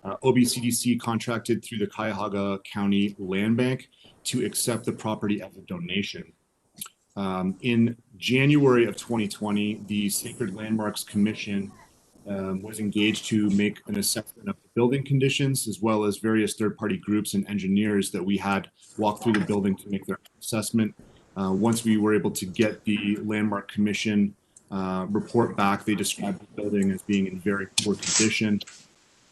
H: OBCDC contracted through the Cuyahoga County Land Bank to accept the property as a donation. In January of 2020, the Sacred Landmarks Commission was engaged to make an assessment of the building conditions, as well as various third-party groups and engineers that we had walk through the building to make their assessment. Once we were able to get the Landmark Commission report back, they described the building as being in very poor condition.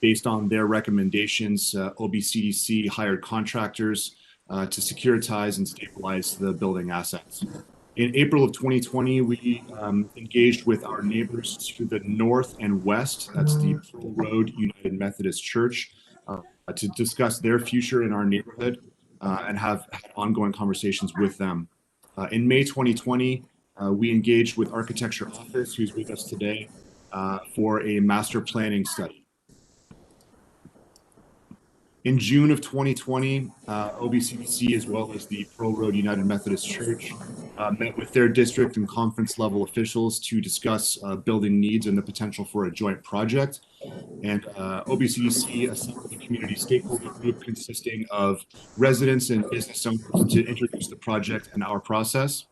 H: Based on their recommendations, OBCDC hired contractors to securitize and stabilize the building assets. In April of 2020, we engaged with our neighbors to the north and west, that's the Pearl Road United Methodist Church, to discuss their future in our neighborhood and have had ongoing conversations with them. In May 2020, we engaged with Architecture Office, who's with us today, for a master planning study. In June of 2020, OBCDC, as well as the Pearl Road United Methodist Church, met with their district and conference level officials to discuss building needs and the potential for a joint project. And OBCDC assembled a community stakeholder group consisting of residents and business owners to introduce the project and our process.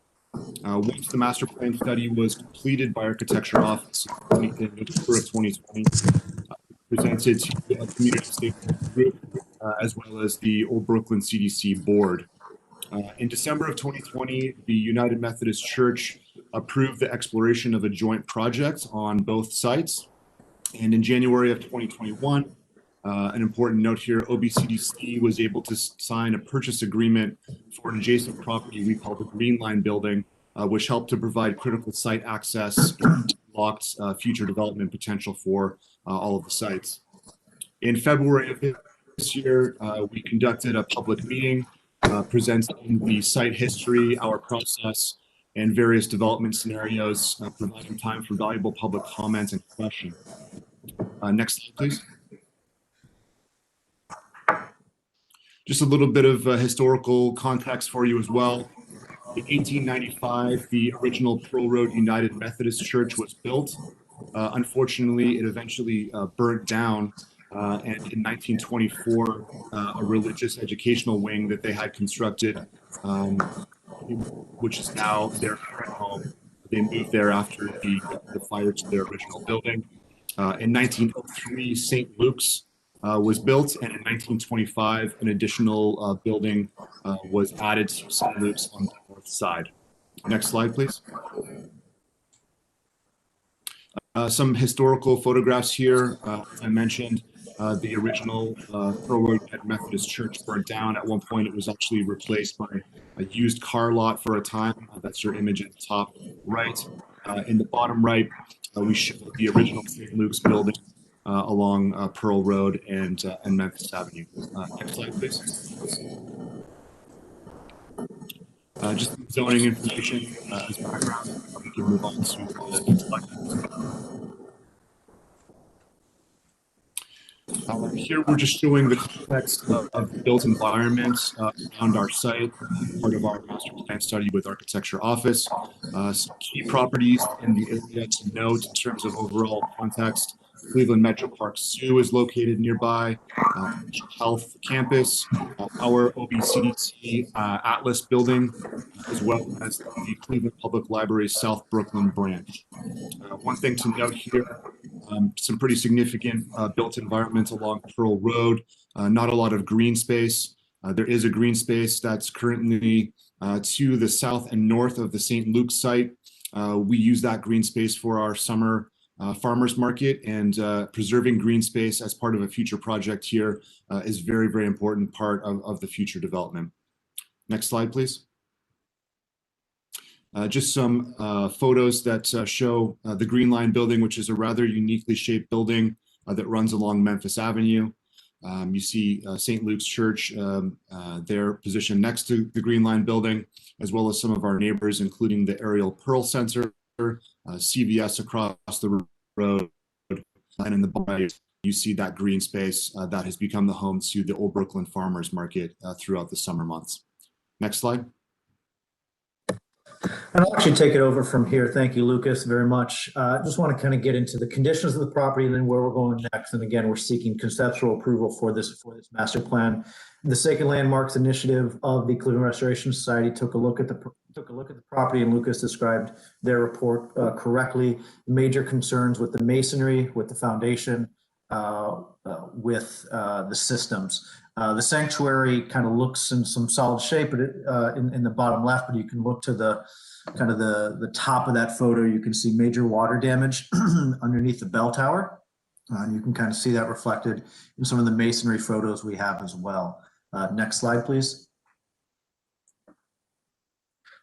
H: Once the master plan study was completed by Architecture Office in November of 2020, presented to a community stakeholder group, as well as the Old Brooklyn CDC board. In December of 2020, the United Methodist Church approved the exploration of a joint project on both sites. And in January of 2021, an important note here, OBCDC was able to sign a purchase agreement for an adjacent property we call the Green Line Building, which helped to provide critical site access and unlocked future development potential for all of the sites. In February of this year, we conducted a public meeting presenting the site history, our process, and various development scenarios, providing time for valuable public comments and questions. Next slide, please. Just a little bit of historical context for you as well. In 1895, the original Pearl Road United Methodist Church was built. Unfortunately, it eventually burnt down. And in 1924, a religious educational wing that they had constructed, which is now their current home, they moved there after the fire to their original building. In 1903, St. Luke's was built, and in 1925, an additional building was added to St. Luke's on the north side. Next slide, please. Some historical photographs here. As I mentioned, the original Pearl Road Methodist Church burnt down. At one point, it was actually replaced by a used car lot for a time. That's your image at the top right. In the bottom right, we show the original St. Luke's building along Pearl Road and Memphis Avenue. Next slide, please. Just zoning information as background. We can move on to the next slide. Here we're just showing the context of the built environment around our site, part of our master plan study with Architecture Office. Some key properties in the area to note in terms of overall context. Cleveland Metro Park Zoo is located nearby, Health Campus, our OBCDC Atlas building, as well as the Cleveland Public Library South Brooklyn branch. One thing to note here, some pretty significant built environment along Pearl Road, not a lot of green space. There is a green space that's currently to the south and north of the St. Luke's site. We use that green space for our summer farmers market, and preserving green space as part of a future project here is very, very important part of the future development. Next slide, please. Just some photos that show the Green Line building, which is a rather uniquely shaped building that runs along Memphis Avenue. You see St. Luke's Church there positioned next to the Green Line building, as well as some of our neighbors, including the Ariel Pearl Center, CVS across the road, and in the bottom you see that green space that has become the home to the Old Brooklyn Farmers Market throughout the summer months. Next slide.
L: And I'll actually take it over from here. Thank you, Lucas, very much. Just want to kind of get into the conditions of the property and then where we're going next. And again, we're seeking conceptual approval for this master plan. The Sacred Landmarks Initiative of the Cleveland Restoration Society took a look at the property, and Lucas described their report correctly. Major concerns with the masonry, with the foundation, with the systems. The sanctuary kind of looks in some solid shape in the bottom left, but you can look to the kind of the top of that photo. You can see major water damage underneath the bell tower. And you can kind of see that reflected in some of the masonry photos we have as well. Next slide, please.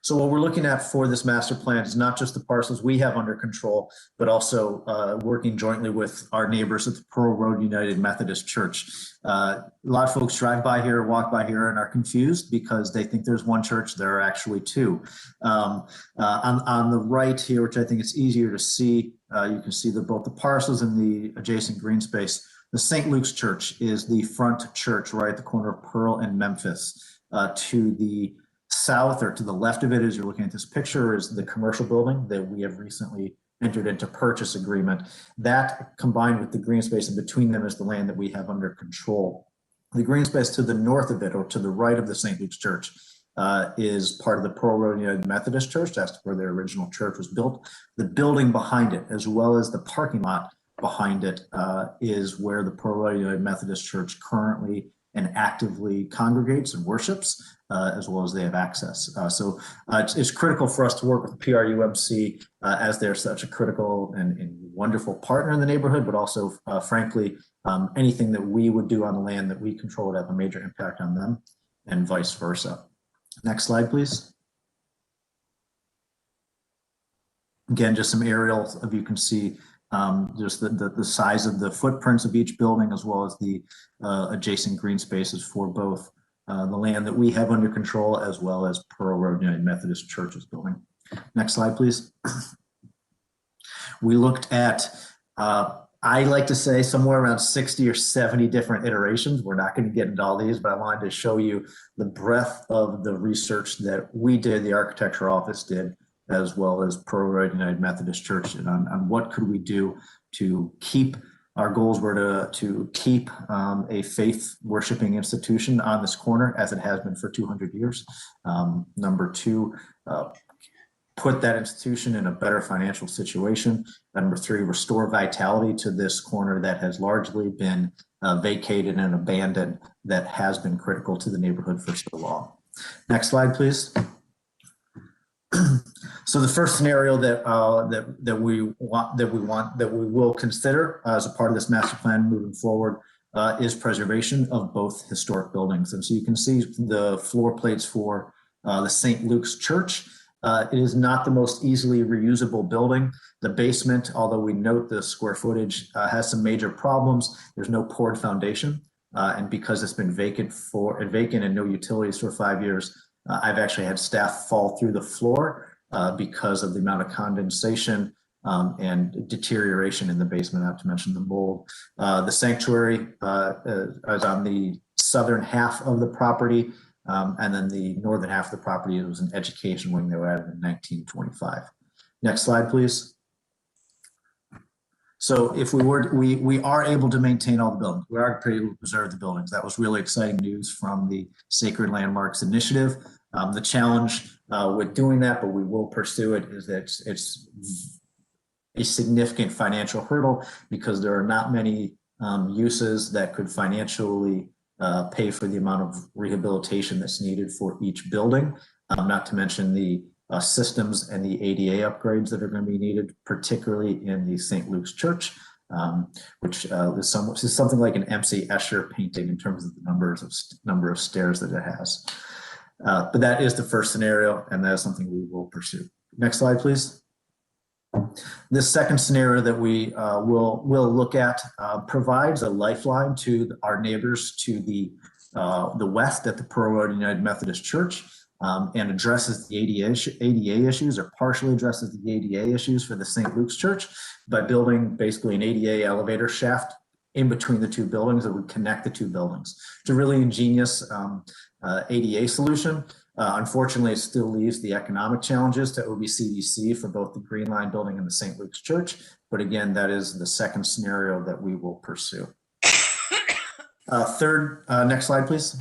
L: So what we're looking at for this master plan is not just the parcels we have under control, but also working jointly with our neighbors at the Pearl Road United Methodist Church. A lot of folks drive by here, walk by here, and are confused because they think there's one church. There are actually two. On the right here, which I think it's easier to see, you can see both the parcels and the adjacent green space. The St. Luke's Church is the front church right at the corner of Pearl and Memphis. To the south or to the left of it, as you're looking at this picture, is the commercial building that we have recently entered into purchase agreement. That combined with the green space in between them is the land that we have under control. The green space to the north of it, or to the right of the St. Luke's Church, is part of the Pearl Road United Methodist Church. That's where their original church was built. The building behind it, as well as the parking lot behind it, is where the Pearl Road United Methodist Church currently and actively congregates and worships, as well as they have access. So it's critical for us to work with the PRUMC as they're such a critical and wonderful partner in the neighborhood, but also, frankly, anything that we would do on the land that we control would have a major impact on them, and vice versa. Next slide, please. Again, just some aerials of, you can see just the size of the footprints of each building, as well as the adjacent green spaces for both the land that we have under control, as well as Pearl Road United Methodist Church's building. Next slide, please. We looked at, I like to say, somewhere around 60 or 70 different iterations. We're not going to get into all these, but I wanted to show you the breadth of the research that we did, the architecture office did, as well as Pearl Road United Methodist Church, and on what could we do to keep. Our goals were to keep a faith worshiping institution on this corner, as it has been for 200 years. Number two, put that institution in a better financial situation. Number three, restore vitality to this corner that has largely been vacated and abandoned, that has been critical to the neighborhood for so long. Next slide, please. So the first scenario that we will consider as a part of this master plan moving forward is preservation of both historic buildings. And so you can see the floor plates for the St. Luke's Church. It is not the most easily reusable building. The basement, although we note the square footage, has some major problems. There's no poured foundation, and because it's been vacant and no utilities for 5 years, I've actually had staff fall through the floor because of the amount of condensation and deterioration in the basement, not to mention the mold. The sanctuary is on the southern half of the property, and then the northern half of the property, it was an education wing that were added in 1925. Next slide, please. So if we are able to maintain all the buildings, we are able to preserve the buildings. That was really exciting news from the Sacred Landmarks Initiative. The challenge with doing that, but we will pursue it, is that it's a significant financial hurdle, because there are not many uses that could financially pay for the amount of rehabilitation that's needed for each building, not to mention the systems and the ADA upgrades that are going to be needed, particularly in the St. Luke's Church, which is something like an MC Escher painting in terms of the number of stairs that it has. But that is the first scenario, and that is something we will pursue. Next slide, please. This second scenario that we will look at provides a lifeline to our neighbors to the west at the Pearl Road United Methodist Church, and addresses the ADA issues, or partially addresses the ADA issues for the St. Luke's Church, by building basically an ADA elevator shaft in between the two buildings that would connect the two buildings. It's a really ingenious ADA solution. Unfortunately, it still leaves the economic challenges to OBCDC for both the Green Line building and the St. Luke's Church. But again, that is the second scenario that we will pursue. Third, next slide, please.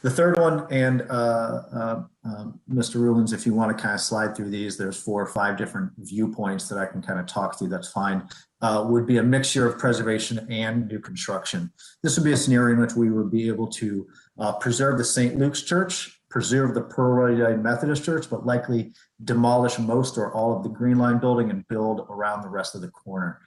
L: The third one, and Mr. Rulins, if you want to kind of slide through these, there's 4 or 5 different viewpoints that I can kind of talk through, that's fine, would be a mixture of preservation and new construction. This would be a scenario in which we would be able to preserve the St. Luke's Church, preserve the Pearl Road United Methodist Church, but likely demolish most or all of the Green Line building and build around the rest of the corner.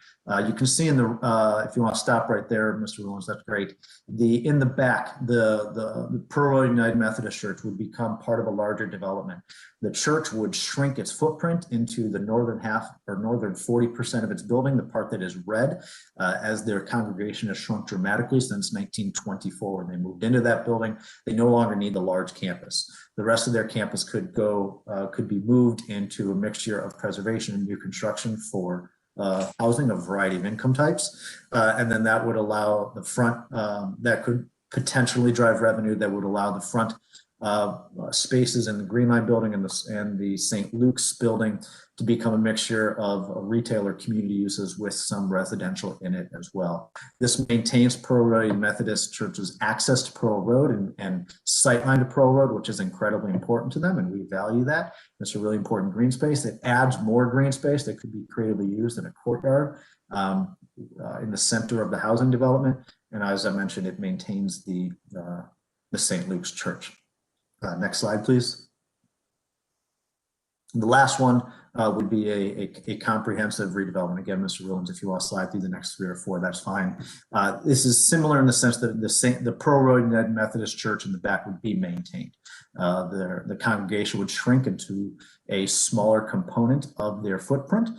L: You can see in the, if you want to stop right there, Mr. Williams, that's great. In the back, the Pearl Road United Methodist Church would become part of a larger development. The church would shrink its footprint into the northern half, or northern 40% of its building, the part that is red, as their congregation has shrunk dramatically since 1924 when they moved into that building. They no longer need the large campus. The rest of their campus could be moved into a mixture of preservation and new construction for housing of a variety of income types. And then that would allow the front, that could potentially drive revenue, that would allow the front spaces in the Green Line building and the St. Luke's building to become a mixture of retail or community uses with some residential in it as well. This maintains Pearl Road Methodist Church's access to Pearl Road and sightline to Pearl Road, which is incredibly important to them, and we value that. It's a really important green space. It adds more green space that could be creatively used in a courtyard in the center of the housing development. And as I mentioned, it maintains the St. Luke's Church. Next slide, please. The last one would be a comprehensive redevelopment. Again, Mr. Williams, if you want to slide through the next 3 or 4, that's fine. This is similar in the sense that the Pearl Road United Methodist Church in the back would be maintained. The congregation would shrink into a smaller component of their footprint,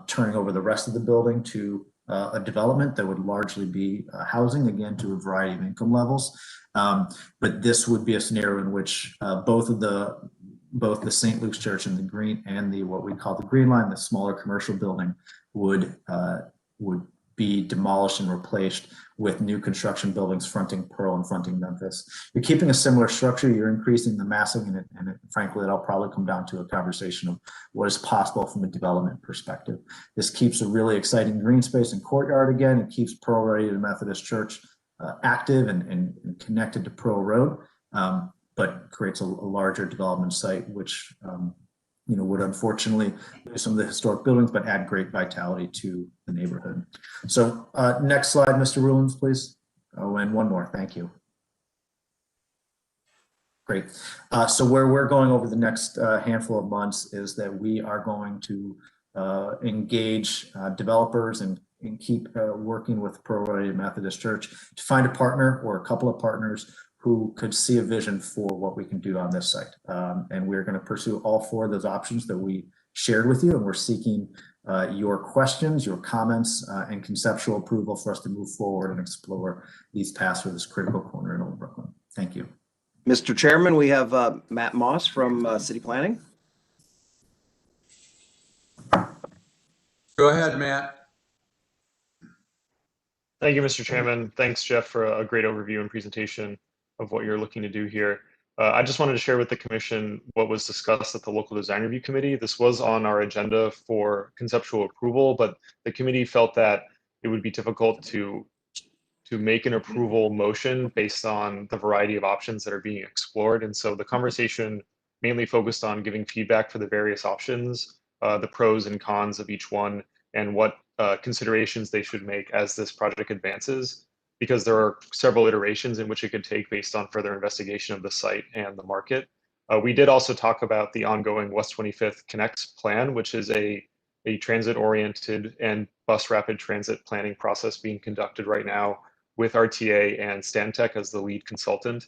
L: turning over the rest of the building to a development that would largely be housing, again, to a variety of income levels. But this would be a scenario in which both the St. Luke's Church and the Green and the what we call the Green Line, the smaller commercial building, would be demolished and replaced with new construction buildings fronting Pearl and fronting Memphis. You're keeping a similar structure, you're increasing the massing, and frankly, it'll probably come down to a conversation of what is possible from a development perspective. This keeps a really exciting green space and courtyard again. It keeps Pearl Radiated Methodist Church active and connected to Pearl Road, but creates a larger development site, which would unfortunately lose some of the historic buildings, but add great vitality to the neighborhood. So next slide, Mr. Rulins, please. Oh, and one more, thank you. Great. So where we're going over the next handful of months is that we are going to engage developers and keep working with Pearl Radiated Methodist Church to find a partner or a couple of partners who could see a vision for what we can do on this site. And we're going to pursue all four of those options that we shared with you. And we're seeking your questions, your comments, and conceptual approval for us to move forward and explore these paths for this critical corner in Old Brooklyn. Thank you.
B: Mr. Chairman, we have Matt Moss from City Planning.
A: Go ahead, Matt.
T: Thank you, Mr. Chairman. Thanks, Jeff, for a great overview and presentation of what you're looking to do here. I just wanted to share with the Commission what was discussed at the Local Design Review Committee. This was on our agenda for conceptual approval, but the committee felt that it would be difficult to make an approval motion based on the variety of options that are being explored. And so the conversation mainly focused on giving feedback for the various options, the pros and cons of each one, and what considerations they should make as this project advances, because there are several iterations in which it could take based on further investigation of the site and the market. We did also talk about the ongoing West 25th Connects plan, which is a transit-oriented and bus rapid transit planning process being conducted right now with RTA and Stantec as the lead consultant.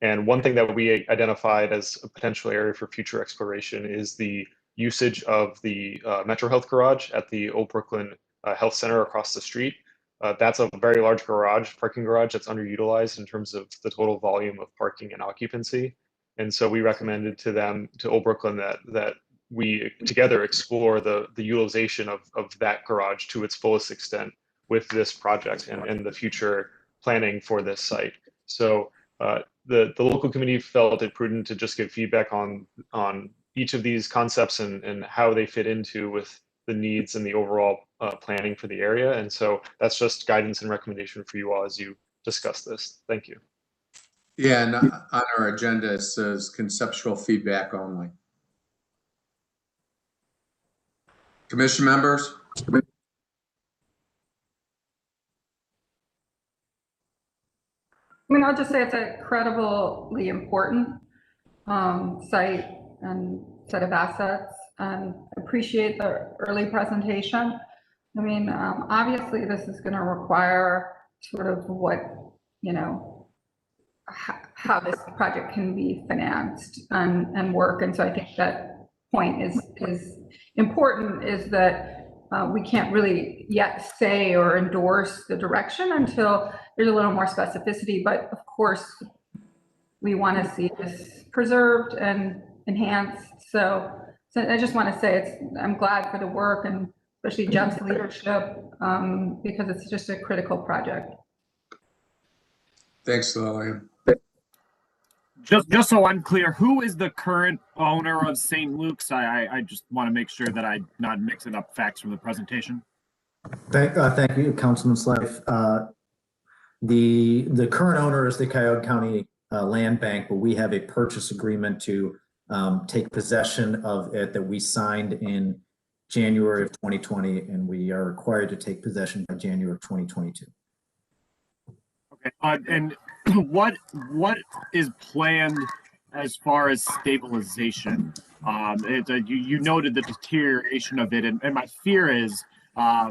T: And one thing that we identified as a potential area for future exploration is the usage of the Metro Health garage at the Old Brooklyn Health Center across the street. That's a very large parking garage that's underutilized in terms of the total volume of parking and occupancy. And so we recommended to Old Brooklyn, that we together explore the utilization of that garage to its fullest extent with this project and the future planning for this site. So the local committee felt it prudent to just give feedback on each of these concepts and how they fit into with the needs and the overall planning for the area. And so that's just guidance and recommendation for you all as you discuss this. Thank you.
A: Yeah, and on our agenda, it says conceptual feedback only. Commission members?
Q: I mean, I'll just say it's an incredibly important site and set of assets, and appreciate the early presentation. I mean, obviously this is going to require sort of what, how this project can be financed and work. And so I think that point is important, is that we can't really yet say or endorse the direction until there's a little more specificity. But of course, we want to see this preserved and enhanced. So I just want to say I'm glad for the work, and especially Jeff's leadership, because it's just a critical project.
A: Thanks, Lillian.
N: Just so I'm clear, who is the current owner of St. Luke's? I just want to make sure that I'm not mixing up facts from the presentation.
L: Thank you, Councilman Slife. The current owner is the Cuyahoga County Land Bank, but we have a purchase agreement to take possession of it that we signed in January of 2020, and we are required to take possession by January of 2022.
N: Okay, and what is planned as far as stabilization? You noted the deterioration of it, and my fear is, a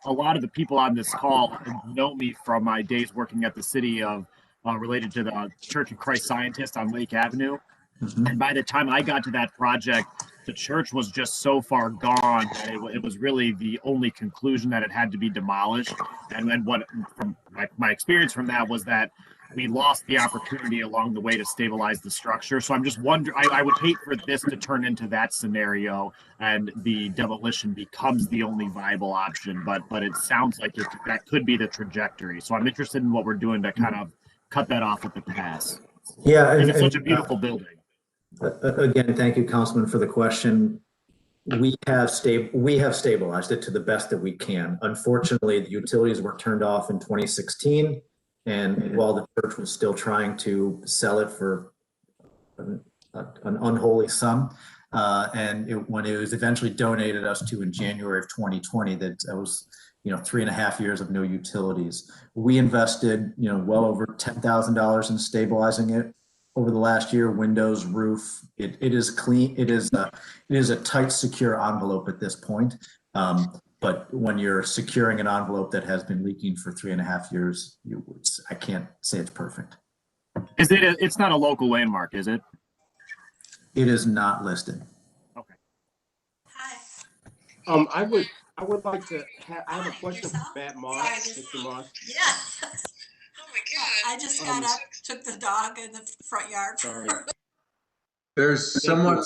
N: lot of the people on this call know me from my days working at the city of related to the Church of Christ Scientist on Lake Avenue. And by the time I got to that project, the church was just so far gone that it was really the only conclusion that it had to be demolished. And then what, from my experience from that, was that we lost the opportunity along the way to stabilize the structure. So I'm just wondering, I would hate for this to turn into that scenario and the demolition becomes the only viable option, but it sounds like that could be the trajectory. So I'm interested in what we're doing to kind of cut that off at the pass.
L: Yeah.
N: And it's such a beautiful building.
L: Again, thank you, Councilman, for the question. We have stabilized it to the best that we can. Unfortunately, the utilities were turned off in 2016. And while the church was still trying to sell it for an unholy sum, when it was eventually donated us to in January of 2020, that was 3.5 years of no utilities. We invested well over $10,000 in stabilizing it over the last year. Windows, roof, it is clean. It is a tight, secure envelope at this point. But when you're securing an envelope that has been leaking for 3.5 years, I can't say it's perfect.
N: It's not a local landmark, is it?
L: It is not listed.
N: Okay.
P: I would like to I have a question for Matt Moss, Mr. Moss.
J: Yes. Oh my God. I just got up, took the dog in the front yard.
P: Sorry.
A: There's someone.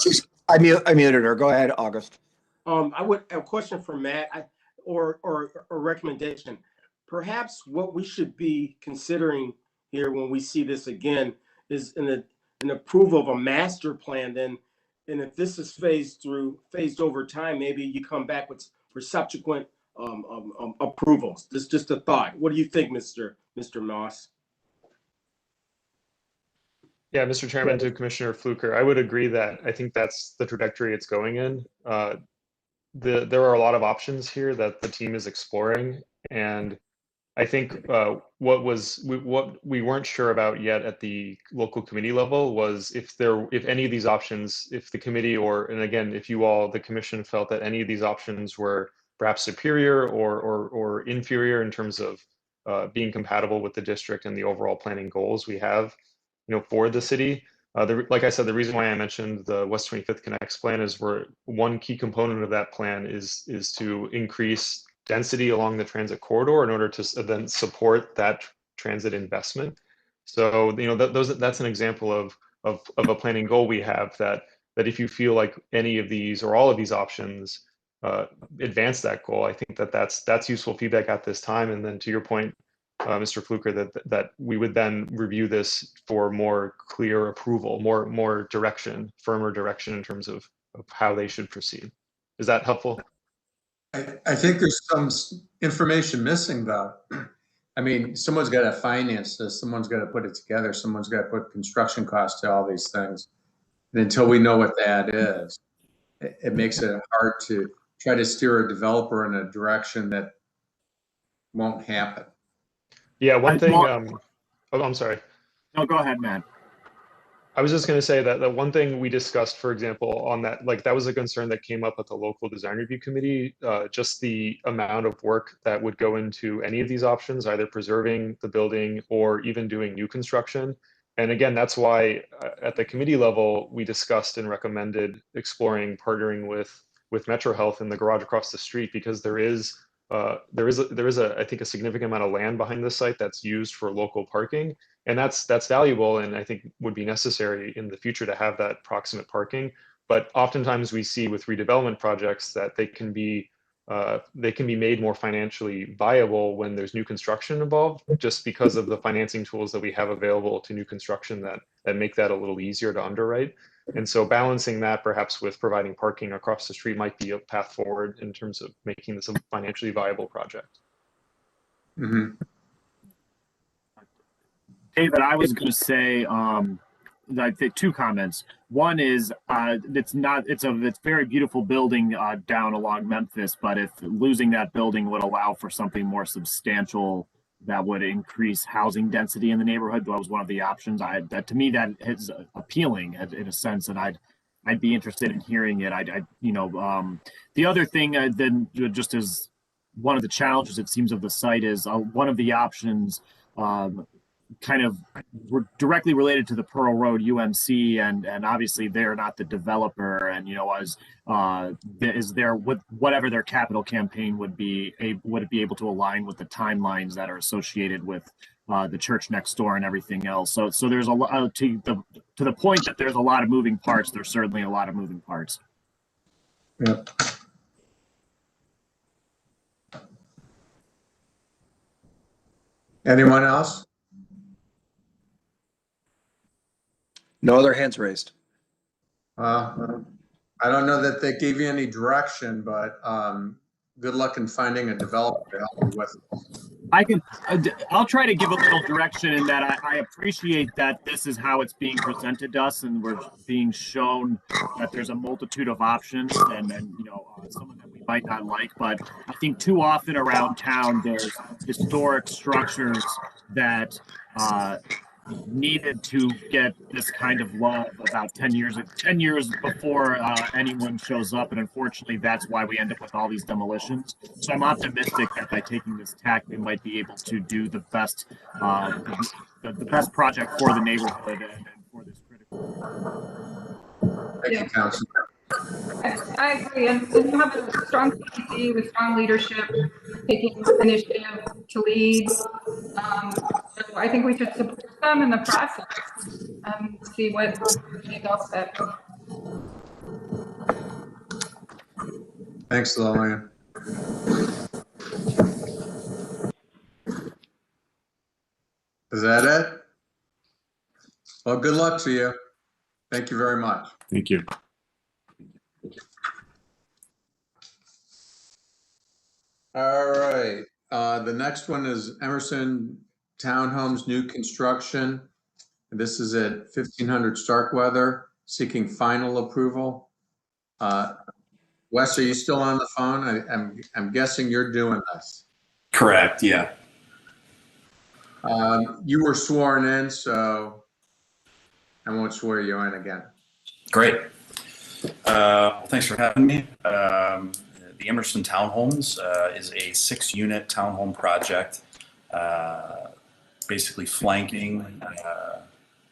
B: I muted her. Go ahead, August.
P: I would have a question for Matt, or a recommendation. Perhaps what we should be considering here when we see this again is an approval of a master plan. Then, and if this is phased over time, maybe you come back for subsequent approvals. This is just a thought. What do you think, Mr. Moss?
T: Yeah, Mr. Chairman, to Commissioner Fluker, I would agree that I think that's the trajectory it's going in. There are a lot of options here that the team is exploring, and I think what we weren't sure about yet at the local committee level was if any of these options, if the committee and again, if you all, the commission, felt that any of these options were perhaps superior or inferior in terms of being compatible with the district and the overall planning goals we have, for the city. Like I said, the reason why I mentioned the West 25th Connects plan is one key component of that plan is to increase density along the transit corridor in order to then support that transit investment. So that's an example of a planning goal we have that if you feel like any of these or all of these options advance that goal, I think that's useful feedback at this time. And then to your point, Mr. Fluker, that we would then review this for more clear approval, more direction, firmer direction in terms of how they should proceed. Is that helpful?
A: I think there's some information missing, though. I mean, someone's got to finance this. Someone's got to put it together. Someone's got to put construction costs to all these things. And until we know what that is, it makes it hard to try to steer a developer in a direction that won't happen.
T: Yeah, one thing. I'm sorry.
N: No, go ahead, man.
T: I was just going to say that one thing we discussed, for example, on that, that was a concern that came up at the local design review committee, just the amount of work that would go into any of these options, either preserving the building or even doing new construction. And again, that's why at the committee level, we discussed and recommended exploring partnering with Metro Health in the garage across the street, because there is I think a significant amount of land behind this site that's used for local parking. And that's valuable, and I think would be necessary in the future to have that proximate parking. But oftentimes we see with redevelopment projects that they can be made more financially viable when there's new construction involved, just because of the financing tools that we have available to new construction that make that a little easier to underwrite. And so balancing that perhaps with providing parking across the street might be a path forward in terms of making this a financially viable project.
A: Mm-hmm.
N: David, I was going to say, I think 2 comments. One is it's a very beautiful building down along Memphis, but if losing that building would allow for something more substantial that would increase housing density in the neighborhood, that was one of the options. To me, that is appealing in a sense, and I'd be interested in hearing it. The other thing then, just as one of the challenges it seems of the site is one of the options kind of directly related to the Pearl Road UMC, and obviously they're not the developer, and is there with whatever their capital campaign would it be able to align with the timelines that are associated with the church next door and everything else. So there's a lot to the point that there's a lot of moving parts. There's certainly a lot of moving parts.
A: Yep. Anyone else?
B: No other hands raised.
A: I don't know that they gave you any direction, but good luck in finding a developer to help you with it.
N: I'll try to give a little direction in that I appreciate that this is how it's being presented to us, and we're being shown that there's a multitude of options, and some of them we might not like, but I think too often around town there's historic structures that needed to get this kind of love about 10 years before anyone shows up, and unfortunately that's why we end up with all these demolitions. So I'm optimistic that by taking this tack we might be able to do the best the best project for the neighborhood and for this critical.
A: Thank you, Councilor.
Q: I agree, and you have a strong CPC with strong leadership, taking initiative to lead. So I think we should support them in the process and see what they go with.
A: Thanks, Lillian. Is that it? Well, good luck to you. Thank you very much.
H: Thank you.
A: All right. The next one is Emerson Townhomes new construction. This is at 1500 Starkweather, seeking final approval. Wes, are you still on the phone? I'm guessing you're doing this.
O: Correct, yeah.
A: You were sworn in, so I won't swear you in again.
O: Great. Thanks for having me. The Emerson Townhomes is a 6-unit townhome project, basically flanking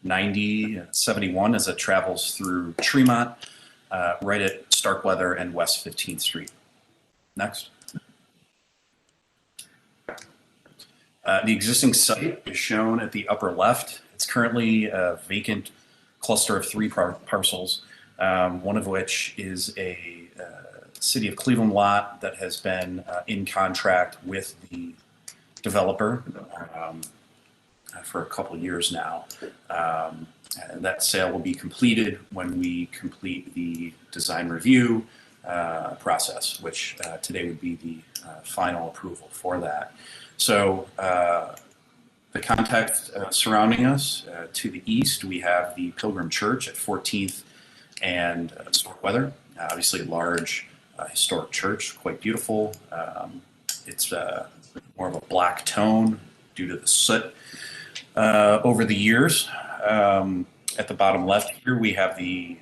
O: 9071 as it travels through Tremont, right at Starkweather and West 15th Street. Next. The existing site is shown at the upper left. It's currently a vacant cluster of 3 parcels, one of which is a City of Cleveland lot that has been in contract with the developer for a couple of years now. And that sale will be completed when we complete the design review process, which today would be the final approval for that. So the context surrounding us, to the east, we have the Pilgrim Church at 14th and Starkweather, obviously a large historic church, quite beautiful. It's more of a black tone due to the soot over the years. At the bottom left here, we have the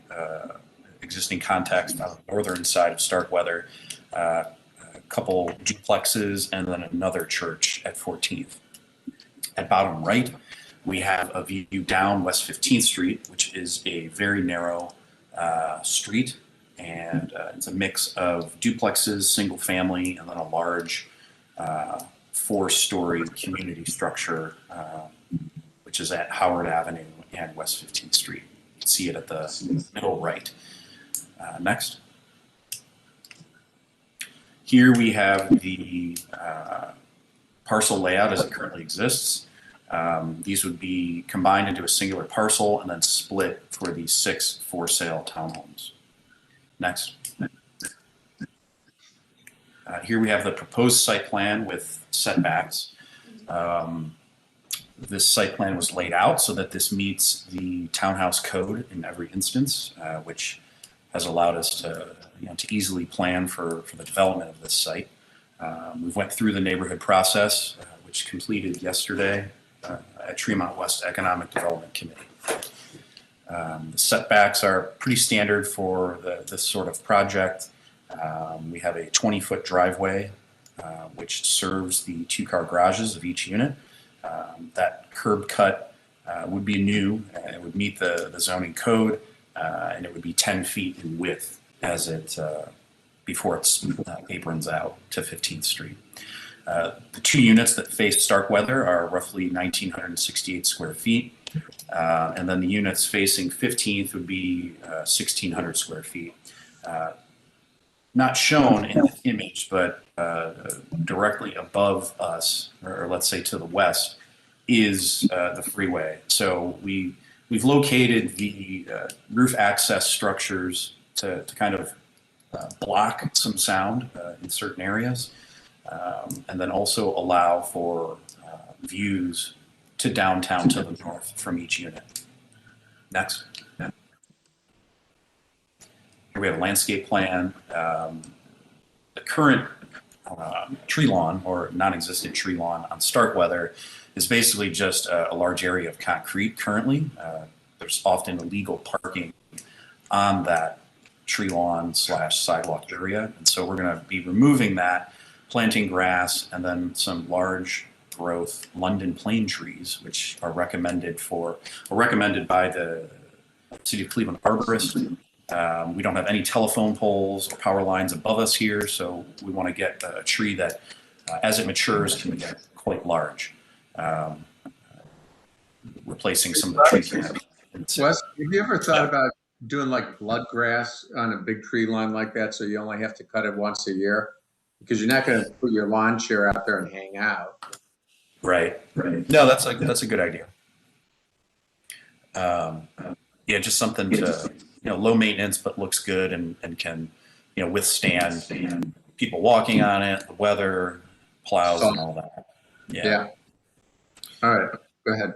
O: existing context on the northern side of Starkweather, a couple duplexes, and then another church at 14th. At bottom right, we have a view down West 15th Street, which is a very narrow street, and it's a mix of duplexes, single family, and then a large 4-story community structure, which is at Howard Avenue and West 15th Street. You can see it at the middle right. Next. Here we have the parcel layout as it currently exists. These would be combined into a singular parcel and then split for these 6 for-sale townhomes. Next. Here we have the proposed site plan with setbacks. This site plan was laid out so that this meets the townhouse code in every instance, which has allowed us to, to easily plan for the development of this site. We went through the neighborhood process, which completed yesterday at Tremont West Economic Development Committee. The setbacks are pretty standard for this sort of project. We have a 20-foot driveway, which serves the 2-car garages of each unit, That curb cut would be new, and it would meet the zoning code, and it would be 10 feet in width as it before it aprons out to 15th Street. The two units that face Starkweather are roughly 1,968 square feet, and then the units facing 15th would be 1,600 square feet. Not shown in the image, but directly above us, or let's say to the west, is the freeway. So we've located the roof access structures to kind of block some sound in certain areas, and then also allow for views to downtown to the north from each unit. Next. Here we have a landscape plan. The current tree lawn, or non-existent tree lawn on Starkweather, is basically just a large area of concrete currently. There's often illegal parking on that tree lawn / sidewalk area. And so we're going to be removing that, planting grass, and then some large growth London plane trees, which are recommended by the City of Cleveland arborist. We don't have any telephone poles or power lines above us here, so we want to get a tree that, as it matures, can get quite large, replacing some of the trees we have.
A: Wes, have you ever thought about doing like blood grass on a big tree line like that, so you only have to cut it once a year? Because you're not going to put your lawn chair out there and hang out.
O: Right. No, that's a good idea. Yeah, just something to, low maintenance, but looks good and can, withstand people walking on it, the weather, plows, and all that.
A: Yeah. All right, go ahead.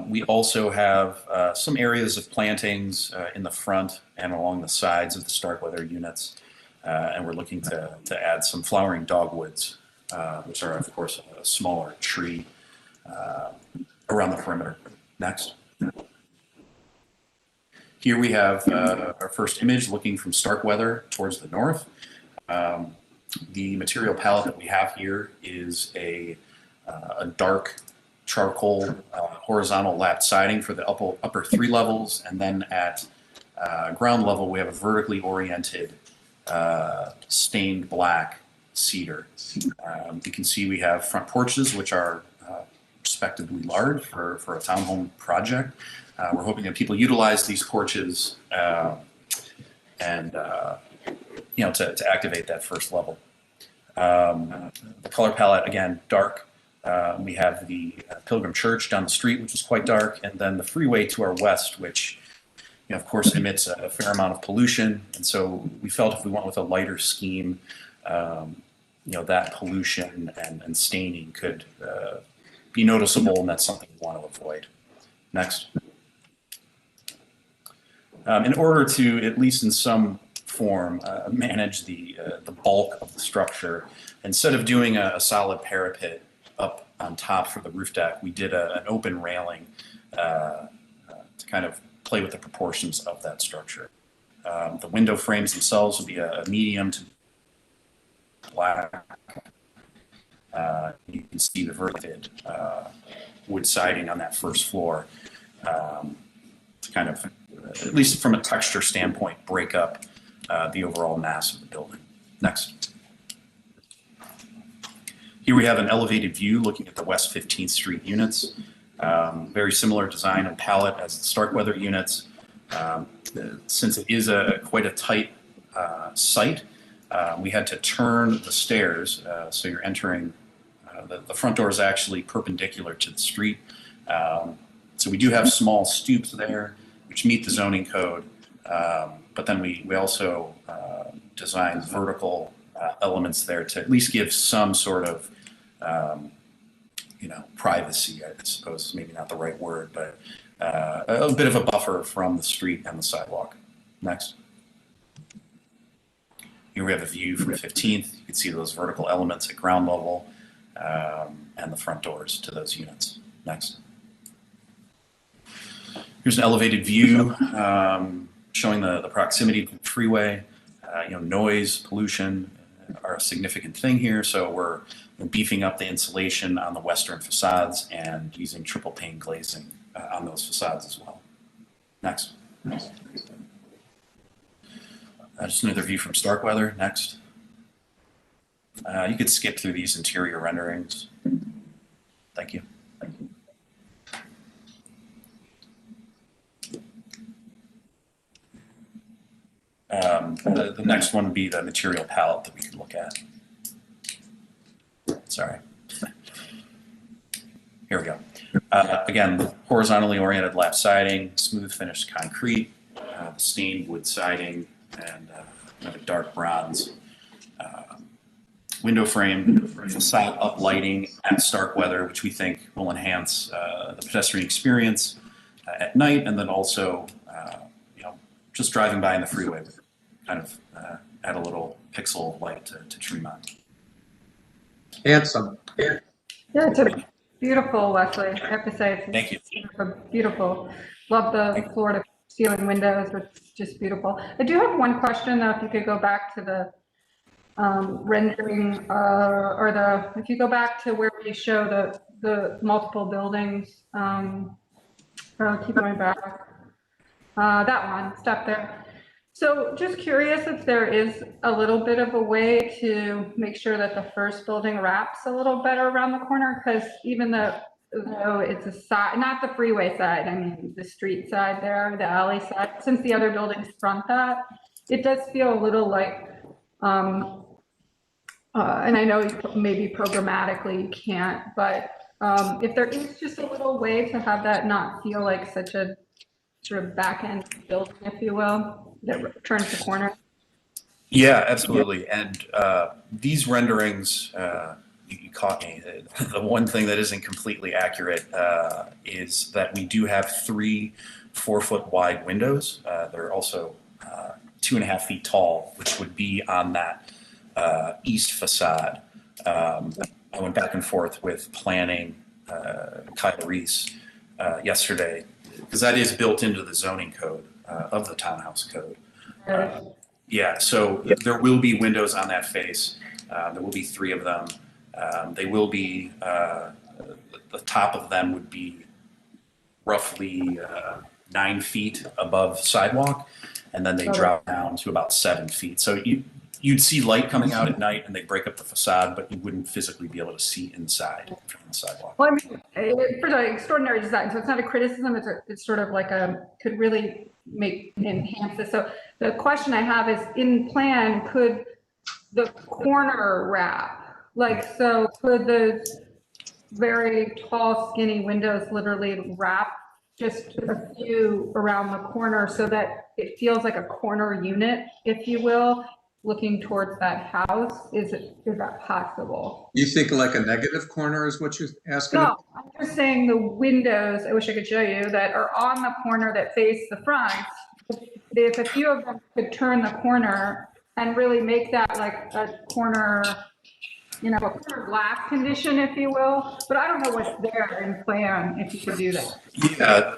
O: We also have some areas of plantings in the front and along the sides of the Starkweather units. And we're looking to add some flowering dogwoods, which are, of course, a smaller tree around the perimeter. Next. Here we have our first image looking from Starkweather towards the north. The material palette that we have here is a dark charcoal horizontal lapped siding for the upper 3 levels, and then at ground level we have a vertically oriented stained black cedar. You can see we have front porches, which are respectively large for a townhome project. We're hoping that people utilize these porches and to activate that first level. The color palette, again, dark. We have the Pilgrim Church down the street, which is quite dark, and then the freeway to our west, which of course emits a fair amount of pollution. And so we felt if we went with a lighter scheme, that pollution and staining could be noticeable, and that's something we want to avoid. Next. In order to, at least in some form, manage the bulk of the structure, instead of doing a solid parapet up on top for the roof deck, we did an open railing to kind of play with the proportions of that structure. The window frames themselves will be a medium to black. You can see the verted wood siding on that first floor to kind of, at least from a texture standpoint, break up the overall mass of the building. Next. Here we have an elevated view looking at the West 15th Street units. Very similar design and palette as the Starkweather units. Since it is quite a tight site, we had to turn the stairs, so you're entering, the front door is actually perpendicular to the street. So we do have small stoops there, which meet the zoning code, but then we also designed vertical elements there to at least give some sort of privacy, I suppose is maybe not the right word, but a bit of a buffer from the street and the sidewalk. Next. Here we have a view from 15th. You can see those vertical elements at ground level and the front doors to those units. Next. Here's an elevated view showing the proximity to the freeway. Noise, pollution are are a significant thing here. So we're beefing up the insulation on the western facades and using triple pane glazing on those facades as well. Next. Just another view from Starkweather. Next. You could skip through these interior renderings. Thank you. The next one would be the material palette that we can look at. Sorry. Here we go. Again, horizontally oriented lap siding, smooth finished concrete, the stained wood siding, and another dark bronze window frame, facade uplighting at Starkweather, which we think will enhance the pedestrian experience at night, and then also, just driving by in the freeway, kind of add a little pixel of light to Tremont.
A: Handsome.
Q: Yeah, it's a beautiful, Wesley. I have to say,
O: Thank you.
Q: Beautiful. Love the floor to ceiling windows. It's just beautiful. I do have one question though. If you could go back to the rendering, if you go back to where we show the multiple buildings, keep going back. That one, stop there. So just curious if there is a little bit of a way to make sure that the first building wraps a little better around the corner, because even though it's a side, not the freeway side, I mean the street side there, the alley side, since the other buildings front that, it does feel a little like, and I know maybe programmatically you can't, but if there is just a little way to have that not feel like such a sort of back end building, if you will, that turns the corner.
O: Yeah, absolutely. And these renderings, you caught me. The one thing that isn't completely accurate is that we do have 3 4-foot wide windows. They're also 2.5 feet tall, which would be on that east facade. I went back and forth with planning, Kyle Reese, yesterday, because that is built into the zoning code of the townhouse code. Yeah, so there will be windows on that face. There will be 3 of them. They will be, the top of them would be roughly 9 feet above sidewalk, and then they drop down to about 7 feet. So you'd see light coming out at night and they break up the facade, but you wouldn't physically be able to see inside from the sidewalk.
Q: Well, I mean, for the extraordinary design, so it's not a criticism, it's sort of like could really enhance this. So the question I have is, in plan, could the corner wrap, so could the very tall, skinny windows literally wrap just a few around the corner so that it feels like a corner unit, if you will, looking towards that house? Is that possible?
A: You think like a negative corner is what you're asking?
Q: No, I'm just saying the windows, I wish I could show you, that are on the corner that face the front. If a few of them could turn the corner and really make that like a corner, a corner glass condition, if you will. But I don't know what's there in plan if you could do that.
O: Yeah,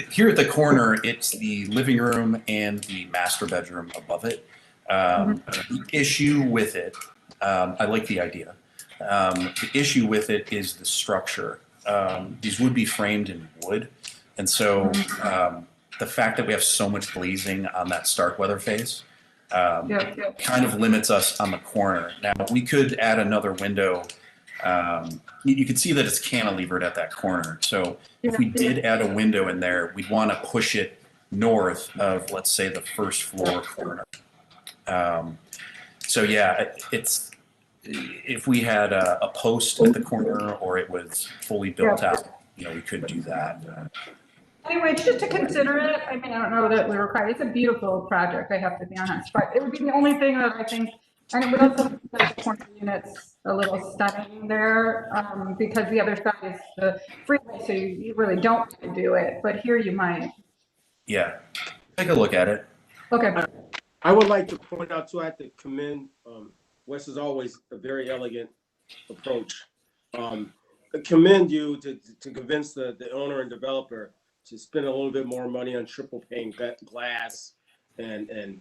O: here at the corner, it's the living room and the master bedroom above it. The issue with it, I like the idea. The issue with it is the structure. These would be framed in wood. And so the fact that we have so much glazing on that Starkweather face kind of limits us on the corner. Now, we could add another window. You can see that it's cantilevered at that corner. So if we did add a window in there, we'd want to push it north of, let's say, the first floor corner. So yeah, if we had a post at the corner or it was fully built out, we could do that.
Q: Anyway, just to consider it, I mean, I don't know that we require, it's a beautiful project, I have to be honest, but it would be the only thing that I think, and it would also make the corner units a little stunning there, because the other side is the freeway, so you really don't want to do it, but here you might.
O: Yeah, take a look at it.
Q: Okay.
P: I would like to point out too, I have to commend, Wes is always a very elegant approach. Commend you to convince the owner and developer to spend a little bit more money on triple pane glass and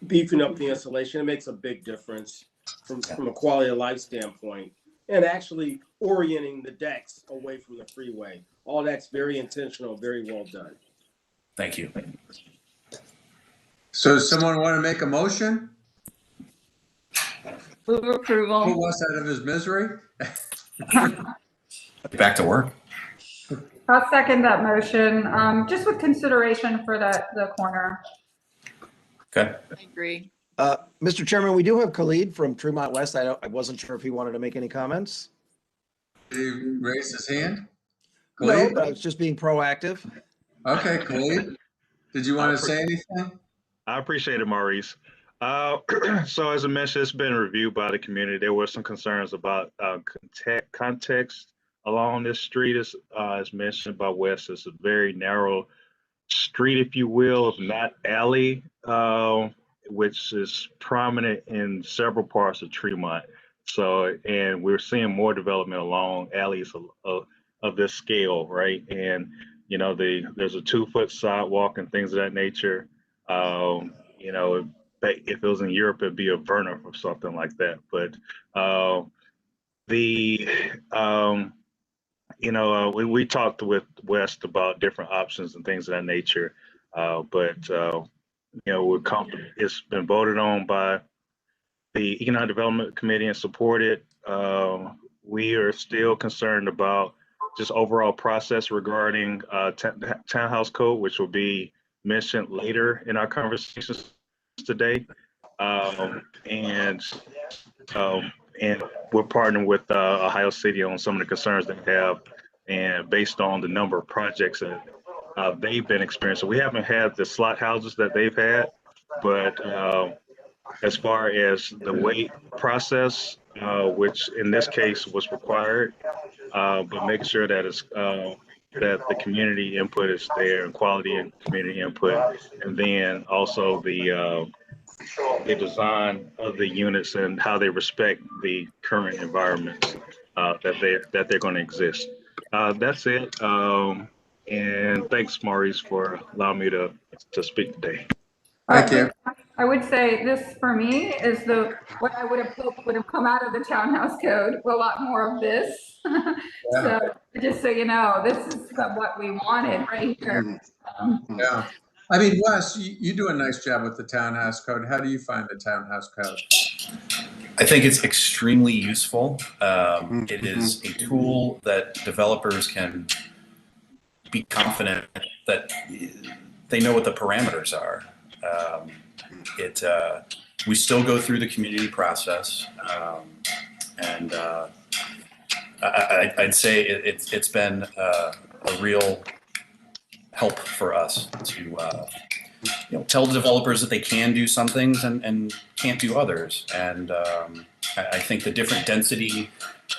P: beefing up the insulation. It makes a big difference. from a quality of life standpoint, and actually orienting the decks away from the freeway. All that's very intentional, very well done.
O: Thank you.
A: So does someone want to make a motion?
Q: Move approval.
A: Pull Wes out of his misery?
O: Back to work.
Q: I'll second that motion, just with consideration for the corner.
O: Okay.
D: I agree.
B: Mr. Chairman, we do have Khalid from Tremont West. I wasn't sure if he wanted to make any comments.
A: Did he raise his hand?
B: No,
A: Khalid?
B: but I was just being proactive.
A: Okay, Khalid, did you want to say anything?
M: I appreciate it, Maurice. So as I mentioned, it's been reviewed by the community. There were some concerns about context along this street. As mentioned by Wes, it's a very narrow street, if you will, if not alley, which is prominent in several parts of Tremont. So, and we're seeing more development along alleys of this scale, right? And, you know, there's a 2-foot sidewalk and things of that nature. You know, if it was in Europe, it'd be a Verner or something like that. But you know, we talked with West about different options and things of that nature. But you know, we're comfortable. It's been voted on by the Economic Development Committee and supported. We are still concerned about just overall process regarding townhouse code, which will be mentioned later in our conversations today. And we're partnering with Ohio City on some of the concerns they have, and based on the number of projects that they've been experiencing. We haven't had the slot houses that they've had, but as far as the wait process, which in this case was required, but making sure that it's that the community input is there, and quality and community input, and then also the design of the units and how they respect the current environments that they're going to exist. That's it. And thanks, Maurice, for allowing me to speak today.
A: Thank you.
Q: I would say this for me is what I would have hoped would have come out of the townhouse code, a lot more of this. So just so you know, this is what we wanted right here.
A: Yeah. I mean, Wes, you do a nice job with the townhouse code. How do you find the townhouse code?
O: I think it's extremely useful. It is a tool that developers can be confident that they know what the parameters are. We still go through the community process, and I'd say it's been a real help for us to tell the developers that they can do some things and can't do others. And I think the different density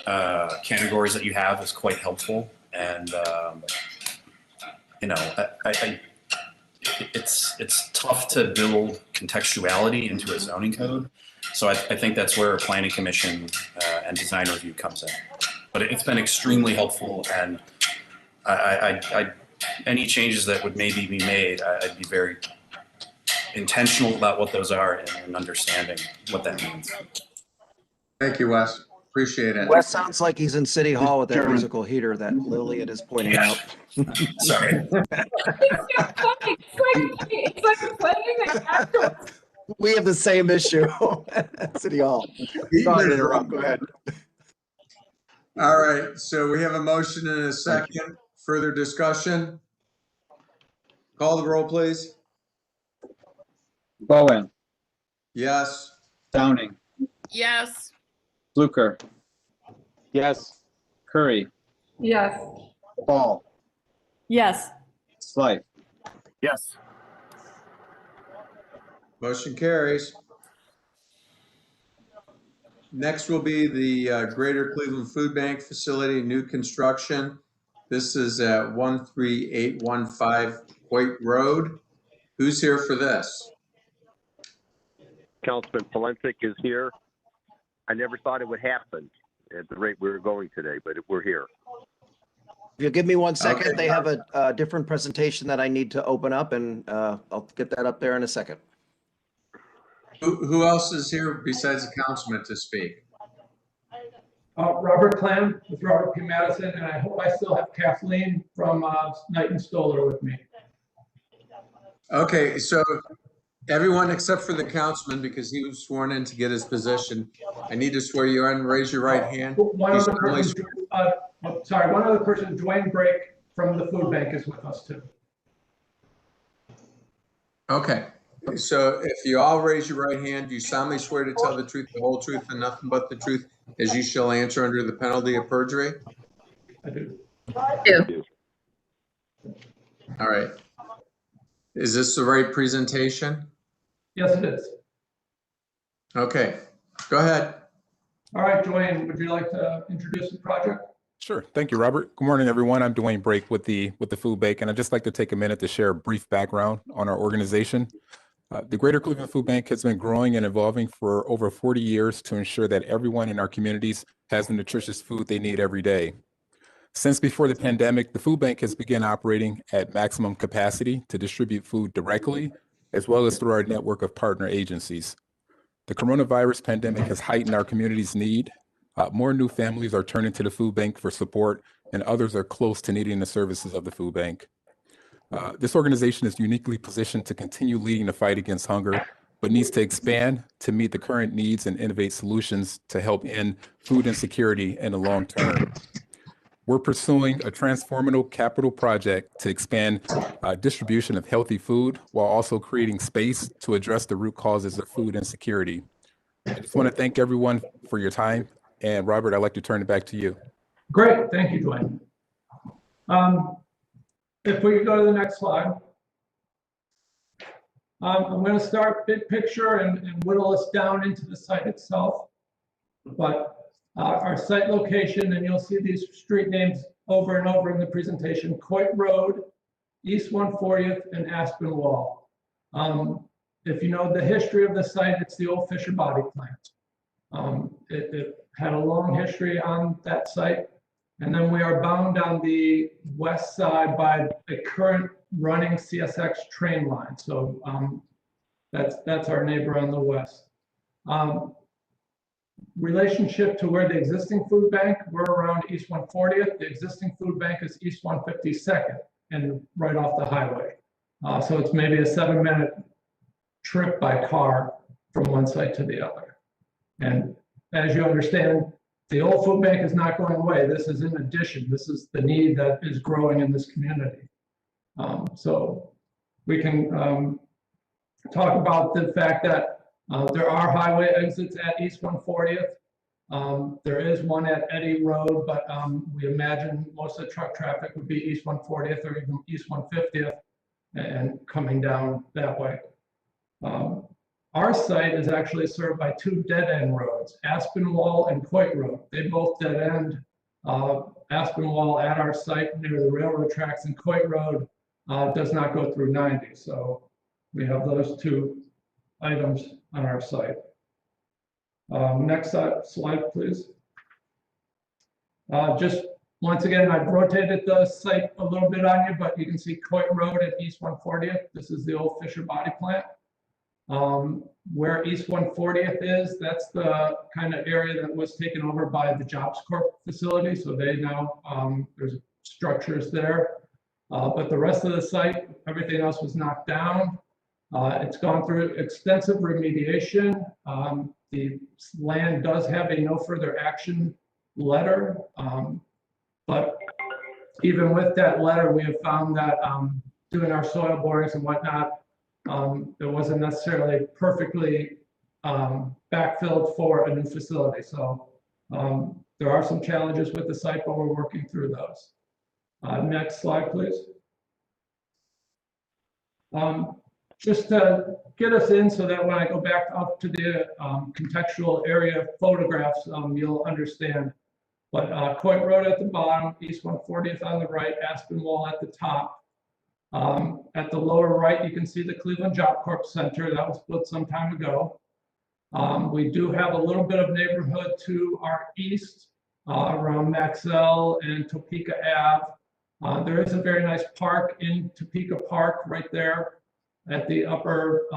O: categories that you have is quite helpful. And it's tough to build contextuality into a zoning code. So I think that's where planning commission and design review comes in. But it's been extremely helpful, and any changes that would maybe be made, I'd be very intentional about what those are and understanding what that means.
A: Thank you, Wes. Appreciate it.
B: Wes sounds like he's in City Hall with that musical heater that Lillian is pointing out.
O: Sorry.
Q: It's like playing an actor.
B: We have the same issue at City Hall. Sorry to interrupt. Go ahead.
A: All right. So we have a motion and a second. Further discussion? Call the roll, please.
C: Bowen,
A: Yes.
C: Downing,
D: Yes.
C: Fluker. Yes. Curry,
Q: Yes.
C: Paul,
F: Yes.
C: Slight.
N: Yes.
A: Motion carries. Next will be the Greater Cleveland Food Bank Facility, new construction. This is at 13815 Hoyt Road. Who's here for this?
V: Councilman Polensek is here. I never thought it would happen at the rate we were going today, but we're here.
B: If you'll give me 1 second,
A: Okay.
B: they have a different presentation that I need to open up, and I'll get that up there in a second.
A: Who else is here besides the councilman to speak?
K: Robert Clem with Robert P. Madison, and I hope I still have Kathleen from Knight and Stoller with me.
A: Okay, so everyone except for the councilman, because he was sworn in to get his position, I need to swear you in. Raise your right hand.
K: One
A: You
K: other
A: solemnly
K: person, one other person, Dwayne Brake from the food bank is with us too.
A: Okay, so if you all raise your right hand, you solemnly swear to tell the truth, the whole truth, and nothing but the truth, as you shall answer under the penalty of perjury?
K: I do.
A: All right. Is this the right presentation?
K: Yes, it is.
A: Okay, go ahead.
K: All right, Dwayne, would you like to introduce the project?
R: Sure. Thank you, Robert. Good morning, everyone. I'm Dwayne Brake with the Food Bank, and I'd just like to take a minute to share a brief background on our organization. The Greater Cleveland Food Bank has been growing and evolving for over 40 years to ensure that everyone in our communities has the nutritious food they need every day. Since before the pandemic, the food bank has begun operating at maximum capacity to distribute food directly, as well as through our network of partner agencies. The coronavirus pandemic has heightened our community's need. More new families are turning to the food bank for support, and others are close to needing the services of the food bank. This organization is uniquely positioned to continue leading the fight against hunger, but needs to expand to meet the current needs and innovate solutions to help end food insecurity in the long term. We're pursuing a transformative capital project to expand distribution of healthy food while also creating space to address the root causes of food insecurity. I just want to thank everyone for your time. And Robert, I'd like to turn it back to you.
K: Great, thank you, Dwayne. If we could go to the next slide. I'm going to start big picture and whittle us down into the site itself. But our site location, and you'll see these street names over and over in the presentation: Coit Road, East 140th, and Aspinwall. If you know the history of the site, it's the old Fisher Body Plant. It had a long history on that site. And then we are bound on the west side by a current running CSX train line. So that's our neighbor on the west. Relationship to where the existing food bank, we're around East 140th. The existing food bank is East 152nd and right off the highway. So it's maybe a 7-minute trip by car from one site to the other. And as you understand, the old food bank is not going away. This is in addition. This is the need that is growing in this community. So we can talk about the fact that there are highway exits at East 140th. There is one at Eddy Road, but we imagine most of the truck traffic would be East 140th or even East 150th and coming down that way. Our site is actually served by 2 dead-end roads, Aspinwall and Coit Road. They both dead-end. Aspinwall at our site near the railroad tracks, and Coit Road does not go through 90. So we have those 2 items on our site. Next slide, please. Just once again, I've rotated the site a little bit on you, but you can see Coit Road at East 140th. This is the old Fisher Body Plant. Where East 140th is, that's the kind of area that was taken over by the Jobs Corp facility. So they now, there's structures there. But the rest of the site, everything else was knocked down. It's gone through extensive remediation. The land does have a no further action letter. But even with that letter, we have found that doing our soil borings and whatnot, it wasn't necessarily perfectly backfilled for a new facility. So there are some challenges with the site, but we're working through those. Next slide, please. Just to get us in so that when I go back up to the contextual area photographs, you'll understand. But Coit Road at the bottom, East 140th on the right, Aspinwall at the top. At the lower right, you can see the Cleveland Job Corp Center. That was built some time ago. We do have a little bit of neighborhood to our east around Maxell and Topeka Ave. There is a very nice park in Topeka Park right there at the upper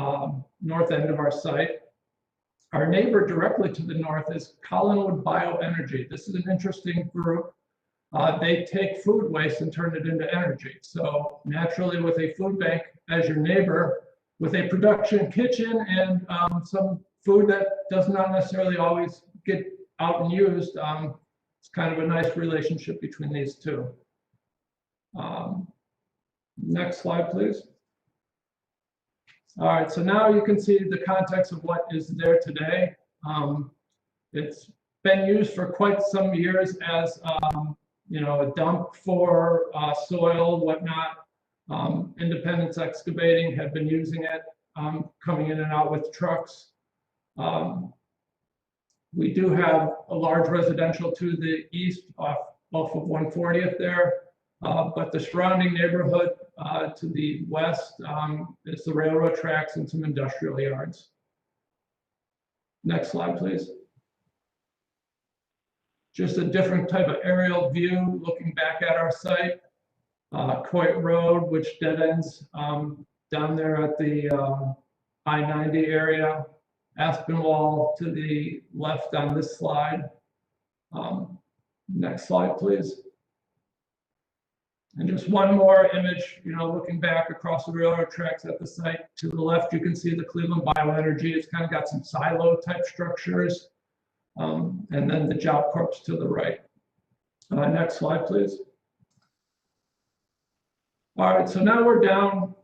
K: north end of our site. Our neighbor directly to the north is Collinwood Bioenergy. This is an interesting group. They take food waste and turn it into energy. So naturally, with a food bank as your neighbor, with a production kitchen and some food that does not necessarily always get out and used, it's kind of a nice relationship between these two. Next slide, please. All right, so now you can see the context of what is there today. It's been used for quite some years as you know, a dump for soil, whatnot. Independence Excavating had been using it, coming in and out with trucks. We do have a large residential to the east off of 140th there, but the surrounding neighborhood to the west is the railroad tracks and some industrial yards. Next slide, please. Just a different type of aerial view looking back at our site. Coit Road, which dead ends down there at the I-90 area. Aspinwall to the left on this slide. Next slide, please. And just one more image, you know, looking back across the railroad tracks at the site. To the left, you can see the Cleveland Bioenergy. It's kind of got some silo type structures. And then the Job Corps to the right. Next slide, please. All right, so now we're down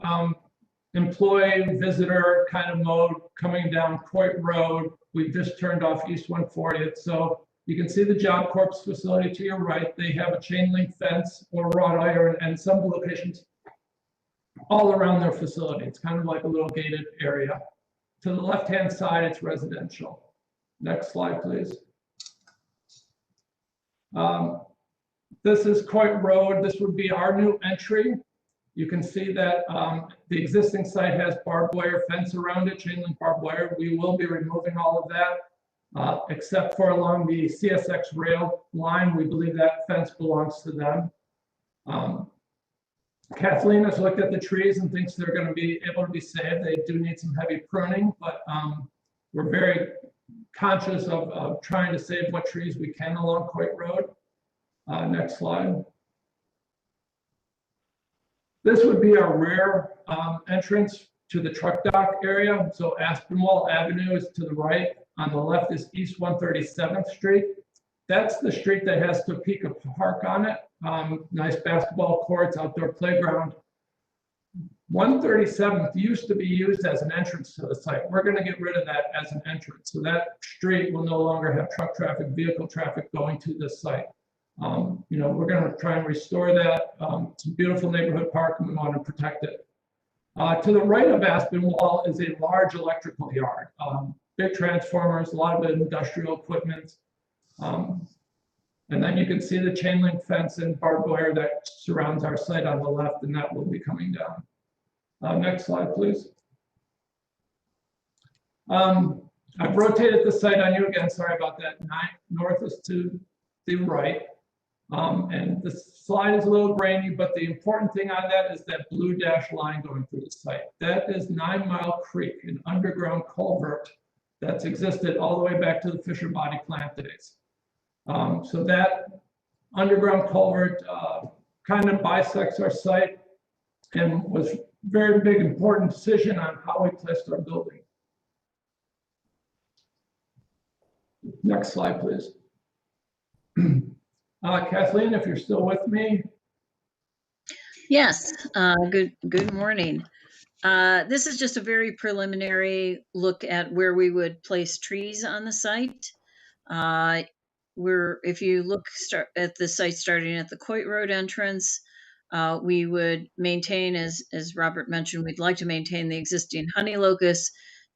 K: employee visitor kind of mode coming down Coit Road. We've just turned off East 140th. So you can see the Job Corps facility to your right. They have a chain link fence or wrought iron and some locations all around their facility. It's kind of like a little gated area. To the left-hand side, it's residential. Next slide, please. This is Coit Road. This would be our new entry. You can see that the existing site has barbed wire fence around it, chain link barbed wire. We will be removing all of that, except for along the CSX rail line. We believe that fence belongs to them. Kathleen has looked at the trees and thinks they're going to be able to be saved. They do need some heavy pruning, but we're very conscious of trying to save what trees we can along Coit Road. Next slide. This would be our rear entrance to the truck dock area. So Aspinwall Avenue is to the right. On the left is East 137th Street. That's the street that has Topeka Park on it. Nice basketball courts, outdoor playground. 137th used to be used as an entrance to the site. We're going to get rid of that as an entrance. So that street will no longer have truck traffic, vehicle traffic going to this site. You know, we're going to try and restore that. It's a beautiful neighborhood park and we want to protect it. To the right of Aspinwall is a large electrical yard. Big transformers, a lot of industrial equipment. And then you can see the chain link fence and barbed wire that surrounds our site on the left, and that will be coming down. Next slide, please. I've rotated the site on you again. Sorry about that. North is to the right. And the slide is a little grainy, but the important thing on that is that blue dash line going through the site. That is 9 Mile Creek, an underground culvert that's existed all the way back to the Fisher Body plant days. So that underground culvert kind of bisects our site and was very big, important decision on how we placed our building. Next slide, please. Kathleen, if you're still with me.
G: Yes, good morning. This is just a very preliminary look at where we would place trees on the site. If you look at the site starting at the Coit Road entrance, we would maintain, as Robert mentioned, we'd like to maintain the existing honey locust,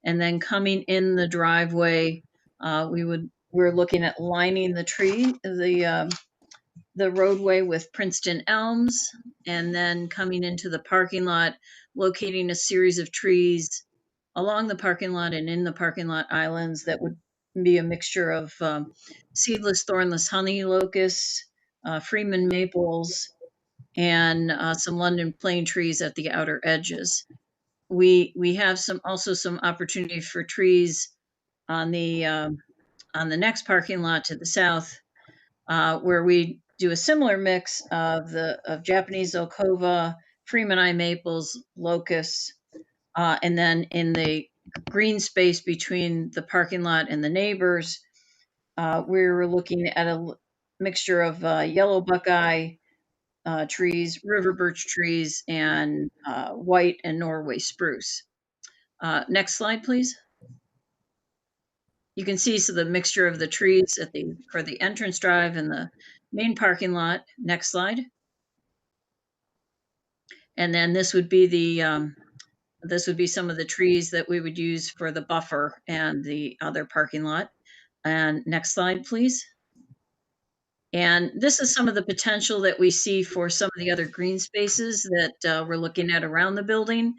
G: and then coming in the driveway, we're looking at lining the roadway with Princeton elms, and then coming into the parking lot, locating a series of trees along the parking lot and in the parking lot islands that would be a mixture of seedless thornless honey locusts, Freeman maples, and some London plane trees at the outer edges. We have also some opportunity for trees on the next parking lot to the south, where we do a similar mix of Japanese Okova, Freeman eye maples, locusts, and then in the green space between the parking lot and the neighbors, we were looking at a mixture of yellow buckeye trees, river birch trees, and white and Norway spruce. Next slide, please. You can see the mixture of the trees for the entrance drive and the main parking lot. Next slide. And then this would be some of the trees that we would use for the buffer and the other parking lot. And next slide, please. And this is some of the potential that we see for some of the other green spaces that we're looking at around the building,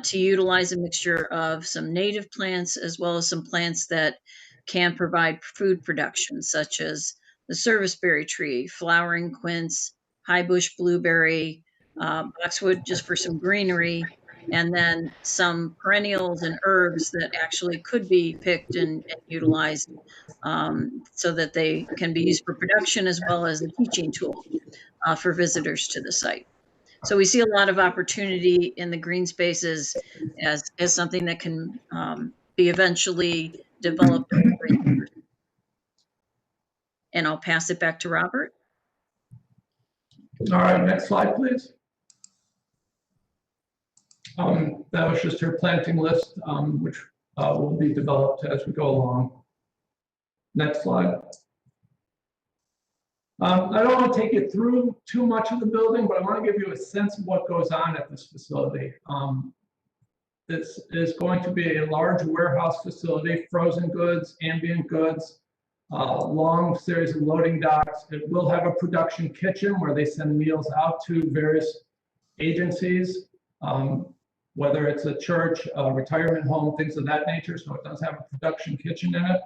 G: to utilize a mixture of some native plants as well as some plants that can provide food production, such as the serviceberry tree, flowering quince, high bush blueberry, boxwood just for some greenery, and then some perennials and herbs that actually could be picked and utilized, so that they can be used for production as well as a teaching tool for visitors to the site. So we see a lot of opportunity in the green spaces as something that can be eventually developed. And I'll pass it back to Robert.
K: All right, next slide, please. That was just her planting list, which will be developed as we go along. Next slide. I don't want to take you through too much of the building, but I want to give you a sense of what goes on at this facility. This is going to be a large warehouse facility, frozen goods, ambient goods, long series of loading docks. It will have a production kitchen where they send meals out to various agencies, whether it's a church, a retirement home, things of that nature. So it does have a production kitchen in it.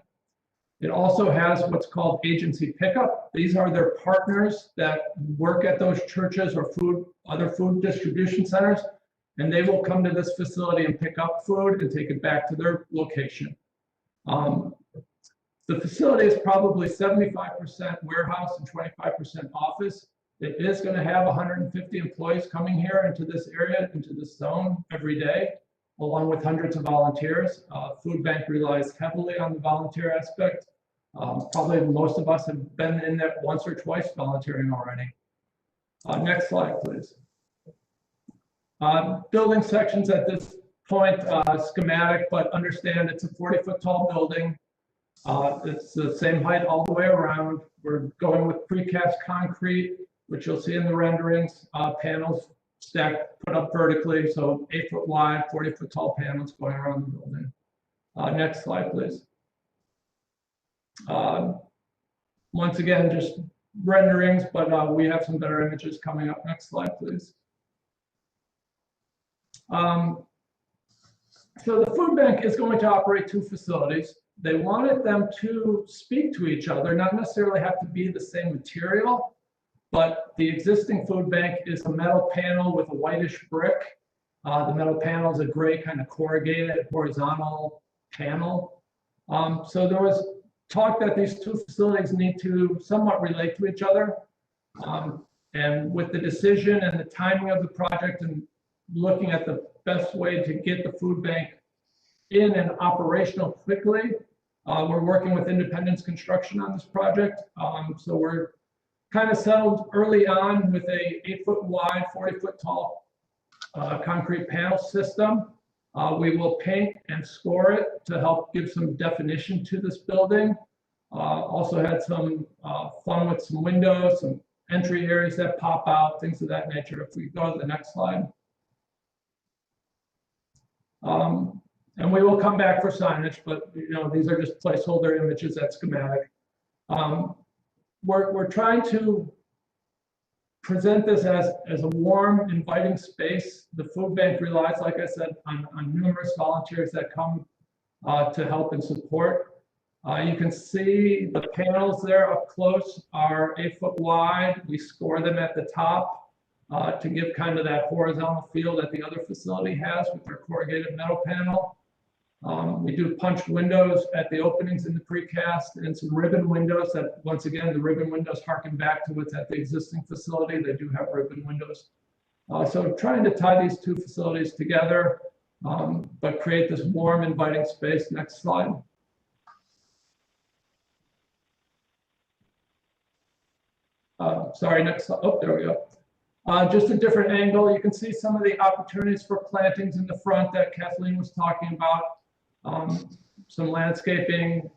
K: It also has what's called agency pickup. These are their partners that work at those churches or other food distribution centers, and they will come to this facility and pick up food and take it back to their location. The facility is probably 75% warehouse and 25% office. It is going to have 150 employees coming here into this area, into this zone every day, along with hundreds of volunteers. Food Bank relies heavily on the volunteer aspect. Probably most of us have been in there once or twice volunteering already. Next slide, please. Building sections at this point, schematic, but understand it's a 40-foot tall building. It's the same height all the way around. We're going with precast concrete, which you'll see in the renderings, panels stacked, put up vertically, so 8-foot wide, 40-foot tall panels going around the building. Next slide, please. Once again, just renderings, but we have some better images coming up. Next slide, please. So the food bank is going to operate 2 facilities. They wanted them to speak to each other, not necessarily have to be the same material, but the existing food bank is a metal panel with a whitish brick. The metal panel is a gray kind of corrugated horizontal panel. So there was talk that these 2 facilities need to somewhat relate to each other. And with the decision and the timing of the project and looking at the best way to get the food bank in and operational quickly, we're working with Independence Construction on this project. So we're kind of settled early on with a 8-foot wide, 40-foot tall concrete panel system. We will paint and score it to help give some definition to this building. Also had some fun with some windows, some entry areas that pop out, things of that nature. If we go to the next slide. And we will come back for signage, but these are just placeholder images, that schematic. We're trying to present this as a warm, inviting space. The food bank relies, like I said, on numerous volunteers that come to help and support. You can see the panels there up close are 8-foot wide. We score them at the top to give kind of that horizontal feel that the other facility has with their corrugated metal panel. We do punched windows at the openings in the precast and some ribbon windows that, once again, the ribbon windows harken back to what's at the existing facility. They do have ribbon windows. So trying to tie these two facilities together, but create this warm, inviting space. Next slide. Sorry, next slide. Oh, there we go. Just a different angle. You can see some of the opportunities for plantings in the front that Kathleen was talking about. Some landscaping,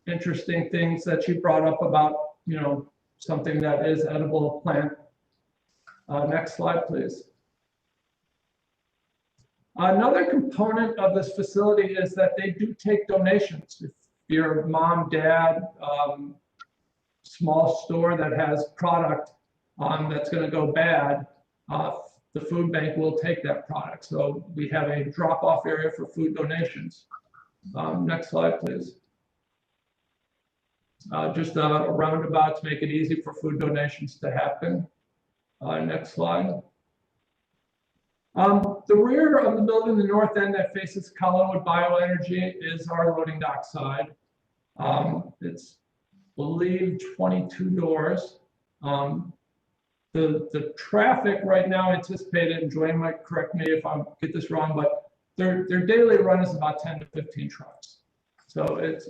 K: interesting things that she brought up about, you know, something that is edible plant. Next slide, please. Another component of this facility is that they do take donations. If your mom, dad, small store that has product that's going to go bad, the food bank will take that product. So we have a drop-off area for food donations. Next slide, please. Just a roundabout to make it easy for food donations to happen. Next slide. The rear of the building, the north end that faces Collinwood Bioenergy, is our loading dock side. It's, I believe, 22 doors. The traffic right now anticipated, and Joanne might correct me if I get this wrong, but their daily run is about 10 to 15 trucks. So it's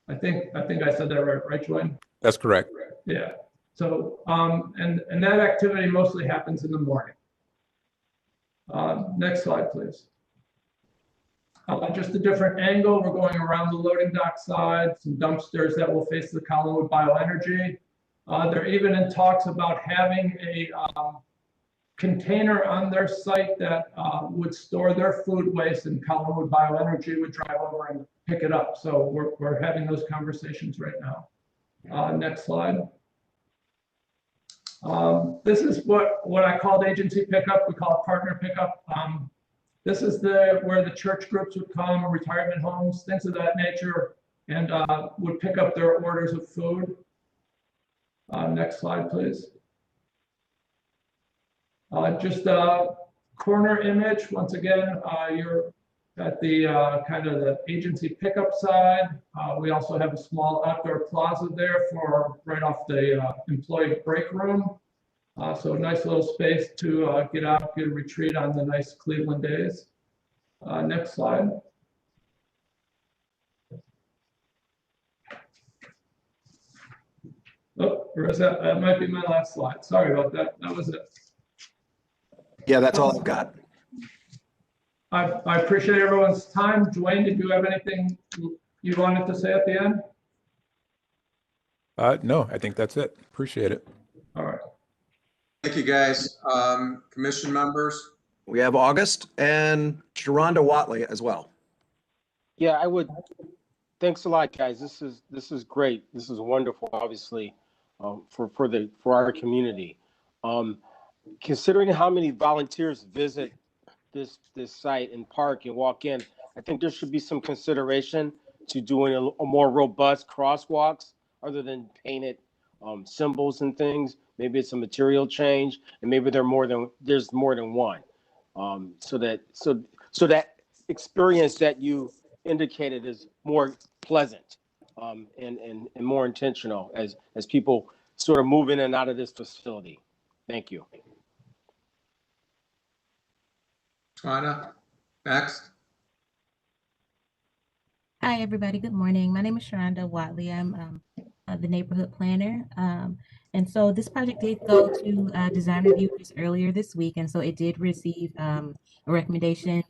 K: I think I said that right, Joanne?
R: That's correct.
K: Yeah. So and that activity mostly happens in the morning. Next slide, please. Just a different angle. We're going around the loading dock side, some dumpsters that will face the Collinwood Bioenergy. They're even in talks about having a container on their site that would store their food waste, and Collinwood Bioenergy would drive over and pick it up. So we're having those conversations right now. Next slide. This is what I called agency pickup. We call it partner pickup. This is where the church groups would come, retirement homes, things of that nature, and would pick up their orders of food. Next slide, please. Just a corner image. Once again, you're at the kind of the agency pickup side. We also have a small outdoor plaza there for right off the employee break room. So a nice little space to get out, get a retreat on the nice Cleveland days. Next slide. Oh, or is that? That might be my last slide. Sorry about that. That was it.
B: Yeah, that's all I've got.
K: I appreciate everyone's time. Dwayne, did you have anything you wanted to say at the end?
R: No, I think that's it. Appreciate it.
K: All right.
A: Thank you, guys. Commission members?
B: We have August and Sharonda Watley as well.
P: Yeah, I would. Thanks a lot, guys. This is great. This is wonderful, obviously, for our community. Considering how many volunteers visit this site and park and walk in, I think there should be some consideration to doing a more robust crosswalks other than painted symbols and things. Maybe it's a material change, and maybe there's more than one. So that experience that you indicated is more pleasant and more intentional as people sort of move in and out of this facility. Thank you.
A: Twana, next.
S: Hi, everybody. Good morning. My name is Sharonda Watley. I'm the neighborhood planner. And so this project did go to design reviewers earlier this week. And so it did receive a recommendation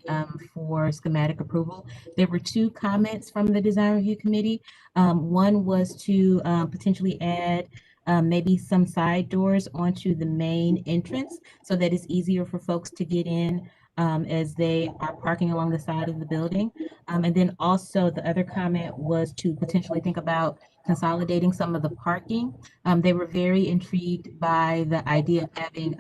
S: for schematic approval. There were 2 comments from the design review committee. One was to potentially add maybe some side doors onto the main entrance so that it's easier for folks to get in as they are parking along the side of the building. And then also the other comment was to potentially think about consolidating some of the parking. They were very intrigued by the idea of having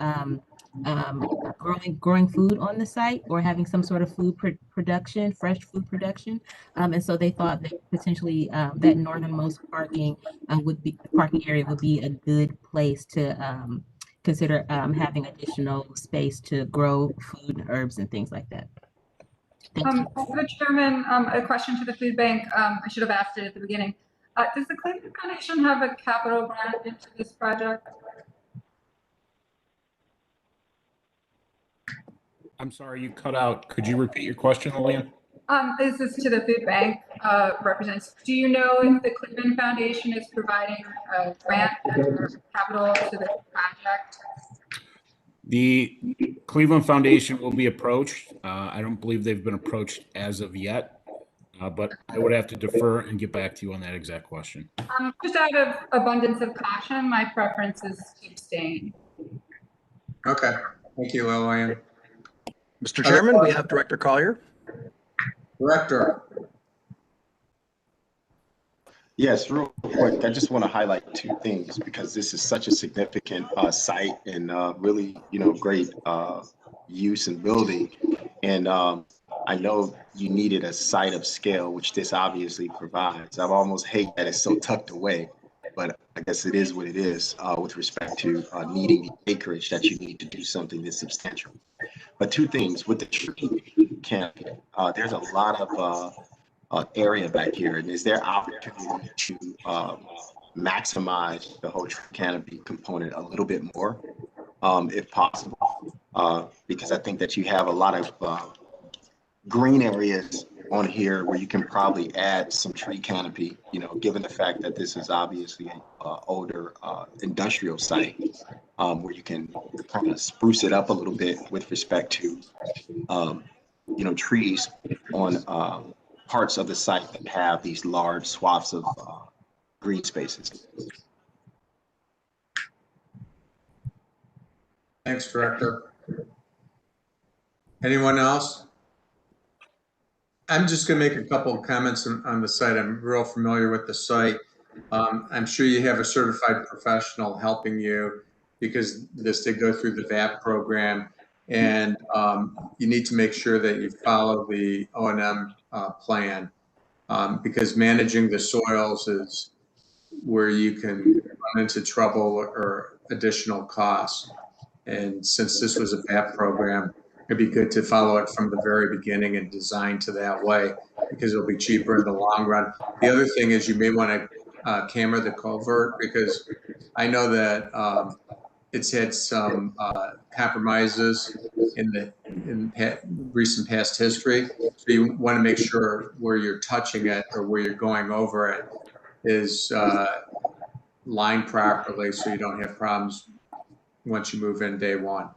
S: growing food on the site or having some sort of food production, fresh food production. And so they thought that potentially that northernmost parking area would be a good place to consider having additional space to grow food and herbs and things like that.
Q: The chairman, a question to the food bank. I should have asked it at the beginning. Does the Cleveland Foundation have a capital grant into this project?
I: I'm sorry, you cut out. Could you repeat your question, Lillian?
Q: This is to the food bank representatives. Do you know if the Cleveland Foundation is providing a grant or capital to the project?
I: The Cleveland Foundation will be approached. I don't believe they've been approached as of yet, but I would have to defer and get back to you on that exact question.
Q: Just out of abundance of caution, my preference is to abstain.
A: Okay, thank you, Lillian.
B: Mr. Chairman, we have Director Collier.
A: Director.
E: Yes, real quick, I just want to highlight two things because this is such a significant site and really, great use and building. And I know you needed a site of scale, which this obviously provides. I almost hate that it's so tucked away, but I guess it is what it is with respect to needing the acreage that you need to do something this substantial. But two things with the tree canopy, there's a lot of area back here, and is there opportunity to maximize the whole tree canopy component a little bit more, if possible? Because I think that you have a lot of green areas on here where you can probably add some tree canopy, given the fact that this is obviously an older industrial site, where you can kind of spruce it up a little bit with respect to, trees on parts of the site that have these large swaths of green spaces.
A: Thanks, Director. Anyone else? I'm just going to make a couple of comments on the site. I'm real familiar with the site. I'm sure you have a certified professional helping you because they go through the VAP program, and you need to make sure that you follow the O&M plan because managing the soils is where you can run into trouble or additional costs. And since this was a VAP program, it'd be good to follow it from the very beginning and design to that way because it'll be cheaper in the long run. The other thing is you may want to camera the culvert because I know that it's had some compromises in recent past history. So you want to make sure where you're touching it or where you're going over it is lined properly so you don't have problems once you move in day one.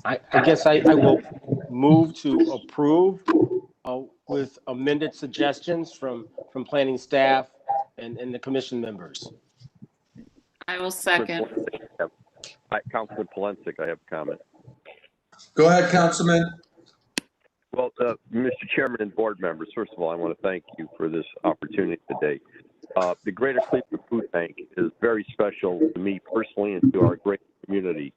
P: I guess I will move to approve with amended suggestions from planning staff and the commission members.
D: I will second.
V: Councilman Polensek, I have a comment.
A: Go ahead, Councilman.
V: Well, Mr. Chairman and board members, first of all, I want to thank you for this opportunity today. The Greater Cleveland Food Bank is very special to me personally and to our great community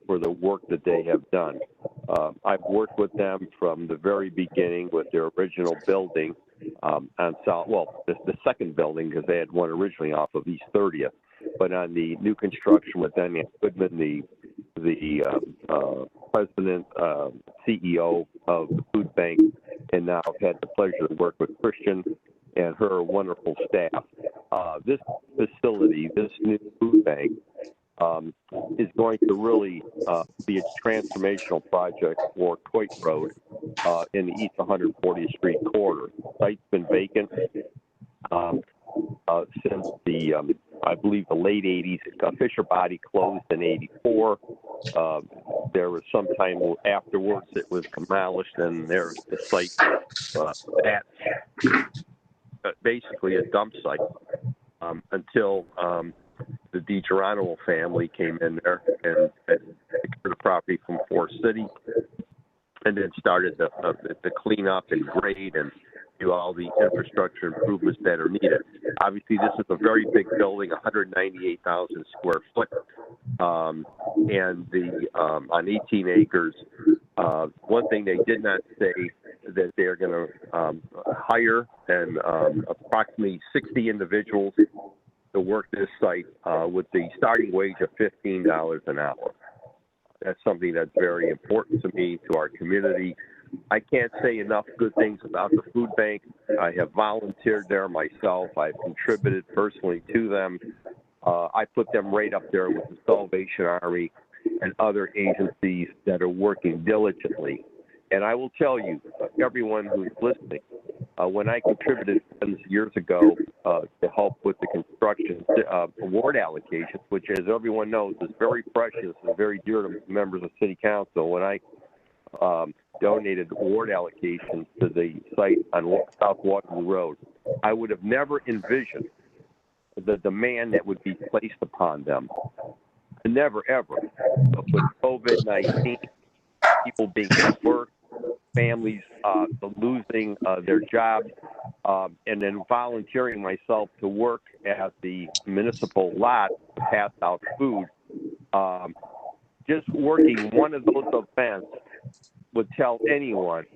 V: for the work that they have done. I've worked with them from the very beginning with their original building on South, the second building because they had one originally off of East 30th, but on the new construction with Daniel Goodman, the president, CEO of the food bank, and now I've had the pleasure to work with Christian and her wonderful staff. This facility, this new food bank, is going to really be a transformational project for Coit Road in the East 140th Street corridor. The site's been vacant since the, I believe, the late 80s. Fisher Body closed in 84. There was some time afterwards it was demolished, and there's the site at basically a dump site until the DiGeronimo family came in there and secured the property from Forest City, and then started the cleanup and grade and do all the infrastructure improvements that are needed. Obviously, this is a very big building, 198,000 square foot, and on 18 acres. One thing they did not say that they're going to hire and approximately 60 individuals to work this site with the starting wage of $15 an hour. That's something that's very important to me, to our community. I can't say enough good things about the food bank. I have volunteered there myself. I've contributed personally to them. I put them right up there with the Salvation Army and other agencies that are working diligently. And I will tell you, everyone who's listening, when I contributed funds years ago to help with the construction award allocations, which, as everyone knows, is very precious and very dear to members of City Council, when I donated award allocations to the site on South Waterloo Road, I would have never envisioned the demand that would be placed upon them. Never, ever. But with COVID-19, people being at work, families losing their jobs, and then volunteering myself to work at the municipal lot to pass out food. Just working one of those events would tell anyone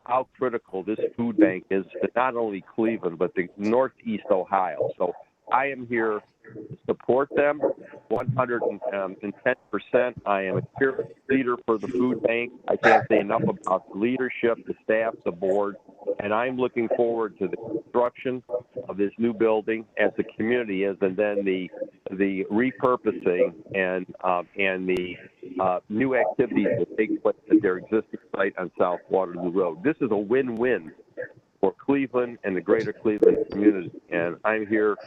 V: how critical this food bank is to not only Cleveland, but the Northeast Ohio. So I am here to support them 110%. I am a leader for the food bank. I can't say enough about the leadership, the staff, the board, and I'm looking forward to the construction of this new building as the community is, and then the repurposing and the new activities that take place at their existing site on South Waterloo Road. This is a win-win for Cleveland and the greater Cleveland community, and I'm here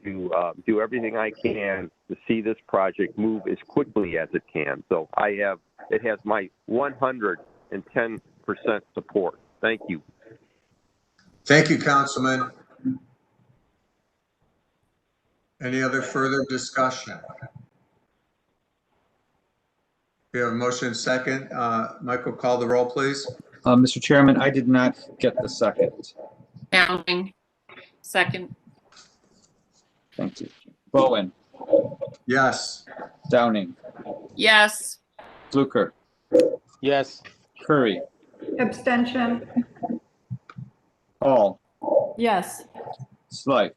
V: to do everything I can to see this project move as quickly as it can. So it has my 110% support. Thank you.
A: Thank you, Councilman. Any other further discussion? We have a motion second. Michael, call the roll, please.
C: Mr. Chairman, I did not get the second.
D: Downing, second.
C: Thank you. Bowen,
A: Yes.
C: Downing,
D: Yes.
C: Fluker,
P: Yes.
C: Curry,
Q: Abstention.
C: Hall,
F: Yes.
C: Slight.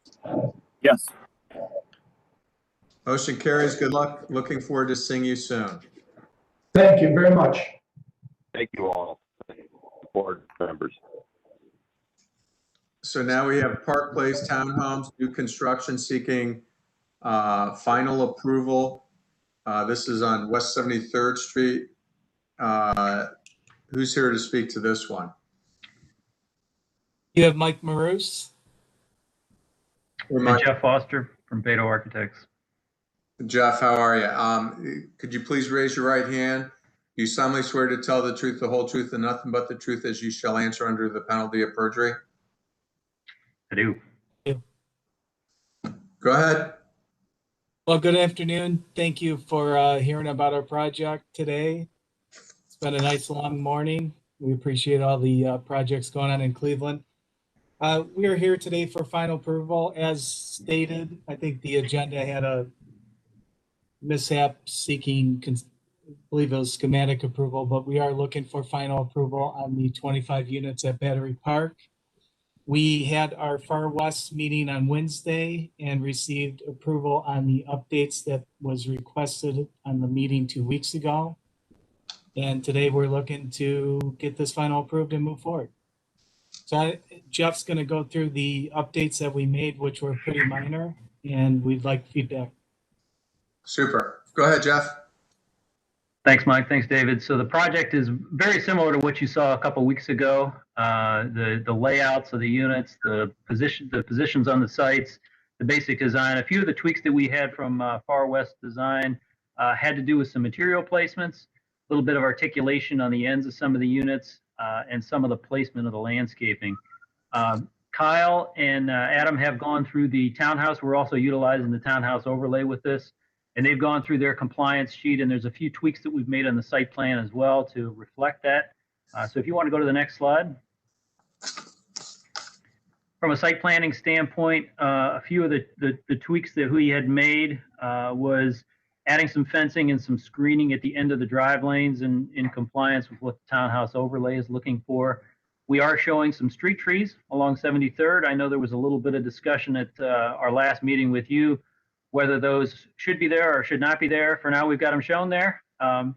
N: Yes.
A: Motion carries. Good luck. Looking forward to seeing you soon.
K: Thank you very much.
V: Thank you all, board members.
A: So now we have Park Place Townhomes, new construction seeking final approval. This is on West 73rd Street. Who's here to speak to this one?
L: You have Mike Maroos.
A: Mike.
U: Jeff Foster from Beto Architects.
A: Jeff, how are you? Could you please raise your right hand? You solemnly swear to tell the truth, the whole truth, and nothing but the truth as you shall answer under the penalty of perjury?
U: I do.
A: Go ahead.
L: Well, good afternoon. Thank you for hearing about our project today. It's been a nice long morning. We appreciate all the projects going on in Cleveland. We are here today for final approval. As stated, I think the agenda had a mishap seeking, I believe it was schematic approval, but we are looking for final approval on the 25 units at Battery Park. We had our Far West meeting on Wednesday and received approval on the updates that was requested on the meeting 2 weeks ago. And today we're looking to get this final approved and move forward. So Jeff's going to go through the updates that we made, which were pretty minor, and we'd like feedback.
A: Super. Go ahead, Jeff.
U: Thanks, Mike. Thanks, David. So the project is very similar to what you saw a couple weeks ago. The layouts of the units, the positions on the sites, the basic design. A few of the tweaks that we had from Far West Design had to do with some material placements, a little bit of articulation on the ends of some of the units, and some of the placement of the landscaping. Kyle and Adam have gone through the townhouse. We're also utilizing the townhouse overlay with this, and they've gone through their compliance sheet, and there's a few tweaks that we've made on the site plan as well to reflect that. So if you want to go to the next slide. From a site planning standpoint, a few of the tweaks that we had made was adding some fencing and some screening at the end of the drive lanes in compliance with what the townhouse overlay is looking for. We are showing some street trees along 73rd. I know there was a little bit of discussion at our last meeting with you whether those should be there or should not be there. For now, we've got them shown there,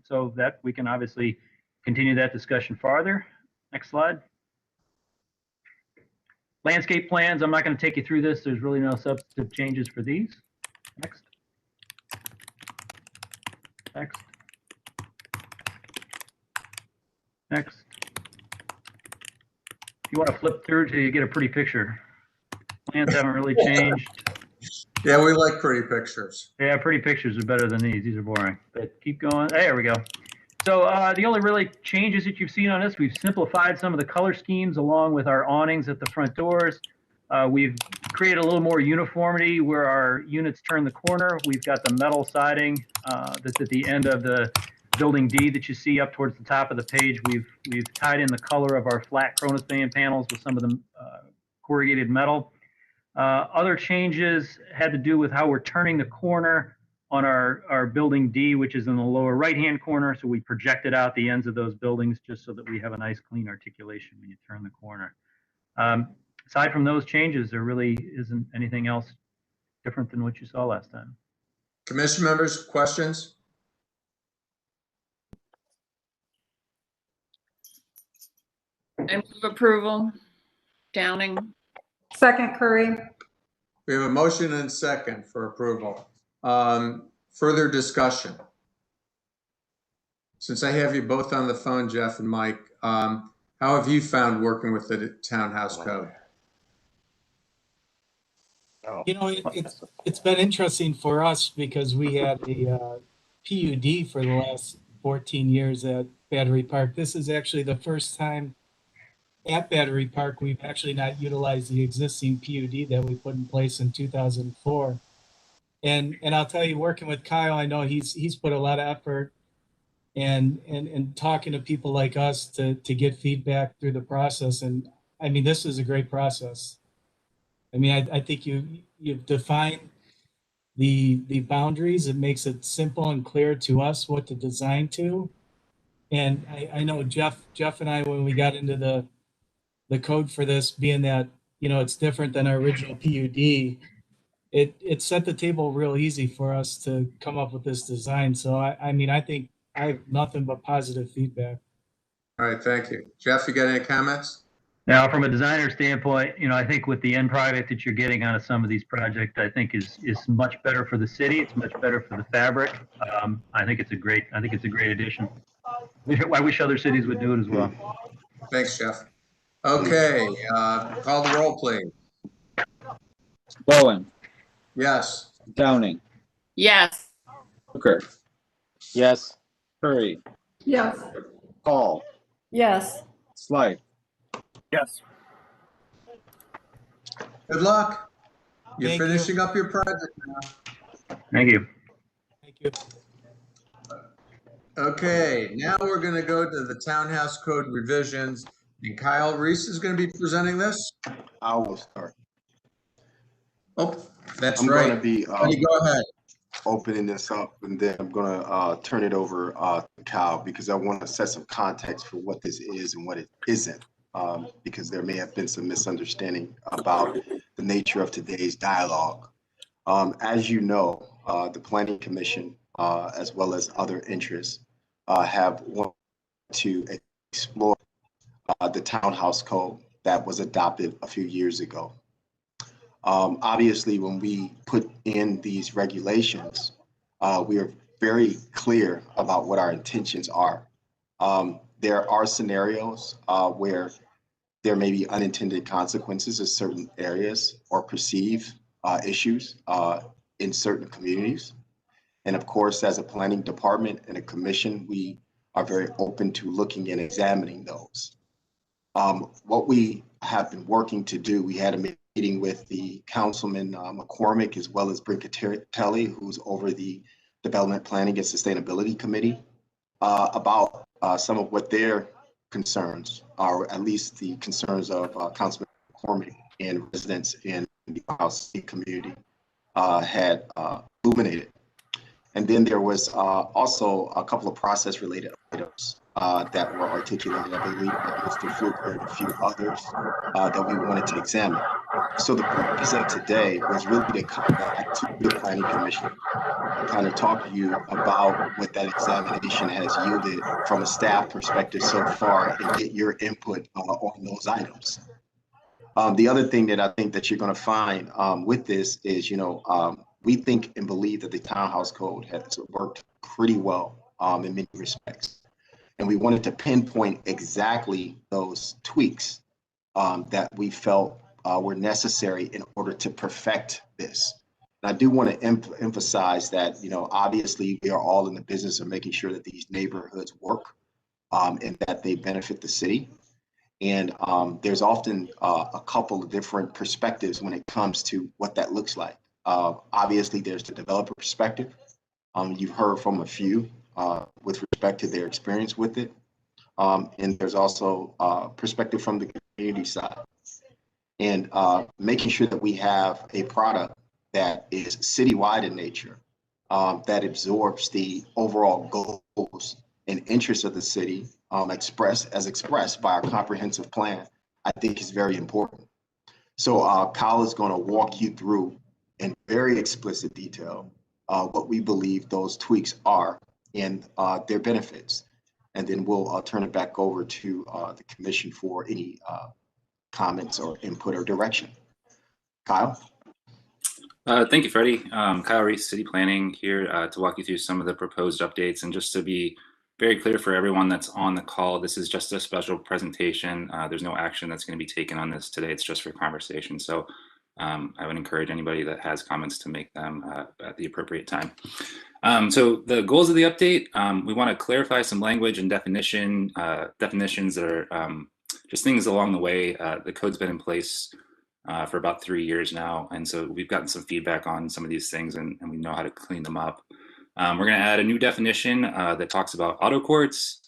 U: so that we can obviously continue that discussion farther. Next slide. Landscape plans, I'm not going to take you through this. There's really no substantive changes for these. Next. Next. Next. You want to flip through till you get a pretty picture. Plans haven't really changed.
A: Yeah, we like pretty pictures.
U: Yeah, pretty pictures are better than these. These are boring. But keep going. There we go. So the only really changes that you've seen on this, we've simplified some of the color schemes along with our awnings at the front doors. We've created a little more uniformity where our units turn the corner. We've got the metal siding that's at the end of the building D that you see up towards the top of the page. We've tied in the color of our flat Cronus band panels with some of the corrugated metal. Other changes had to do with how we're turning the corner on our building D, which is in the lower right-hand corner. So we projected out the ends of those buildings just so that we have a nice clean articulation when you turn the corner. Aside from those changes, there really isn't anything else different than what you saw last time.
A: Commission members, questions?
D: I move approval. Downing.
Q: Second, Curry.
A: We have a motion and second for approval. Further discussion. Since I have you both on the phone, Jeff and Mike, how have you found working with the townhouse code?
L: You know, it's been interesting for us because we had the PUD for the last 14 years at Battery Park. This is actually the first time at Battery Park we've actually not utilized the existing PUD that we put in place in 2004. And I'll tell you, working with Kyle, I know he's put a lot of effort and talking to people like us to get feedback through the process. And I mean, this is a great process. I mean, I think you've defined the boundaries. It makes it simple and clear to us what to design to. And I know Jeff and I, when we got into the code for this, being that, you know, it's different than our original PUD, it set the table real easy for us to come up with this design. So I mean, I think I have nothing but positive feedback.
A: All right, thank you. Jeff, you got any comments?
U: Now, from a designer standpoint, you know, I think with the end product that you're getting out of some of these projects, I think is much better for the city. It's much better for the fabric. I think it's a great addition. I wish other cities would do it as well.
A: Thanks, Jeff. Okay, call the roll, please.
C: Bowen.
A: Yes.
C: Downing.
D: Yes.
C: Hooker.
N: Yes.
C: Curry.
Q: Yes.
C: Paul.
F: Yes.
C: Slight.
N: Yes.
A: Good luck. You're
L: Thank you.
A: finishing up your project now.
U: Thank you.
L: Thank you.
A: Okay, now we're going to go to the townhouse code revisions. And Kyle Reese is going to be presenting this.
E: I will start.
A: Oh, that's
E: I'm
A: right.
E: going to be
A: Go ahead.
E: opening this up, and then I'm going to turn it over to Kyle because I want to set some context for what this is and what it isn't, because there may have been some misunderstanding about the nature of today's dialogue. As you know, the Planning Commission, as well as other interests, have wanted to explore the townhouse code that was adopted a few years ago. Obviously, when we put in these regulations, we are very clear about what our intentions are. There are scenarios where there may be unintended consequences in certain areas or perceived issues in certain communities. And of course, as a planning department and a commission, we are very open to looking and examining those. What we have been working to do, we had a meeting with the Councilman McCormick, as well as Brincatelli, who's over the Development Planning and Sustainability Committee, about some of what their concerns are, at least the concerns of Councilman McCormick and residents in the House community had illuminated. And then there was also a couple of process-related items that were articulated. I believe that Mr. Fluke and a few others that we wanted to examine. So the purpose of today was really to come back to the Planning Commission and kind of talk to you about what that examination has yielded from a staff perspective so far and get your input on those items. The other thing that I think that you're going to find with this is, we think and believe that the Townhouse Code has worked pretty well in many respects. And we wanted to pinpoint exactly those tweaks that we felt were necessary in order to perfect this. And I do want to emphasize that, obviously we are all in the business of making sure that these neighborhoods work and that they benefit the city. And there's often a couple of different perspectives when it comes to what that looks like. Obviously, there's the developer perspective. You've heard from a few with respect to their experience with it. And there's also perspective from the community side. And making sure that we have a product that is citywide in nature, that absorbs the overall goals and interests of the city expressed by our comprehensive plan, I think is very important. So Kyle is going to walk you through in very explicit detail what we believe those tweaks are and their benefits. And then we'll turn it back over to the commission for any comments or input or direction. Kyle?
J: Thank you, Freddie. Kyle Reese, City Planning here to walk you through some of the proposed updates. And just to be very clear for everyone that's on the call, this is just a special presentation. There's no action that's going to be taken on this today. It's just for conversation. So I would encourage anybody that has comments to make them at the appropriate time. So the goals of the update, we want to clarify some language and definitions that are just things along the way. The code's been in place for about 3 years now. And so we've gotten some feedback on some of these things and we know how to clean them up. We're going to add a new definition that talks about auto courts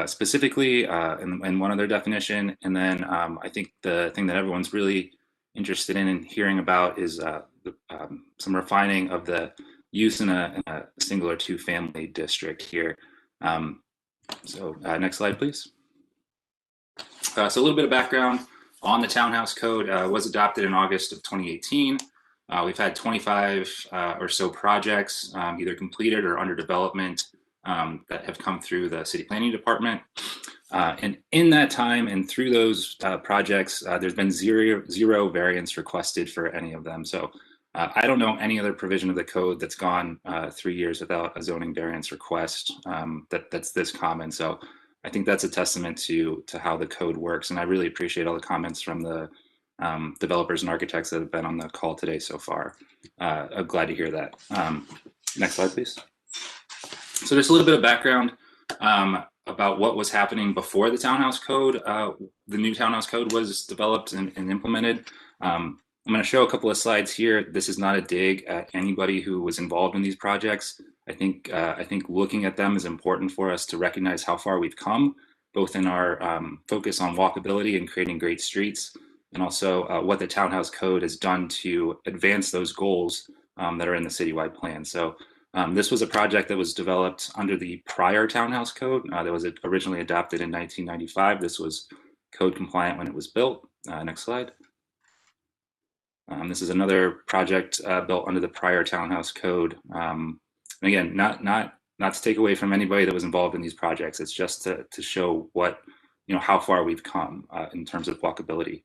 J: specifically in one other definition. And then I think the thing that everyone's really interested in hearing about is some refining of the use in a single or two family district here. So next slide, please. So a little bit of background on the Townhouse Code. Was adopted in August of 2018. We've had 25 or so projects either completed or under development that have come through the City Planning Department. And in that time and through those projects, there's been zero variance requested for any of them. So I don't know any other provision of the code that's gone 3 years without a zoning variance request that's this common. So I think that's a testament to how the code works. And I really appreciate all the comments from the developers and architects that have been on the call today so far. I'm glad to hear that. Next slide, please. So just a little bit of background about what was happening before the Townhouse Code. The new Townhouse Code was developed and implemented. I'm going to show a couple of slides here. This is not a dig at anybody who was involved in these projects. I think looking at them is important for us to recognize how far we've come, both in our focus on walkability and creating great streets, and also what the Townhouse Code has done to advance those goals that are in the citywide plan. So this was a project that was developed under the prior Townhouse Code that was originally adopted in 1995. This was code compliant when it was built. Next slide. This is another project built under the prior Townhouse Code. And again, not to take away from anybody that was involved in these projects. It's just to show what, how far we've come in terms of walkability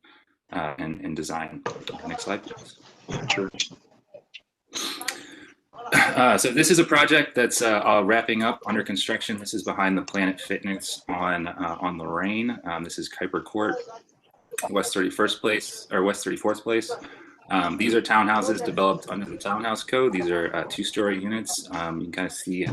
J: and design. Next slide, please. Sure. So this is a project that's wrapping up under construction. This is behind the Planet Fitness on Lorraine. This is Kuiper Court, West 34th Place. These are townhouses developed under the Townhouse Code. These are 2-story units. You can kind of see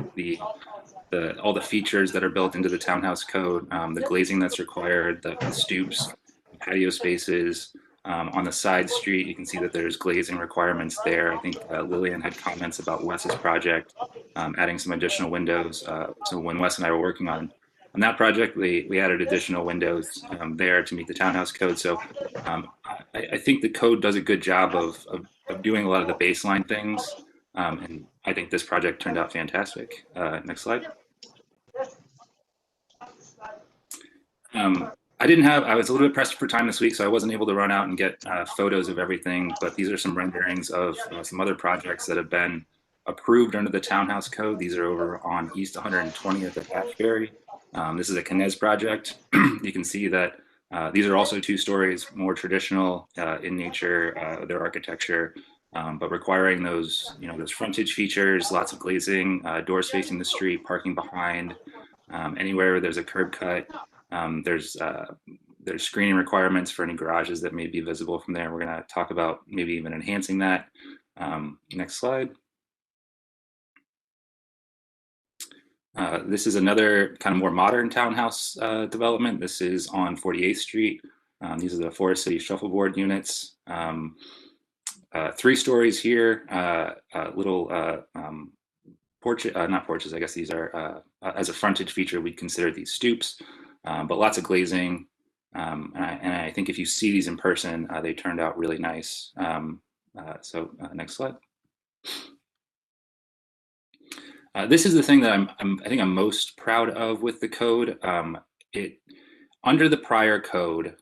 J: all the features that are built into the Townhouse Code, the glazing that's required, the stoops, patio spaces. On the side street, you can see that there's glazing requirements there. I think Lillian had comments about Wes's project, adding some additional windows. So when Wes and I were working on that project, we added additional windows there to meet the Townhouse Code. So I think the code does a good job of doing a lot of the baseline things. And I think this project turned out fantastic. Next slide. I was a little bit pressed for time this week, so I wasn't able to run out and get photos of everything, but these are some renderings of some other projects that have been approved under the Townhouse Code. These are over on East 120th at Ashbury. This is a Knez project. You can see that these are also 2 stories, more traditional in nature, their architecture, but requiring those, those frontage features, lots of glazing, doors facing the street, parking behind, anywhere where there's a curb cut. There's screening requirements for any garages that may be visible from there. We're going to talk about maybe even enhancing that. Next slide. This is another kind of more modern townhouse development. This is on 48th Street. These are the Forest City Shuffleboard units. 3 stories here, little porch, not porches, I guess these are, as a frontage feature, we'd consider these stoops, but lots of glazing. And I think if you see these in person, they turned out really nice. Next slide. This is the thing that I think I'm most proud of with the code. Under the prior code,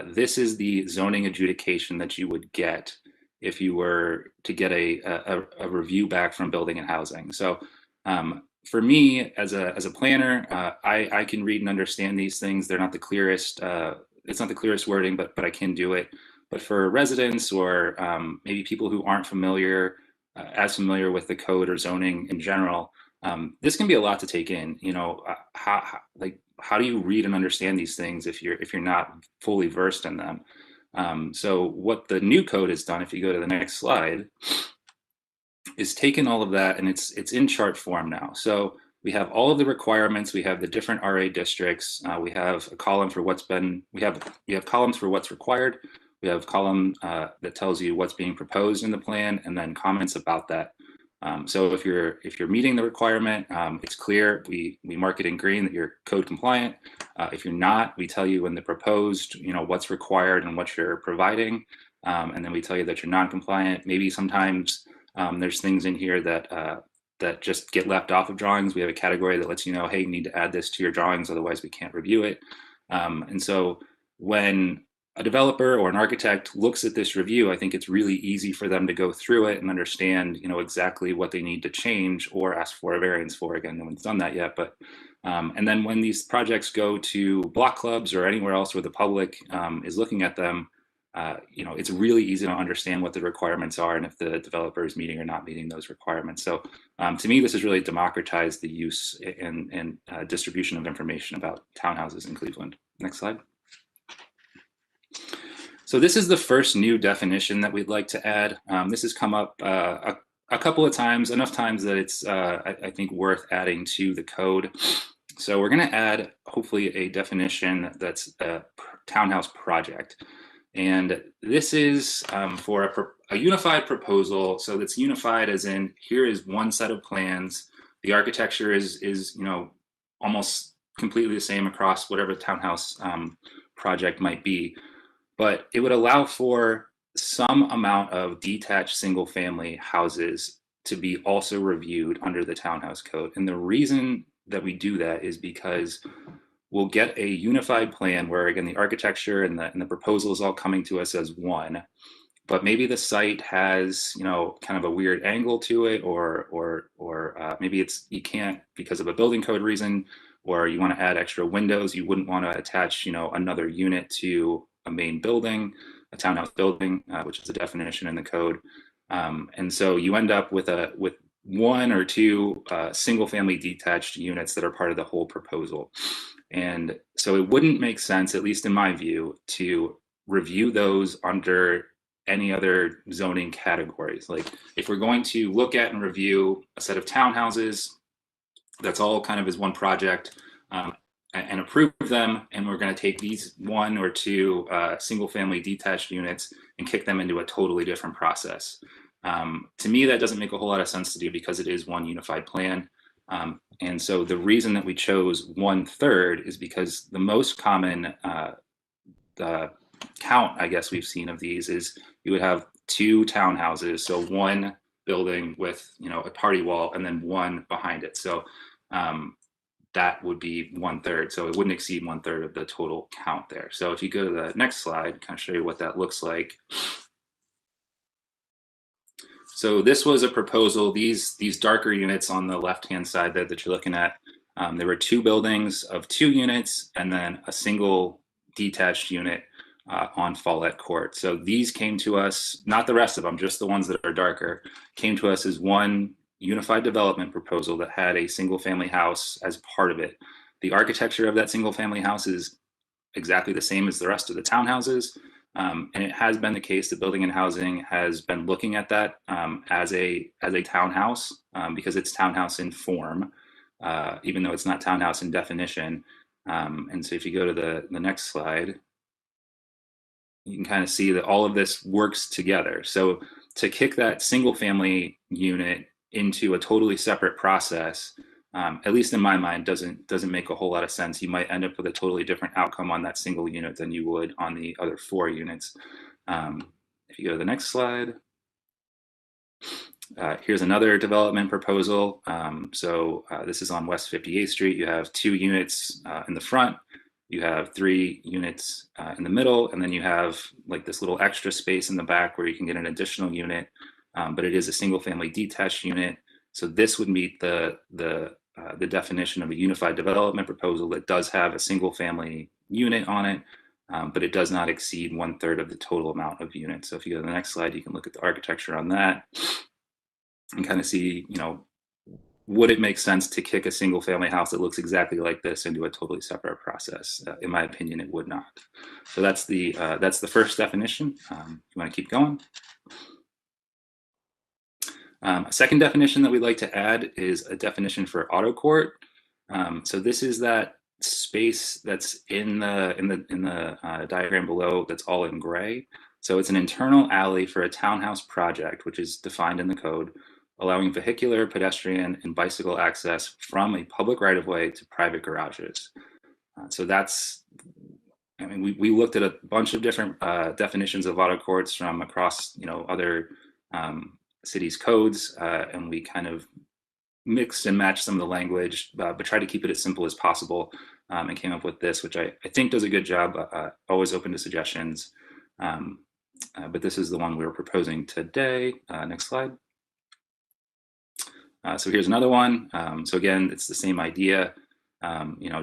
J: this is the zoning adjudication that you would get if you were to get a review back from Building and Housing. So for me, as a planner, I can read and understand these things. They're not the clearest. It's not the clearest wording, but I can do it. But for residents or maybe people who aren't as familiar with the code or zoning in general, this can be a lot to take in. How do you read and understand these things if you're not fully versed in them? So what the new code has done, if you go to the next slide, is taken all of that and it's in chart form now. So we have all of the requirements. We have the different RA districts. We have a column for we have columns for what's required. We have a column that tells you what's being proposed in the plan, and then comments about that. So if you're meeting the requirement, it's clear. We mark it in green that you're code compliant. If you're not, we tell you in the proposed, what's required and what you're providing, and then we tell you that you're non-compliant. Maybe sometimes there's things in here that just get left off of drawings. We have a category that lets you know, hey, you need to add this to your drawings, otherwise we can't review it. And so when a developer or an architect looks at this review, I think it's really easy for them to go through it and understand, exactly what they need to change or ask for a variance for. Again, no one's done that yet, but and then when these projects go to block clubs or anywhere else where the public is looking at them, it's really easy to understand what the requirements are and if the developer is meeting or not meeting those requirements. So to me, this has really democratized the use and distribution of information about townhouses in Cleveland. Next slide. So this is the first new definition that we'd like to add. This has come up a couple of times, enough times that it's, I think, worth adding to the code. So we're going to add, hopefully, a definition that's a townhouse project. And this is for a unified proposal. So that's unified as in, here is one set of plans. The architecture is almost completely the same across whatever townhouse project might be. But it would allow for some amount of detached single family houses to be also reviewed under the Townhouse Code. And the reason that we do that is because we'll get a unified plan where, again, the architecture and the proposal is all coming to us as one, but maybe the site has, kind of a weird angle to it, or maybe you can't because of a building code reason, or you want to add extra windows. You wouldn't want to attach, another unit to a main building, a townhouse building, which is a definition in the code. And so you end up with one or two single family detached units that are part of the whole proposal. And so it wouldn't make sense, at least in my view, to review those under any other zoning categories. Like if we're going to look at and review a set of townhouses, that's all kind of as one project, and approve them, and we're going to take these one or two single family detached units and kick them into a totally different process. To me, that doesn't make a whole lot of sense to do because it is one unified plan. And so the reason that we chose 1/3 is because the most common count, I guess, we've seen of these is you would have two townhouses, so one building with a party wall and then one behind it. So that would be 1/3. So it wouldn't exceed 1/3 of the total count there. So if you go to the next slide, kind of show you what that looks like. So this was a proposal, these darker units on the left-hand side that you're looking at, there were 2 buildings of 2 units and then a single detached unit on Follett Court. So these came to us, not the rest of them, just the ones that are darker, came to us as one unified development proposal that had a single family house as part of it. The architecture of that single family house is exactly the same as the rest of the townhouses. And it has been the case that Building and Housing has been looking at that as a townhouse because it's townhouse in form, even though it's not townhouse in definition. And so if you go to the next slide, you can kind of see that all of this works together. So to kick that single family unit into a totally separate process, at least in my mind, doesn't make a whole lot of sense. You might end up with a totally different outcome on that single unit than you would on the other 4 units. If you go to the next slide, here's another development proposal. This is on West 58th Street. You have 2 units in the front. You have 3 units in the middle, and then you have like this little extra space in the back where you can get an additional unit, but it is a single family detached unit. So this would meet the definition of a unified development proposal that does have a single family unit on it, but it does not exceed 1/3 of the total amount of units. So if you go to the next slide, you can look at the architecture on that and kind of see, would it make sense to kick a single family house that looks exactly like this into a totally separate process? In my opinion, it would not. So that's the first definition. You want to keep going? A second definition that we'd like to add is a definition for auto court. So this is that space that's in the diagram below that's all in gray. So it's an internal alley for a townhouse project, which is defined in the code, allowing vehicular, pedestrian, and bicycle access from a public right-of-way to private garages. So that's, we looked at a bunch of different definitions of auto courts from across, other cities' codes, and we kind of mixed and matched some of the language, but tried to keep it as simple as possible, and came up with this, which I think does a good job. Always open to suggestions, but this is the one we were proposing today. Next slide. So here's another one. So again, it's the same idea,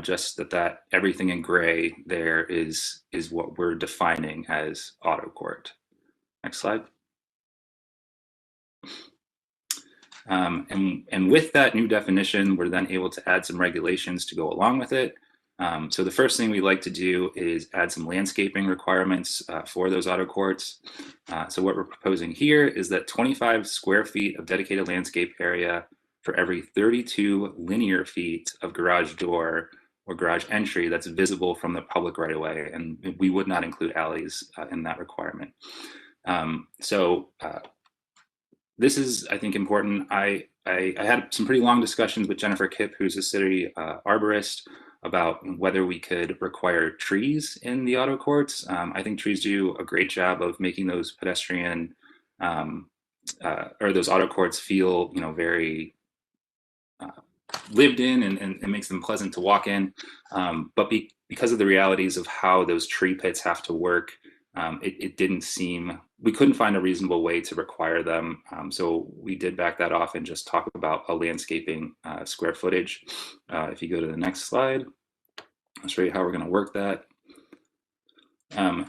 J: just that everything in gray there is what we're defining as auto court. Next slide. And with that new definition, we're then able to add some regulations to go along with it. So the first thing we like to do is add some landscaping requirements for those auto courts. So what we're proposing here is that 25 square feet of dedicated landscape area for every 32 linear feet of garage door or garage entry that's visible from the public right of way. And we would not include alleys in that requirement. This is, I think, important. I had some pretty long discussions with Jennifer Kipp, who's a city arborist, about whether we could require trees in the auto courts. I think trees do a great job of making those pedestrian or those auto courts feel, very lived in and makes them pleasant to walk in. But because of the realities of how those tree pits have to work, it didn't seem, we couldn't find a reasonable way to require them. So we did back that off and just talk about a landscaping square footage. If you go to the next slide, I'll show you how we're going to work that.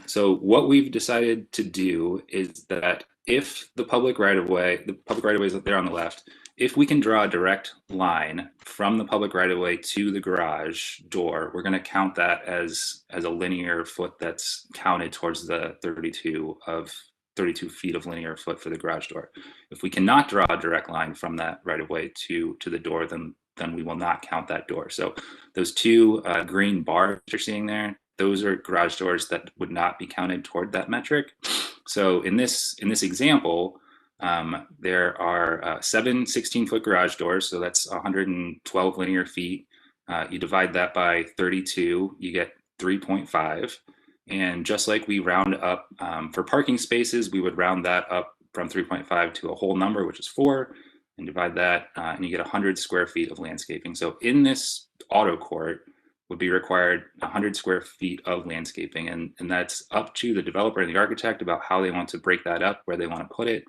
J: So what we've decided to do is that if the public right-of-way is there on the left, if we can draw a direct line from the public right-of-way to the garage door, we're going to count that as a linear foot that's counted towards the 32 feet of linear foot for the garage door. If we cannot draw a direct line from that right-of-way to the door, then we will not count that door. So those 2 green bars you're seeing there, those are garage doors that would not be counted toward that metric. So in this example, there are 7 16-foot garage doors, so that's 112 linear feet. You divide that by 32, you get 3.5. And just like we round up for parking spaces, we would round that up from 3.5 to a whole number, which is 4, and divide that, and you get 100 square feet of landscaping. So in this auto court would be required 100 square feet of landscaping. And that's up to the developer and the architect about how they want to break that up, where they want to put it.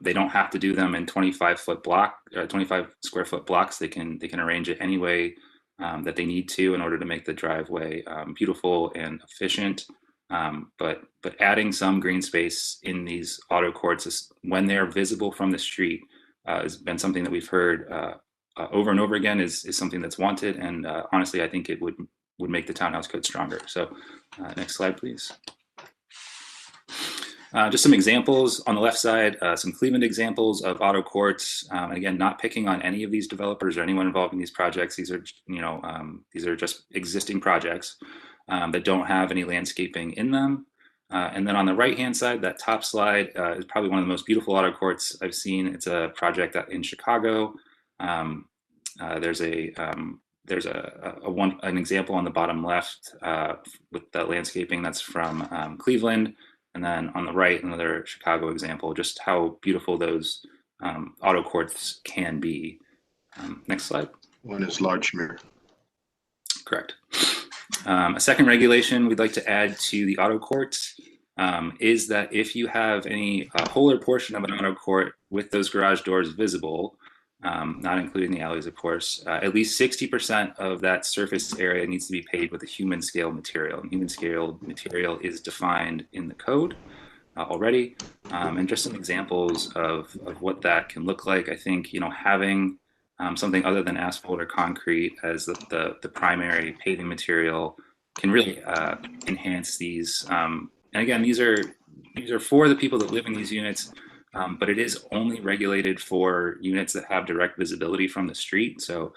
J: They don't have to do them in 25 square foot blocks. They can arrange it any way that they need to in order to make the driveway beautiful and efficient. But adding some green space in these auto courts when they're visible from the street has been something that we've heard over and over again is something that's wanted. And honestly, I think it would make the townhouse code stronger. So next slide, please. Just some examples on the left side, some Cleveland examples of auto courts. Again, not picking on any of these developers or anyone involved in these projects. These are, these are just existing projects that don't have any landscaping in them. And then on the right-hand side, that top slide is probably one of the most beautiful auto courts I've seen. It's a project in Chicago. There's an example on the bottom left with the landscaping that's from Cleveland. And then on the right, another Chicago example, just how beautiful those auto courts can be. Next slide.
E: One is Larchmere.
J: Correct. A second regulation we'd like to add to the auto courts is that if you have any whole or portion of an auto court with those garage doors visible, not including the alleys, of course, at least 60% of that surface area needs to be paved with a human scale material. And human scale material is defined in the code already. And just some examples of what that can look like. I think, having something other than asphalt or concrete as the primary paving material can really enhance these. And again, these are for the people that live in these units. But it is only regulated for units that have direct visibility from the street. So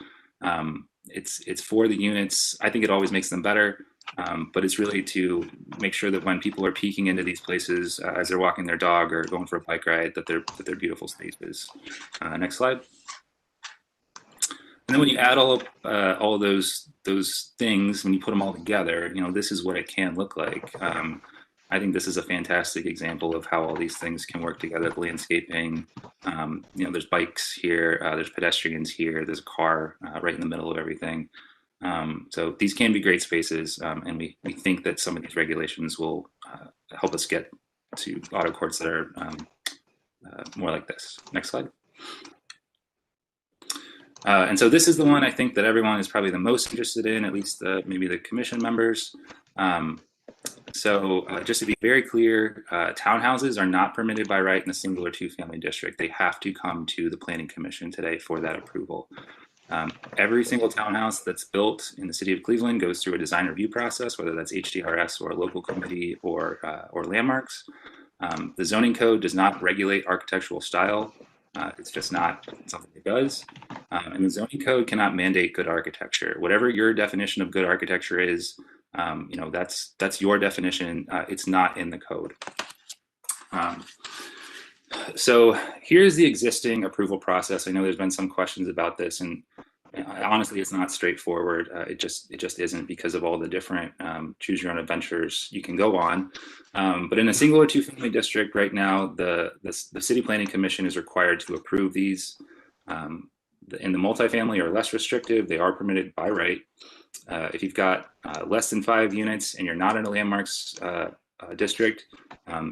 J: it's for the units. I think it always makes them better, but it's really to make sure that when people are peeking into these places as they're walking their dog or going for a bike ride, that they're beautiful spaces. Next slide. And then when you add all of those things, when you put them all together, this is what it can look like. I think this is a fantastic example of how all these things can work together. The landscaping, there's bikes here, there's pedestrians here, there's a car right in the middle of everything. So these can be great spaces, and we think that some of these regulations will help us get to auto courts that are more like this. Next slide. And so this is the one I think that everyone is probably the most interested in, at least maybe the commission members. So just to be very clear, townhouses are not permitted by right in the single or two-family district. They have to come to the Planning Commission today for that approval. Every single townhouse that's built in the city of Cleveland goes through a design review process, whether that's HDRS or a local committee or landmarks. The zoning code does not regulate architectural style. It's just not something it does. And the zoning code cannot mandate good architecture. Whatever your definition of good architecture is, that's your definition. It's not in the code. So here's the existing approval process. I know there's been some questions about this, and honestly, it's not straightforward. It just isn't, because of all the different choose your own adventures you can go on. But in a single or two family district right now, the City Planning Commission is required to approve these. In the multifamily or less restrictive, they are permitted by right. If you've got less than 5 units and you're not in a landmarks district,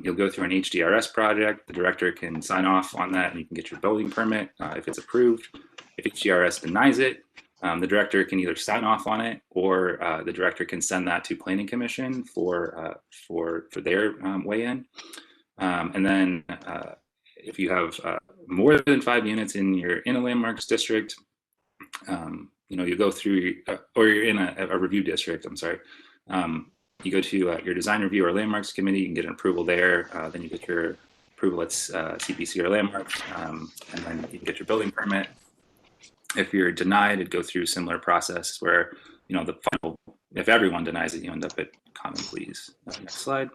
J: you'll go through an HDRS project. The director can sign off on that and you can get your building permit if it's approved. If HDRS denies it, the director can either sign off on it, or the director can send that to Planning Commission for their weigh in. And then if you have more than 5 units and you're in a landmarks district, you go through, or you're in a review district, I'm sorry. You go to your design review or landmarks committee, you can get an approval there. Then you get your approval at CPC or landmarks, and then you can get your building permit. If you're denied, it'd go through a similar process where, the final, if everyone denies it, you end up at common pleas. Next slide.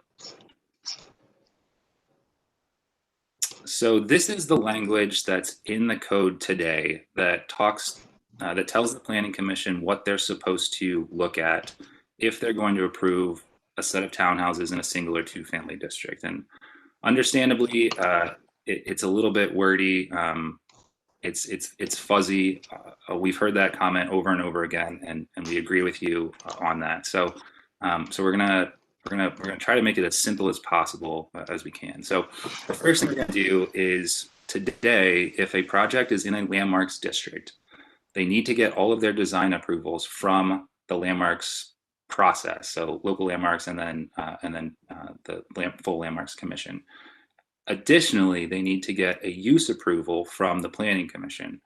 J: So this is the language that's in the code today that talks, that tells the Planning Commission what they're supposed to look at if they're going to approve a set of townhouses in a single or two family district. And understandably, it's a little bit wordy. it's fuzzy. We've heard that comment over and over again, and we agree with you on that. So we're gonna try to make it as simple as possible as we can. So the first thing we're gonna do is today, if a project is in a landmarks district, they need to get all of their design approvals from the landmarks process. So local landmarks and then the full landmarks commission. Additionally, they need to get a use approval from the planning commission.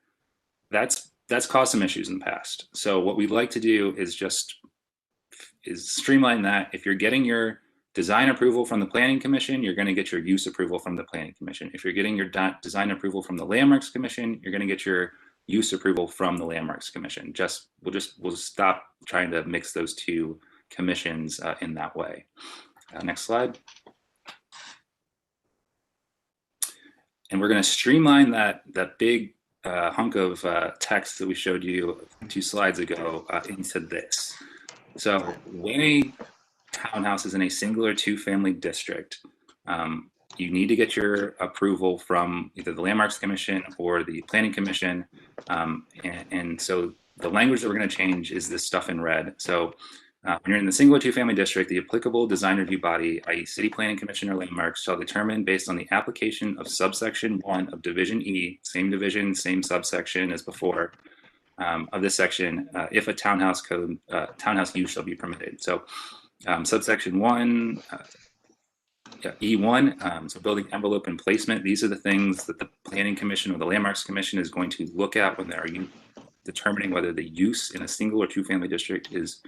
J: That's caused some issues in the past. So what we'd like to do is streamline that. If you're getting your design approval from the planning commission, you're going to get your use approval from the planning commission. If you're getting your design approval from the landmarks commission, you're going to get your use approval from the landmarks commission. We'll stop trying to mix those two commissions in that way. Next slide. And we're going to streamline that big hunk of text that we showed you 2 slides ago into this. So when a townhouse is in a single or 2-family district, you need to get your approval from either the Landmarks Commission or the Planning Commission. And so the language that we're going to change is this stuff in red. So when you're in the single or 2-family district, the applicable design review body, i.e. City Planning Commission or Landmarks, shall determine based on the application of subsection 1 of Division E, same division, same subsection as before, of this section, if a townhouse use shall be permitted. So subsection 1, E1, so building envelope and placement, these are the things that the Planning Commission or the Landmarks Commission is going to look at when they're determining whether the use in a single or 2-family district is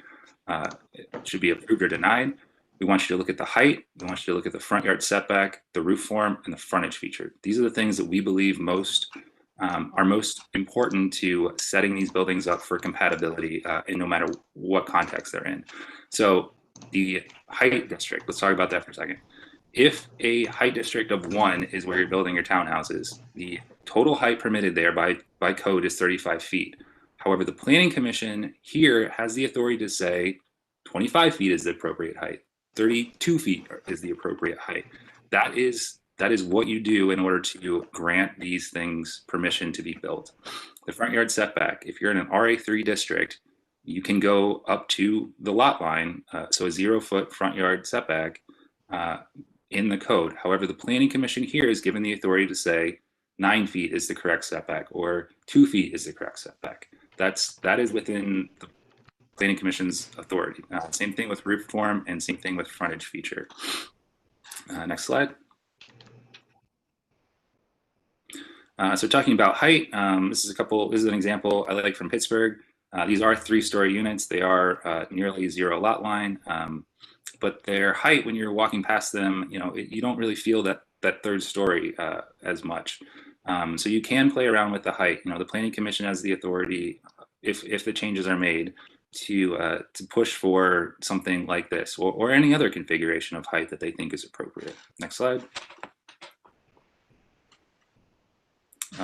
J: should be approved or denied. We want you to look at the height. We want you to look at the front yard setback, the roof form, and the frontage feature. These are the things that we believe are most important to setting these buildings up for compatibility in no matter what context they're in. So the height district, let's talk about that for a second. If a height district of 1 is where you're building your townhouses, the total height permitted there by code is 35 feet. However, the Planning Commission here has the authority to say 25 feet is the appropriate height, 32 feet is the appropriate height. That is what you do in order to grant these things permission to be built. The front yard setback, if you're in an RA3 district, you can go up to the lot line, so a 0-foot front yard setback in the code. However, the Planning Commission here is given the authority to say 9 feet is the correct setback or 2 feet is the correct setback. That is within the Planning Commission's authority. Same thing with roof form and same thing with frontage feature. Next slide. So talking about height, this is an example I like from Pittsburgh. These are 3-story units. They are nearly 0 lot line, but their height, when you're walking past them, you don't really feel that 3rd story as much. So you can play around with the height. The Planning Commission has the authority, if the changes are made, to push for something like this or any other configuration of height that they think is appropriate. Next slide.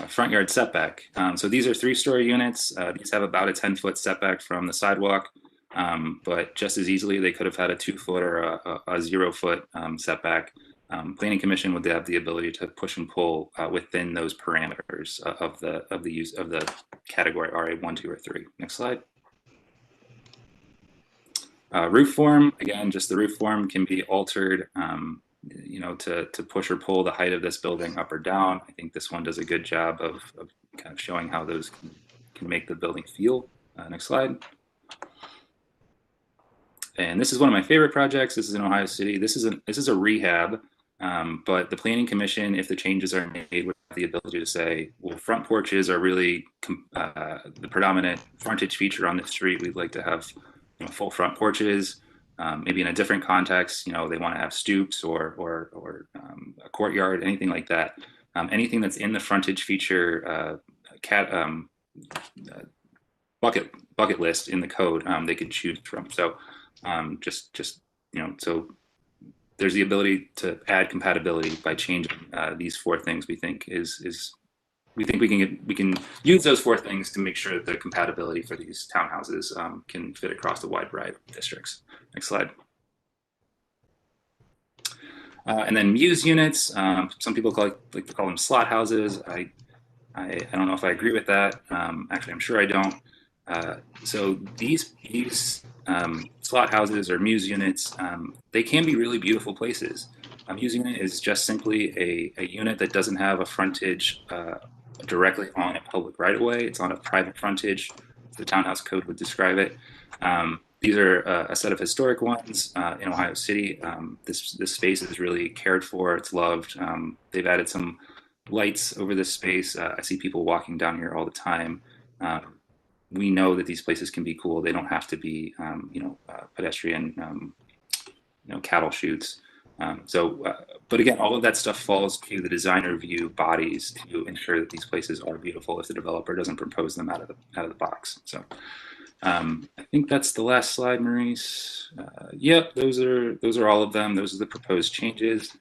J: Front yard setback. So these are 3-story units. These have about a 10-foot setback from the sidewalk, but just as easily they could have had a 2-foot or a 0-foot setback. Planning Commission would have the ability to push and pull within those parameters of the use of the category RA 1, 2, or 3. Next slide. Roof form, again, just the roof form can be altered, to push or pull the height of this building up or down. I think this one does a good job of kind of showing how those can make the building feel. Next slide. And this is one of my favorite projects. This is in Ohio City. This is a rehab, but the Planning Commission, if the changes are made, would have the ability to say, well, front porches are really the predominant frontage feature on the street. We'd like to have full front porches. Maybe in a different context, they want to have stoops or a courtyard, anything like that. Anything that's in the frontage feature bucket list in the code, they could choose from. So so there's the ability to add compatibility by changing these 4 things. We think we can use those 4 things to make sure that the compatibility for these townhouses can fit across a wide variety of districts. Next slide. And then muse units. Some people like to call them slot houses. I don't know if I agree with that. Actually, I'm sure I don't. So these slot houses or muse units, they can be really beautiful places. A muse unit is just simply a unit that doesn't have a frontage directly on a public right of way. It's on a private frontage. The townhouse code would describe it. These are a set of historic ones in Ohio City. This space is really cared for. It's loved. They've added some lights over this space. I see people walking down here all the time. We know that these places can be cool. They don't have to be, pedestrian, cattle chutes. But again, all of that stuff falls to the design review bodies to ensure that these places are beautiful if the developer doesn't propose them out of the box. So I think that's the last slide, Maurice. Yep, those are all of them. Those are the proposed changes.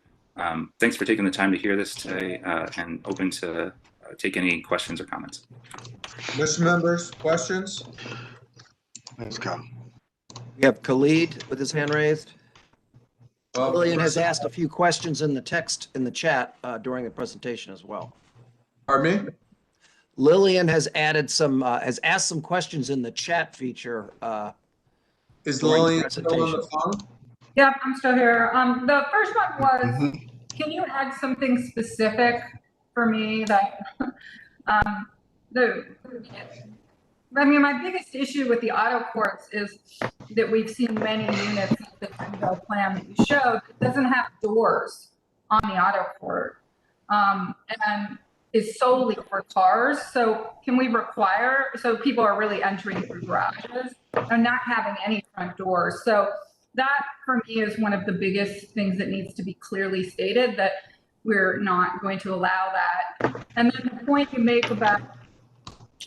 J: Thanks for taking the time to hear this today, and open to take any questions or comments.
A: Commission members, questions?
E: Let's go.
B: We have Khalid with his hand raised.
A: Well,
B: Lillian has asked a few questions in the text in the chat during the presentation as well.
A: Pardon me?
B: Lillian has added some, has asked some questions in the chat feature.
A: Is
B: during the
A: Lillian still on the phone?
Q: Yep, I'm still here. The first one was, can you add something specific for me that, my biggest issue with the auto courts is that we've seen many units, the Greenville plan that you showed, it doesn't have doors on the auto court, and is solely for cars. So can we require, so people are really entering through garages and not having any front doors. So that for me is one of the biggest things that needs to be clearly stated, that we're not going to allow that. And then the point you make about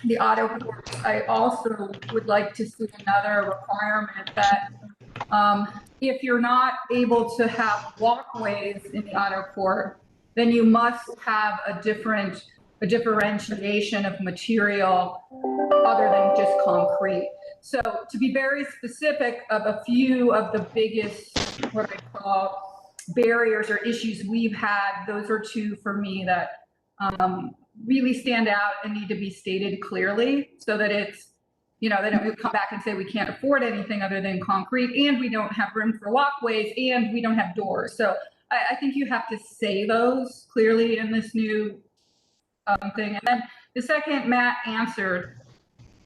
Q: the auto courts, I also would like to see another requirement that if you're not able to have walkways in the auto court, then you must have a differentiation of material other than just concrete. So to be very specific of a few of the biggest, what I call barriers or issues we've had, those are two for me that really stand out and need to be stated clearly, so that it's, they don't come back and say we can't afford anything other than concrete, and we don't have room for walkways, and we don't have doors. So I think you have to say those clearly in this new thing. And then the second, Matt answered,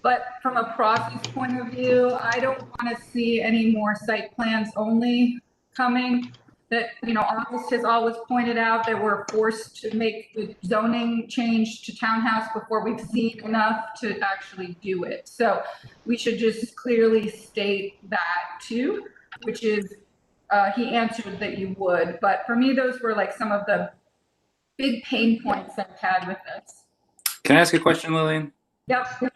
Q: but from a process point of view, I don't want to see any more site plans only coming. That, August has always pointed out that we're forced to make the zoning change to townhouse before we've seen enough to actually do it. So we should just clearly state that too, which is, he answered that you would, but for me, those were like some of the big pain points I've had with this.
J: Can I ask a question, Lillian?
Q: Yep.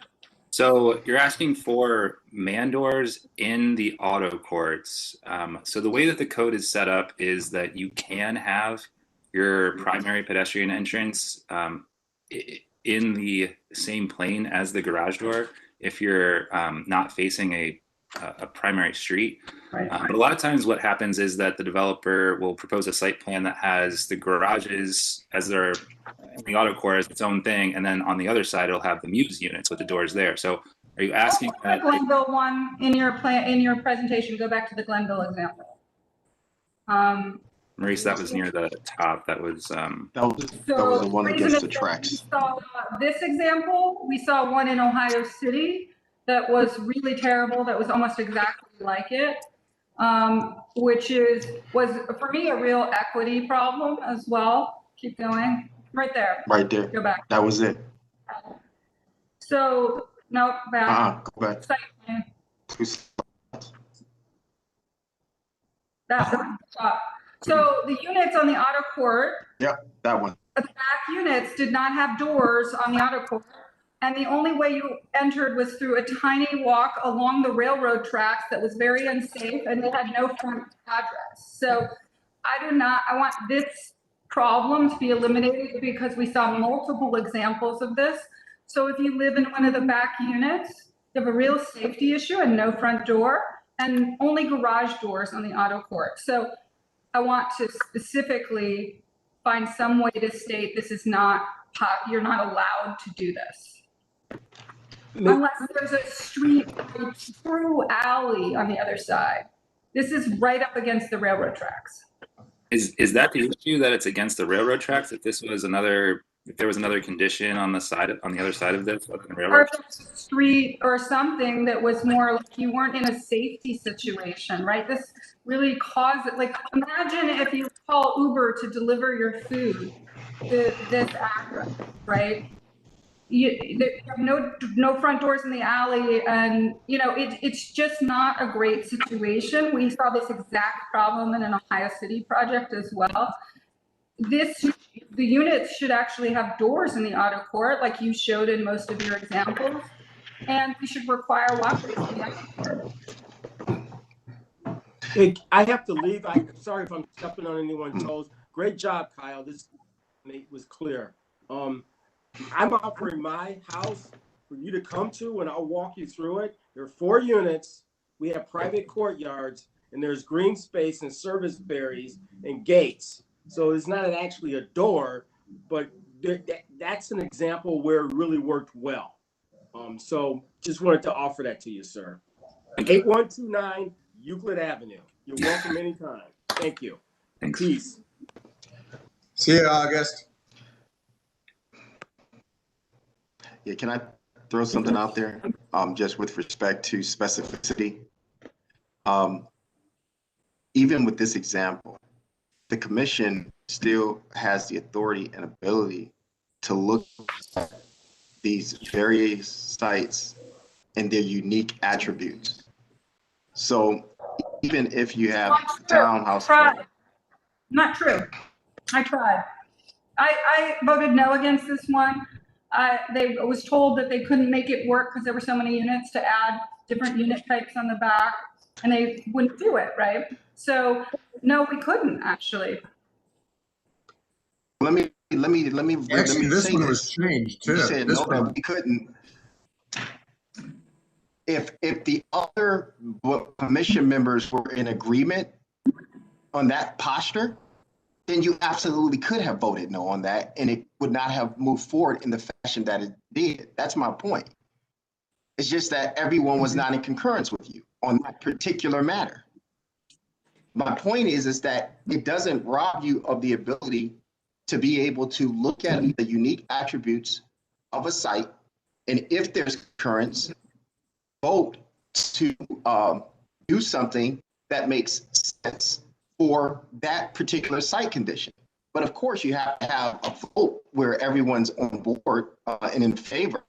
J: So you're asking for man doors in the auto courts. So the way that the code is set up is that you can have your primary pedestrian entrance in the same plane as the garage door if you're not facing a primary street.
Q: Right.
J: But a lot of times what happens is that the developer will propose a site plan that has the garages as their in the auto court as its own thing, and then on the other side it'll have the muse units with the doors there. So are you asking that?
Q: The Glenville one in your presentation, go back to the Glenville example.
J: Maurice, that was near the top. That was
E: that was the one against the tracks.
Q: We saw this example. We saw one in Ohio City that was really terrible. That was almost exactly like it, which was for me a real equity problem as well. Keep going. Right there.
E: Right there.
Q: Go back.
E: That was it.
Q: So no, back.
E: Go back.
Q: Site plan. That one. So the units on the auto court.
E: Yep, that one.
Q: The back units did not have doors on the auto court, and the only way you entered was through a tiny walk along the railroad tracks that was very unsafe, and they had no front address. So I want this problem to be eliminated because we saw multiple examples of this. So if you live in one of the back units, you have a real safety issue and no front door, and only garage doors on the auto court. So I want to specifically find some way to state this is not you're not allowed to do this. Unless there's a street, a true alley on the other side. This is right up against the railroad tracks.
J: Is that the issue, that it's against the railroad tracks? If this was if there was another condition on the other side of this, other than
Q: Or
J: railroad
Q: if it's a street or something that was more like you weren't in a safety situation, right? This really caused it. Like, imagine if you call Uber to deliver your food to this address, right? You have no front doors in the alley, and it's just not a great situation. We saw this exact problem in an Ohio City project as well. The units should actually have doors in the auto court, like you showed in most of your examples, and we should require walkways in the auto court.
P: I have to leave. I'm sorry if I'm stepping on anyone's toes. Great job, Kyle. This was clear. I'm offering my house for you to come to, and I'll walk you through it. There are 4 units. We have private courtyards, and there's green space and service berries and gates. So it's not actually a door, but that's an example where it really worked well. So just wanted to offer that to you, sir. 8129 Euclid Avenue. You're welcome anytime. Thank you.
J: Thanks.
P: Peace.
A: See you, August.
E: Yeah, can I throw something out there? Just with respect to specificity. Even with this example, the commission still has the authority and ability to look at these various sites and their unique attributes. So even if you have townhouse.
Q: Not true. I tried. I voted no against this one. They was told that they couldn't make it work because there were so many units to add different unit types on the back, and they wouldn't do it, right? So no, we couldn't actually.
E: Let me
A: Actually, this one was changed too.
E: You said
A: This
E: no,
A: one-
E: that we couldn't. If the other commission members were in agreement on that posture, then you absolutely could have voted no on that, and it would not have moved forward in the fashion that it did. That's my point. It's just that everyone was not in concurrence with you on that particular matter. My point is that it doesn't rob you of the ability to be able to look at the unique attributes of a site, and if there's concurrence, vote to do something that makes sense for that particular site condition. But of course, you have to have a vote where everyone's on board and in favor.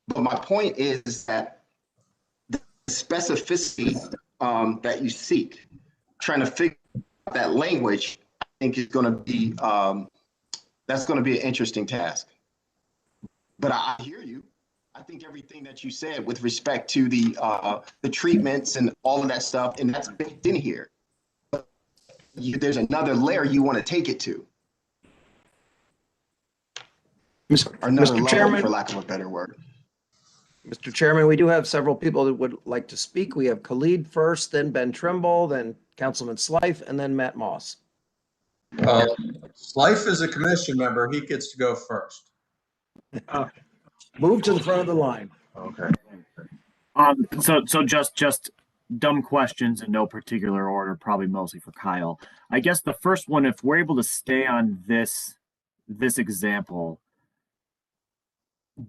E: But my point is that the specificity that you seek, trying to figure out that language, I think is going to be, that's going to be an interesting task. But I hear you. I think everything that you said with respect to the treatments and all of that stuff, and that's baked in here. But there's another layer you want to take it to. Another level,
B: Chairman.
E: for lack of a better word.
B: Mr. Chairman, we do have several people that would like to speak. We have Khalid first, then Ben Trimble, then Councilman Slife, and then Matt Moss.
A: Slife is a commission member. He gets to go first.
B: Move to the front of the line.
A: Okay.
N: So just dumb questions in no particular order, probably mostly for Kyle. I guess the first one, if we're able to stay on this example,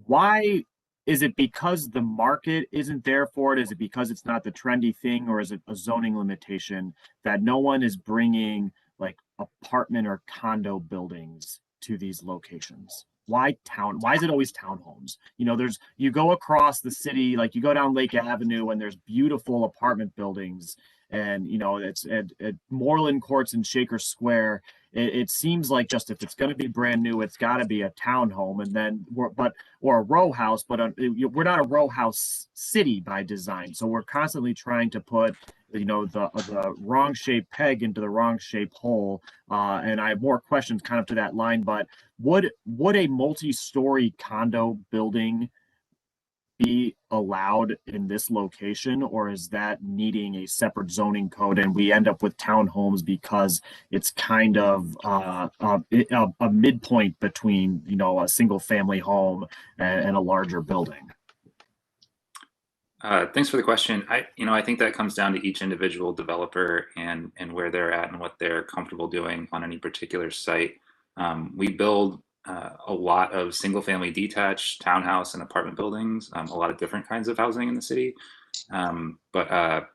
N: why is it because the market isn't there for it? Is it because it's not the trendy thing, or is it a zoning limitation that no one is bringing like apartment or condo buildings to these locations? Why is it always townhomes? You go across the city, like you go down Lake Avenue and there's beautiful apartment buildings, and it's at Moreland Courts and Shaker Square. It seems like just if it's going to be brand new, it's got to be a townhome, and then or a row house. But we're not a row house city by design, so we're constantly trying to put the wrong shaped peg into the wrong shaped hole. And I have more questions kind of to that line, but would a multi-story condo building be allowed in this location, or is that needing a separate zoning code and we end up with townhomes because it's kind of a midpoint between, you know, a single family home and a larger building?
J: Thanks for the question. I think that comes down to each individual developer and where they're at and what they're comfortable doing on any particular site. We build a lot of single-family detached townhouse and apartment buildings, a lot of different kinds of housing in the city. But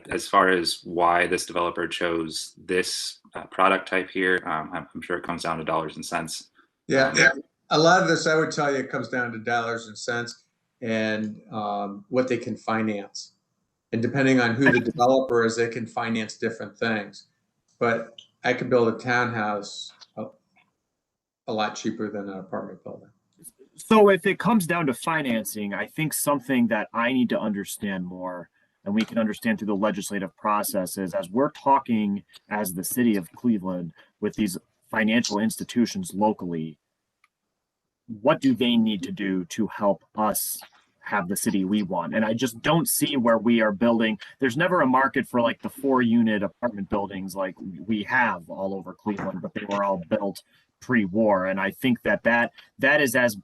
J: as far as why this developer chose this product type here, I'm sure it comes down to dollars and cents.
A: Yeah, a lot of this, I would tell you, it comes down to dollars and cents and what they can finance. And depending on who the developer is, they can finance different things. But I could build a townhouse a lot cheaper than an apartment building.
N: So if it comes down to financing, I think something that I need to understand more, and we can understand through the legislative process, is as we're talking as the city of Cleveland with these financial institutions locally, what do they need to do to help us have the city we want? And I just don't see where we are building. There's never a market for like the 4-unit apartment buildings like we have all over Cleveland, but they were all built pre-war. And I think that is as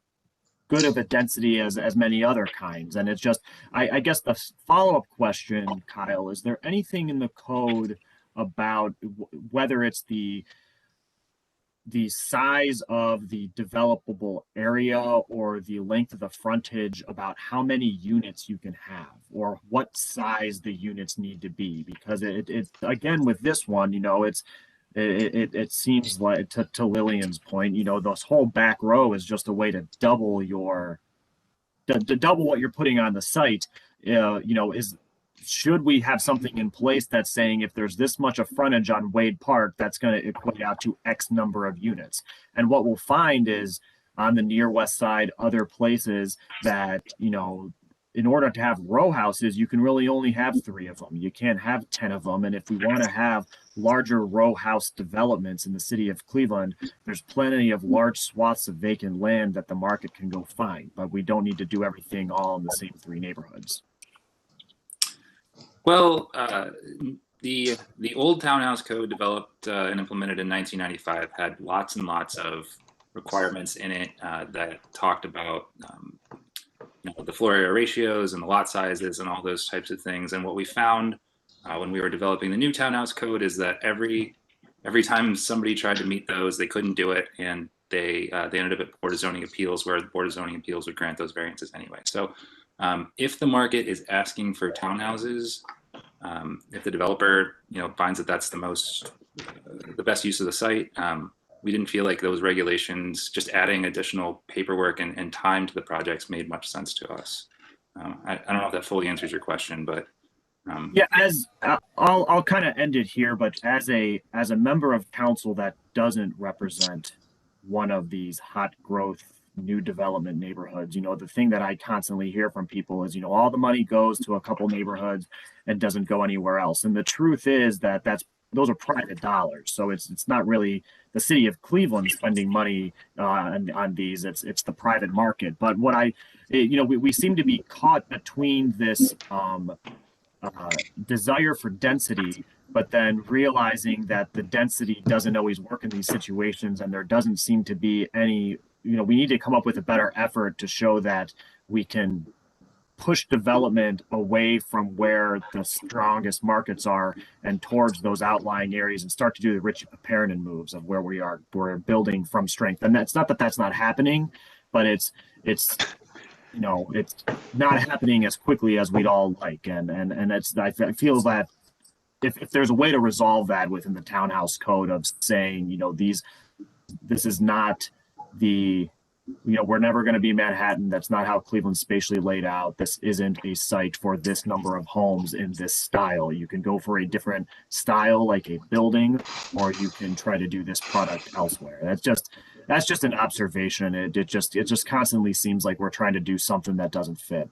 N: good of a density as many other kinds. And it's just, I guess the follow-up question, Kyle, is there anything in the code about whether it's the size of the developable area or the length of the frontage about how many units you can have or what size the units need to be? Because it again, with this one, you know, it seems like to Lillian's point, you know, this whole back row is just a way to double double what you're putting on the site. You know, should we have something in place that's saying if there's this much of frontage on Wade Park, that's going to equate out to X number of units? And what we'll find is on the near west side, other places that, you know, in order to have row houses, you can really only have 3 of them. You can't have 10 of them. And if we want to have larger row house developments in the city of Cleveland, there's plenty of large swaths of vacant land that the market can go find, but we don't need to do everything all in the same 3 neighborhoods.
J: Well, the old townhouse code developed and implemented in 1995 had lots and lots of requirements in it that talked about the floor area ratios and the lot sizes and all those types of things. And what we found when we were developing the new townhouse code is that every time somebody tried to meet those, they couldn't do it, and they ended up at Board of Zoning Appeals, where the Board of Zoning Appeals would grant those variances anyway. So if the market is asking for townhouses, if the developer finds that that's the best use of the site, we didn't feel like those regulations, just adding additional paperwork and time to the projects, made much sense to us. I don't know if that fully answers your question, but
N: yeah, as I'll kind of end it here, but as a member of council that doesn't represent one of these hot growth new development neighborhoods, the thing that I constantly hear from people is, all the money goes to a couple neighborhoods and doesn't go anywhere else. And the truth is that those are private dollars. So it's not really the city of Cleveland spending money on these. It's the private market. But what we seem to be caught between this desire for density, but then realizing that the density doesn't always work in these situations, and there doesn't seem to be any. We need to come up with a better effort to show that we can push development away from where the strongest markets are and towards those outlying areas, and start to do the Richie Papernin moves of where we're building from strength. And that's not that that's not happening, but it's not happening as quickly as we'd all like. And I feel that if there's a way to resolve that within the townhouse code of saying, this is not we're never going to be Manhattan. That's not how Cleveland's spatially laid out. This isn't a site for this number of homes in this style. You can go for a different style, like a building, or you can try to do this product elsewhere. That's just an observation. It just constantly seems like we're trying to do something that doesn't fit.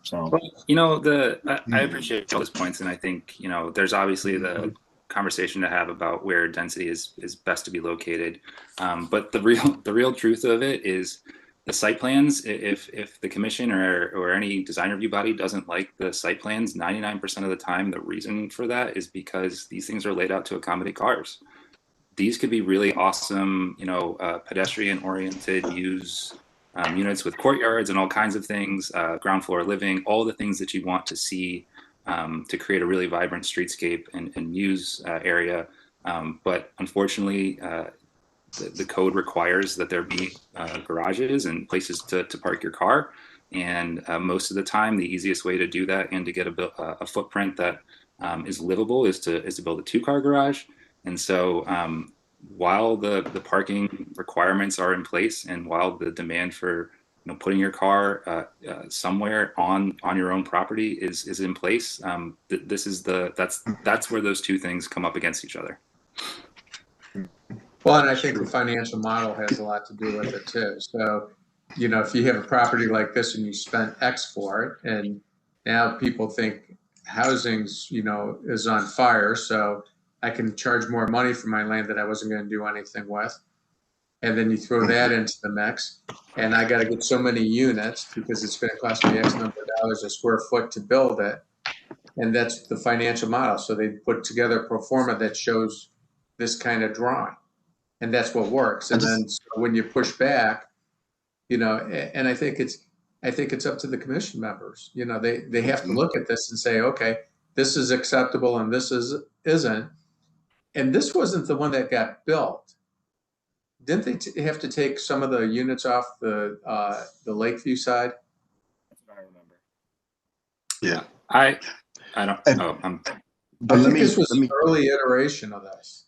N: So,
J: I appreciate all those points, and I think there's obviously the conversation to have about where density is best to be located, but the real truth of it is the site plans, if the commission or any design review body doesn't like the site plans, 99% of the time, the reason for that is because these things are laid out to accommodate cars. These could be really awesome, pedestrian oriented use units with courtyards and all kinds of things, ground floor living, all the things that you want to see to create a really vibrant streetscape and use area. But unfortunately, the code requires that there be garages and places to park your car. And most of the time, the easiest way to do that and to get a footprint that is livable is to build a 2-car garage. And so while the parking requirements are in place and while the demand for putting your car somewhere on your own property is in place, that's where those two things come up against each other.
A: Well, and I think the financial model has a lot to do with it too. So, if you have a property like this and you spent X for it, and now people think housing's, is on fire, so I can charge more money for my land that I wasn't going to do anything with. And then you throw that into the mix, and I got to get so many units because it's going to cost me X number of dollars a square foot to build it. And that's the financial model. So they put together a pro forma that shows this kind of drawing. And that's what works. And then so when you push back, and I think it's up to the commission members. They have to look at this and say, okay, this is acceptable and this isn't. And this wasn't the one that got built. Didn't they have to take some of the units off the Lakeview side?
E: That's what I remember. Yeah.
J: I don't know.
E: But
A: This was an early iteration of this.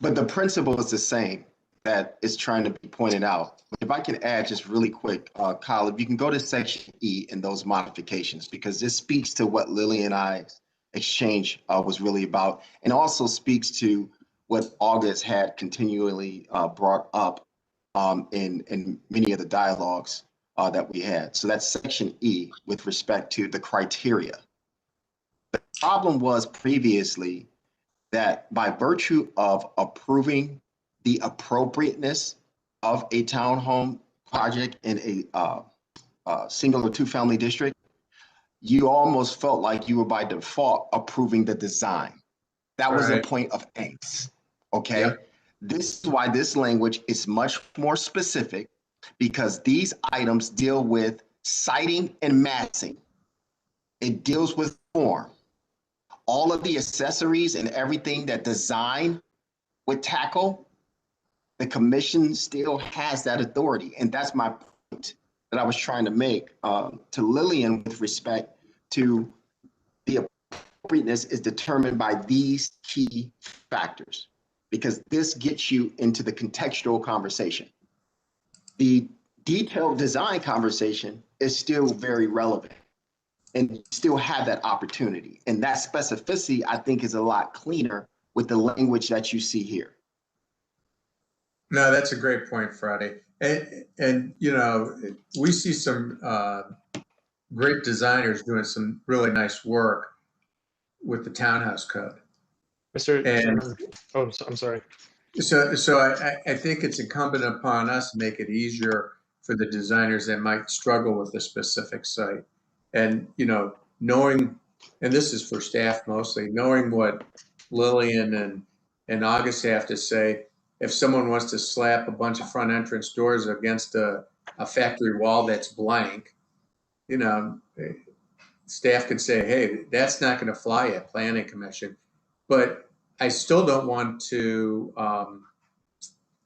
E: But the principle is the same that is trying to be pointed out. If I can add just really quick, Kyle, if you can go to section E in those modifications, because this speaks to what Lily and I's exchange was really about, and also speaks to what August had continually brought up in many of the dialogues that we had. So that's section E with respect to the criteria. The problem was previously that by virtue of approving the appropriateness of a townhome project in a single or 2-family district, you almost felt like you were by default approving the design. That was a point of angst, okay? Yep. This is why this language is much more specific, because these items deal with siting and massing. It deals with form. All of the accessories and everything that design would tackle, the commission still has that authority. And that's my point that I was trying to make to Lillian with respect to the appropriateness is determined by these key factors, because this gets you into the contextual conversation. The detailed design conversation is still very relevant. And you still have that opportunity. And that specificity, I think, is a lot cleaner with the language that you see here.
A: No, that's a great point, Freddie. And we see some great designers doing some really nice work with the townhouse code.
H: Mr. Chairman. Oh, I'm sorry.
A: So I think it's incumbent upon us to make it easier for the designers that might struggle with a specific site. And, knowing, and this is for staff mostly, knowing what Lillian and August have to say, if someone wants to slap a bunch of front entrance doors against a factory wall that's blank, staff could say, hey, that's not going to fly at Planning Commission. But I still don't want to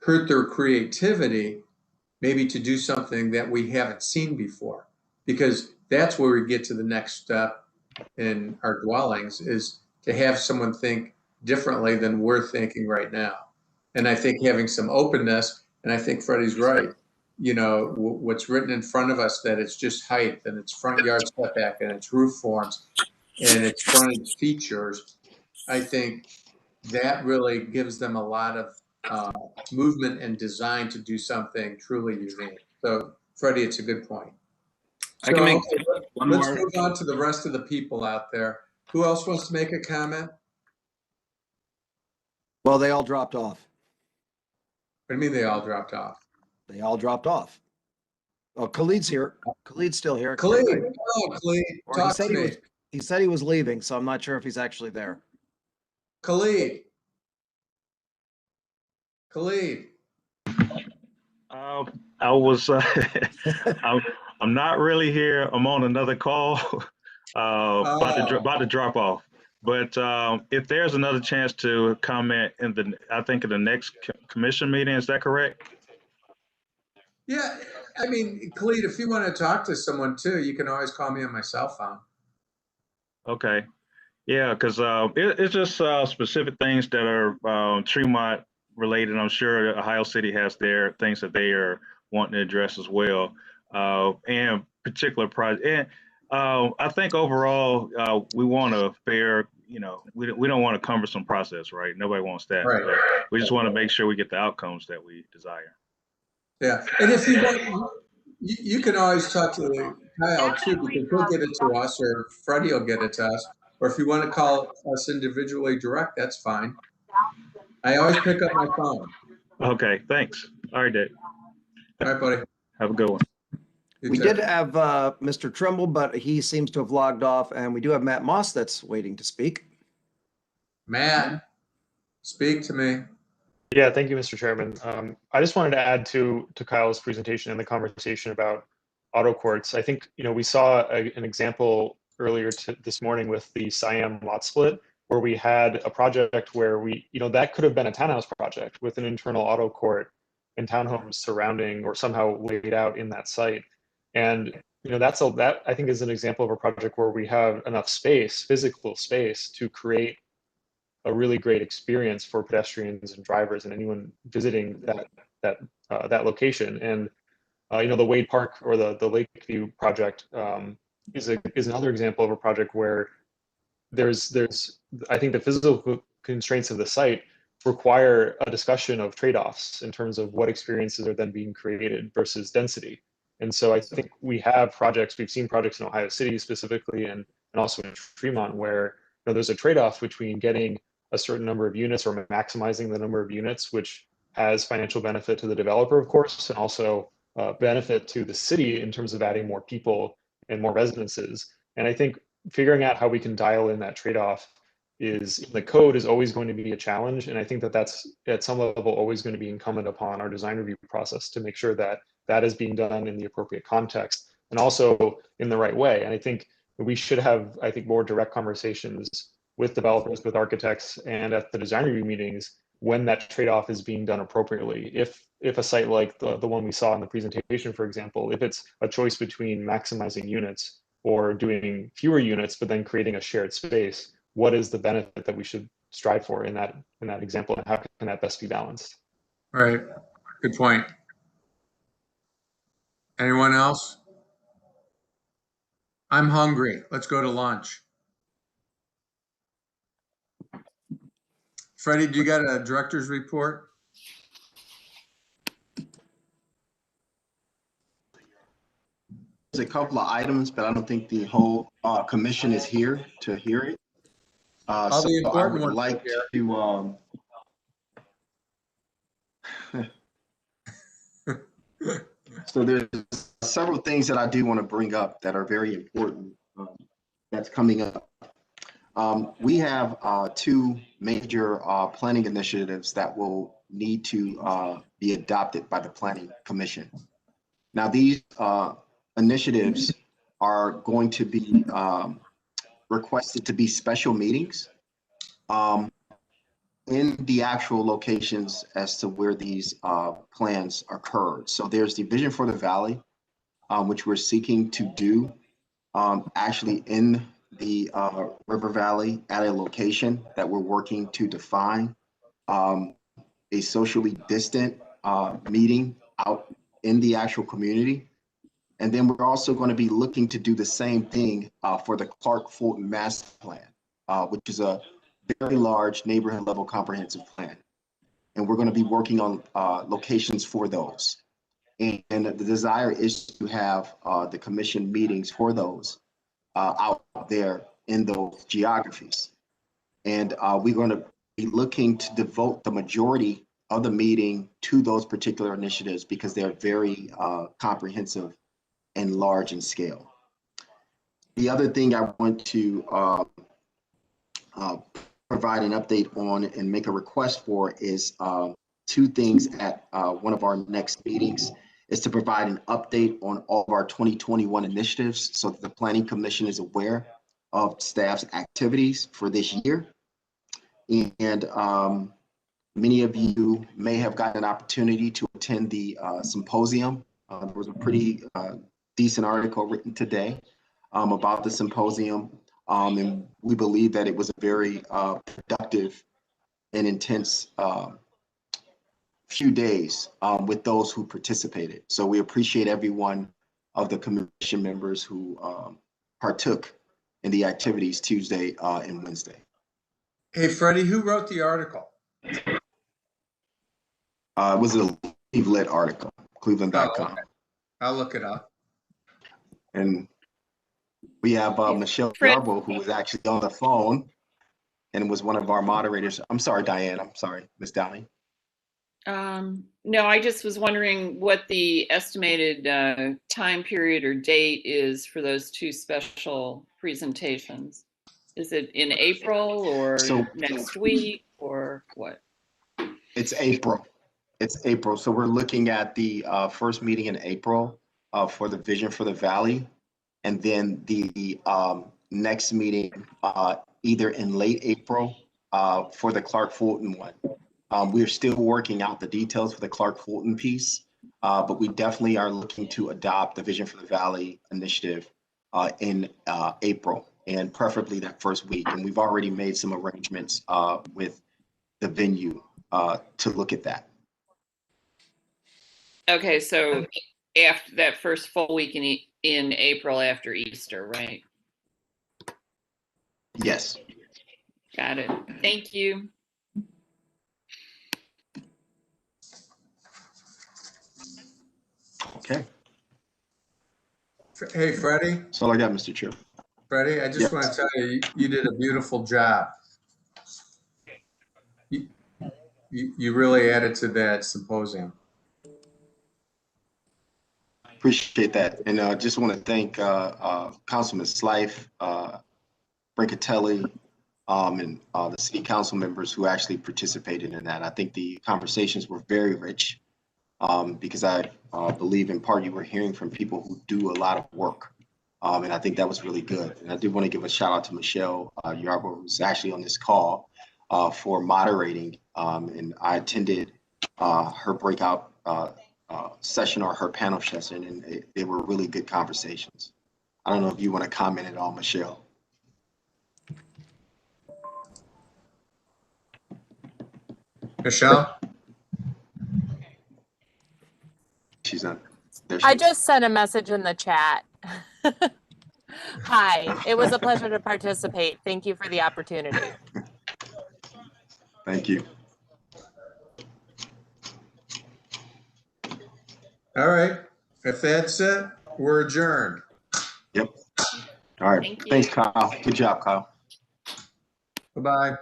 A: hurt their creativity, maybe to do something that we haven't seen before, because that's where we get to the next step in our dwellings, is to have someone think differently than we're thinking right now. And I think having some openness, and I think Freddie's right, what's written in front of us, that it's just height and it's front yard setback and it's roof forms and it's frontage features, I think that really gives them a lot of movement and design to do something truly unique. So Freddie, it's a good point.
J: I can make one more.
A: Let's move on to the rest of the people out there. Who else wants to make a comment?
B: Well, they all dropped off.
A: What do you mean they all dropped off?
B: They all dropped off. Oh, Khalid's here. Khalid's still here.
A: Khalid, hello, Khalid,
B: Or he
A: talk
B: said
A: to
B: he
A: me.
B: was, he said he was leaving, so I'm not sure if he's actually there.
A: Khalid. Khalid.
M: I was, I'm not really here. I'm on another call, about to drop off. But if there's another chance to comment I think in the next commission meeting, is that correct?
A: Yeah, I mean, Khalid, if you want to talk to someone too, you can always call me on my cell phone.
M: Okay. Yeah, because it's just specific things that are Tremont related. I'm sure Ohio City has their things that they are wanting to address as well, and particular project. And I think overall we want a fair, we don't want a cumbersome process, right? Nobody wants that.
A: Right.
M: But we just want to make sure we get the outcomes that we desire.
A: Yeah, and if you want, you can always talk to Kyle too, because he'll get it to us, or Freddie will get it to us. Or if you want to call us individually direct, that's fine. I always pick up my phone.
M: Okay, thanks. All right, Dave.
A: All right, buddy.
M: Have a good one.
B: We did have Mr. Trimble, but he seems to have logged off, and we do have Matt Moss that's waiting to speak.
A: Matt, speak to me.
H: Yeah, thank you, Mr. Chairman. I just wanted to add to Kyle's presentation and the conversation about auto courts. I think, we saw an example earlier this morning with the Siam lot split, where we had a project where that could have been a townhouse project with an internal auto court and townhomes surrounding or somehow laid out in that site. And, that I think is an example of a project where we have enough space, physical space, to create a really great experience for pedestrians and drivers and anyone visiting that location. And the Wade Park or the Lakeview project is another example of a project where there's I think the physical constraints of the site require a discussion of trade-offs in terms of what experiences are then being created versus density. And so I think we've seen projects in Ohio City specifically and also in Fremont where there's a trade-off between getting a certain number of units or maximizing the number of units, which has financial benefit to the developer, of course, and also benefit to the city in terms of adding more people and more residences. And I think figuring out how we can dial in that trade-off the code is always going to be a challenge. And I think that's at some level always going to be incumbent upon our design review process to make sure that that is being done in the appropriate context and also in the right way. And I think we should have, more direct conversations with developers, with architects, and at the design review meetings when that trade-off is being done appropriately. If a site like the one we saw in the presentation, for example, if it's a choice between maximizing units or doing fewer units, but then creating a shared space, what is the benefit that we should strive for in that example, and how can that best be balanced?
A: Right. Good point. Anyone else? I'm hungry. Let's go to lunch. Freddie, do you got a director's report?
E: There's a couple of items, but I don't think the whole commission is here to hear it.
A: All the important
E: I would
A: ones
E: like
A: are
E: to. So there's several things that I do want to bring up that are very important. That's coming up. We have two major planning initiatives that will need to be adopted by the Planning Commission. Now, these initiatives are going to be requested to be special meetings in the actual locations as to where these plans occurred. So there's the Vision for the Valley, which we're seeking to do actually in the River Valley at a location that we're working to define a socially distant meeting out in the actual community. And then we're also going to be looking to do the same thing for the Clark Fulton Master Plan, which is a very large neighborhood level comprehensive plan. And we're going to be working on locations for those. And the desire is to have the commission meetings for those out there in those geographies. And we're going to be looking to devote the majority of the meeting to those particular initiatives because they're very comprehensive and large in scale. The other thing I want to provide an update on and make a request for is two things at one of our next meetings is to provide an update on all of our 2021 initiatives so that the Planning Commission is aware of staff's activities for this year. And many of you may have gotten an opportunity to attend the symposium. There was a pretty decent article written today about the symposium. And we believe that it was a very productive and intense few days with those who participated. So we appreciate everyone of the commission members who partook in the activities Tuesday and Wednesday.
A: Hey, Freddie, who wrote the article?
E: It was a Cleveland article, cleveland.com.
A: Oh, okay. I'll look it up.
E: And we have Michelle Garbo, who was actually on the phone and was one of our moderators. I'm sorry, Diane. I'm sorry, Ms. Downey.
D: No, I just was wondering what the estimated time period or date is for those two special presentations. Is it in April or next week or what?
E: It's April. It's April. So we're looking at the first meeting in April for the Vision for the Valley. And then the next meeting either in late April for the Clark Fulton one. We're still working out the details for the Clark Fulton piece, but we definitely are looking to adopt the Vision for the Valley initiative in April, and preferably that first week. And we've already made some arrangements with the venue to look at that.
D: Okay, so after that first full week in April after Easter, right?
E: Yes.
D: Got it. Thank you.
E: Okay.
A: Hey, Freddie.
E: That's all I got, Mr. Chair.
A: Freddie, I just want to tell you, you did a beautiful job. You really added to that symposium.
E: Appreciate that. And I just want to thank Councilman Slife, Brinkatelli, and the city council members who actually participated in that. I think the conversations were very rich because I believe in part you were hearing from people who do a lot of work. And I think that was really good. And I do want to give a shout out to Michelle Yarbo, who's actually on this call for moderating. And I attended her breakout session or her panel session, and they were really good conversations. I don't know if you want to comment at all, Michelle.
A: Michelle?
E: She's not there.
O: I just sent a message in the chat. Hi, it was a pleasure to participate. Thank you for the opportunity.
E: Thank you.
A: All right. If that's it, we're adjourned.
E: Yep. All right. Thanks, Kyle. Good job, Kyle.
A: Bye-bye.